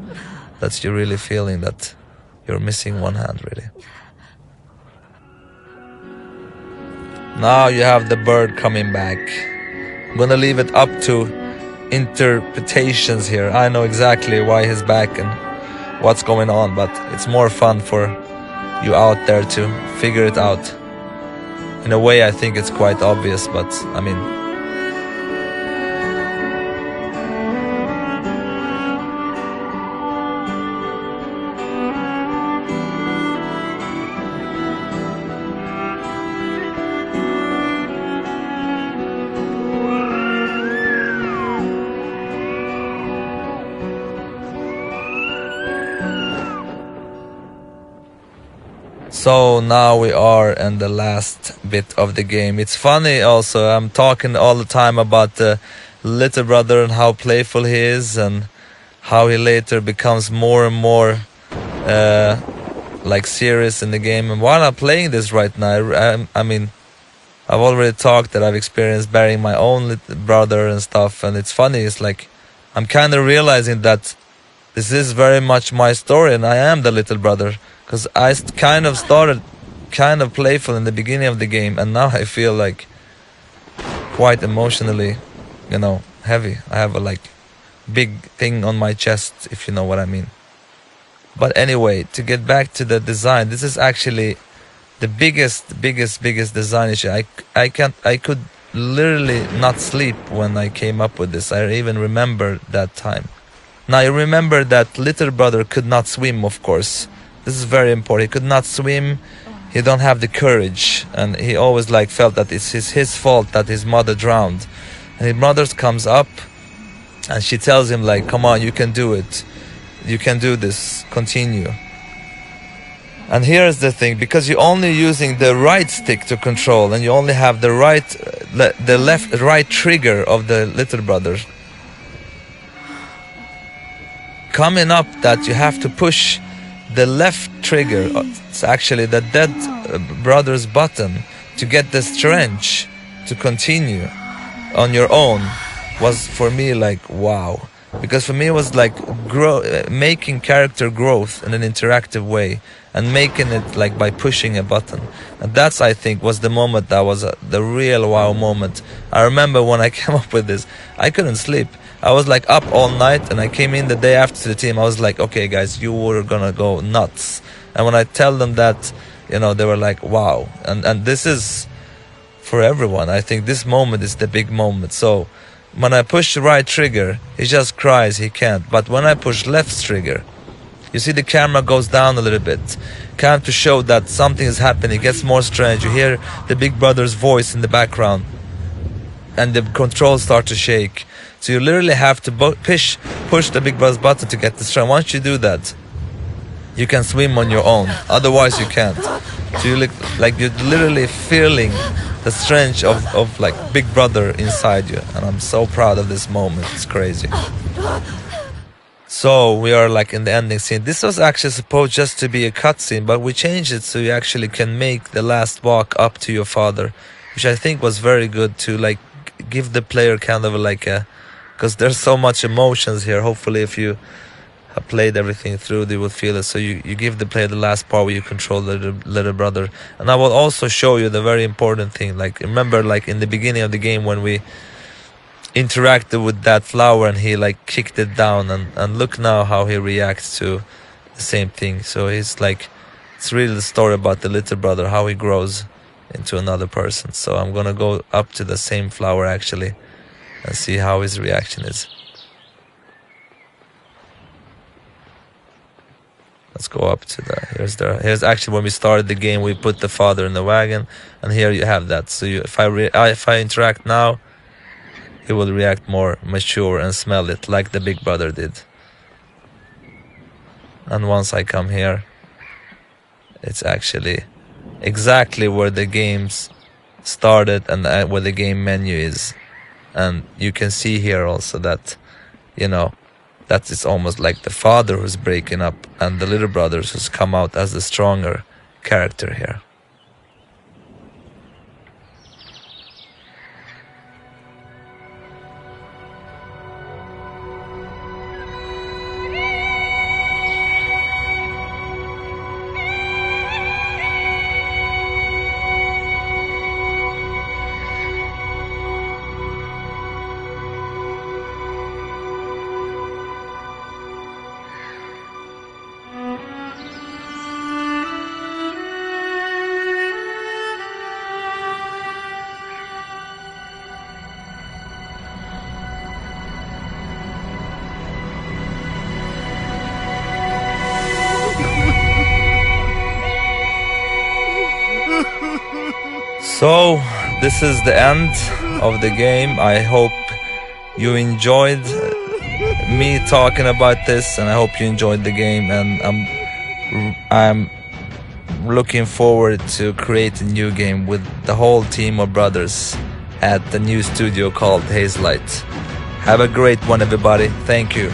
that you're really feeling that you're missing one hand, really. Now you have the bird coming back. I'm gonna leave it up to interpretations here. I know exactly why he's back and what's going on, but it's more fun for you out there to figure it out. In a way, I think it's quite obvious, but I mean, So now we are in the last bit of the game. It's funny also, I'm talking all the time about the little brother and how playful he is and how he later becomes more and more like serious in the game. And while I'm playing this right now, I mean, I've already talked that I've experienced burying my own little brother and stuff, and it's funny, it's like I'm kind of realizing that this is very much my story and I am the little brother, because I kind of started kind of playful in the beginning of the game, and now I feel like quite emotionally, you know, heavy. I have a like big thing on my chest, if you know what I mean. But anyway, to get back to the design, this is actually the biggest design issue. I could literally not sleep when I came up with this. I even remember that time. Now I remember that little brother could not swim, of course. This is very important. He could not swim. He don't have the courage, and he always like felt that it's his fault that his mother drowned. And his mother comes up and she tells him like, come on, you can do it. You can do this. Continue. And here's the thing, because you're only using the right stick to control, and you only have the right trigger of the little brother. Coming up that you have to push the left trigger, it's actually the dead brother's button, to get the strength to continue on your own, was for me like wow. Because for me it was like making character growth in an interactive way, and making it like by pushing a button. And that's, I think, was the moment that was the real wow moment. I remember when I came up with this, I couldn't sleep. I was like up all night, and I came in the day after the team. I was like, okay guys, you were gonna go nuts. And when I tell them that, you know, they were like, wow. And this is for everyone. I think this moment is the big moment. So when I push the right trigger, he just cries, he can't. But when I push left trigger, you see the camera goes down a little bit, kind of to show that something is happening. It gets more strange. You hear the big brother's voice in the background, and the controls start to shake. So you literally have to push the big brother's button to get the strength. Once you do that, you can swim on your own. Otherwise you can't. So you look like you're literally feeling the strength of like big brother inside you. And I'm so proud of this moment. It's crazy. So we are like in the ending scene. This was actually supposed just to be a cutscene, but we changed it so you actually can make the last walk up to your father, which I think was very good to like give the player kind of like a, because there's so much emotions here. Hopefully if you have played everything through, they will feel it. So you give the player the last part where you control the little brother. And I will also show you the very important thing. Like remember like in the beginning of the game when we interacted with that flower and he like kicked it down, and look now how he reacts to the same thing. So he's like, it's really the story about the little brother, how he grows into another person. So I'm gonna go up to the same flower actually and see how his reaction is. Let's go up to the, here's actually when we started the game, we put the father in the wagon, and here you have that. So if I interact now, he will react more mature and smell it like the big brother did. And once I come here, it's actually exactly where the games started and where the game menu is. And you can see here also that, you know, that is almost like the father who's breaking up and the little brothers who's come out as the stronger character here. So this is the end of the game. I hope you enjoyed me talking about this, and I hope you enjoyed the game. And I'm I'm looking forward to create a new game with the whole team of brothers at the new studio called Hazelight. Have a great one, everybody. Thank you.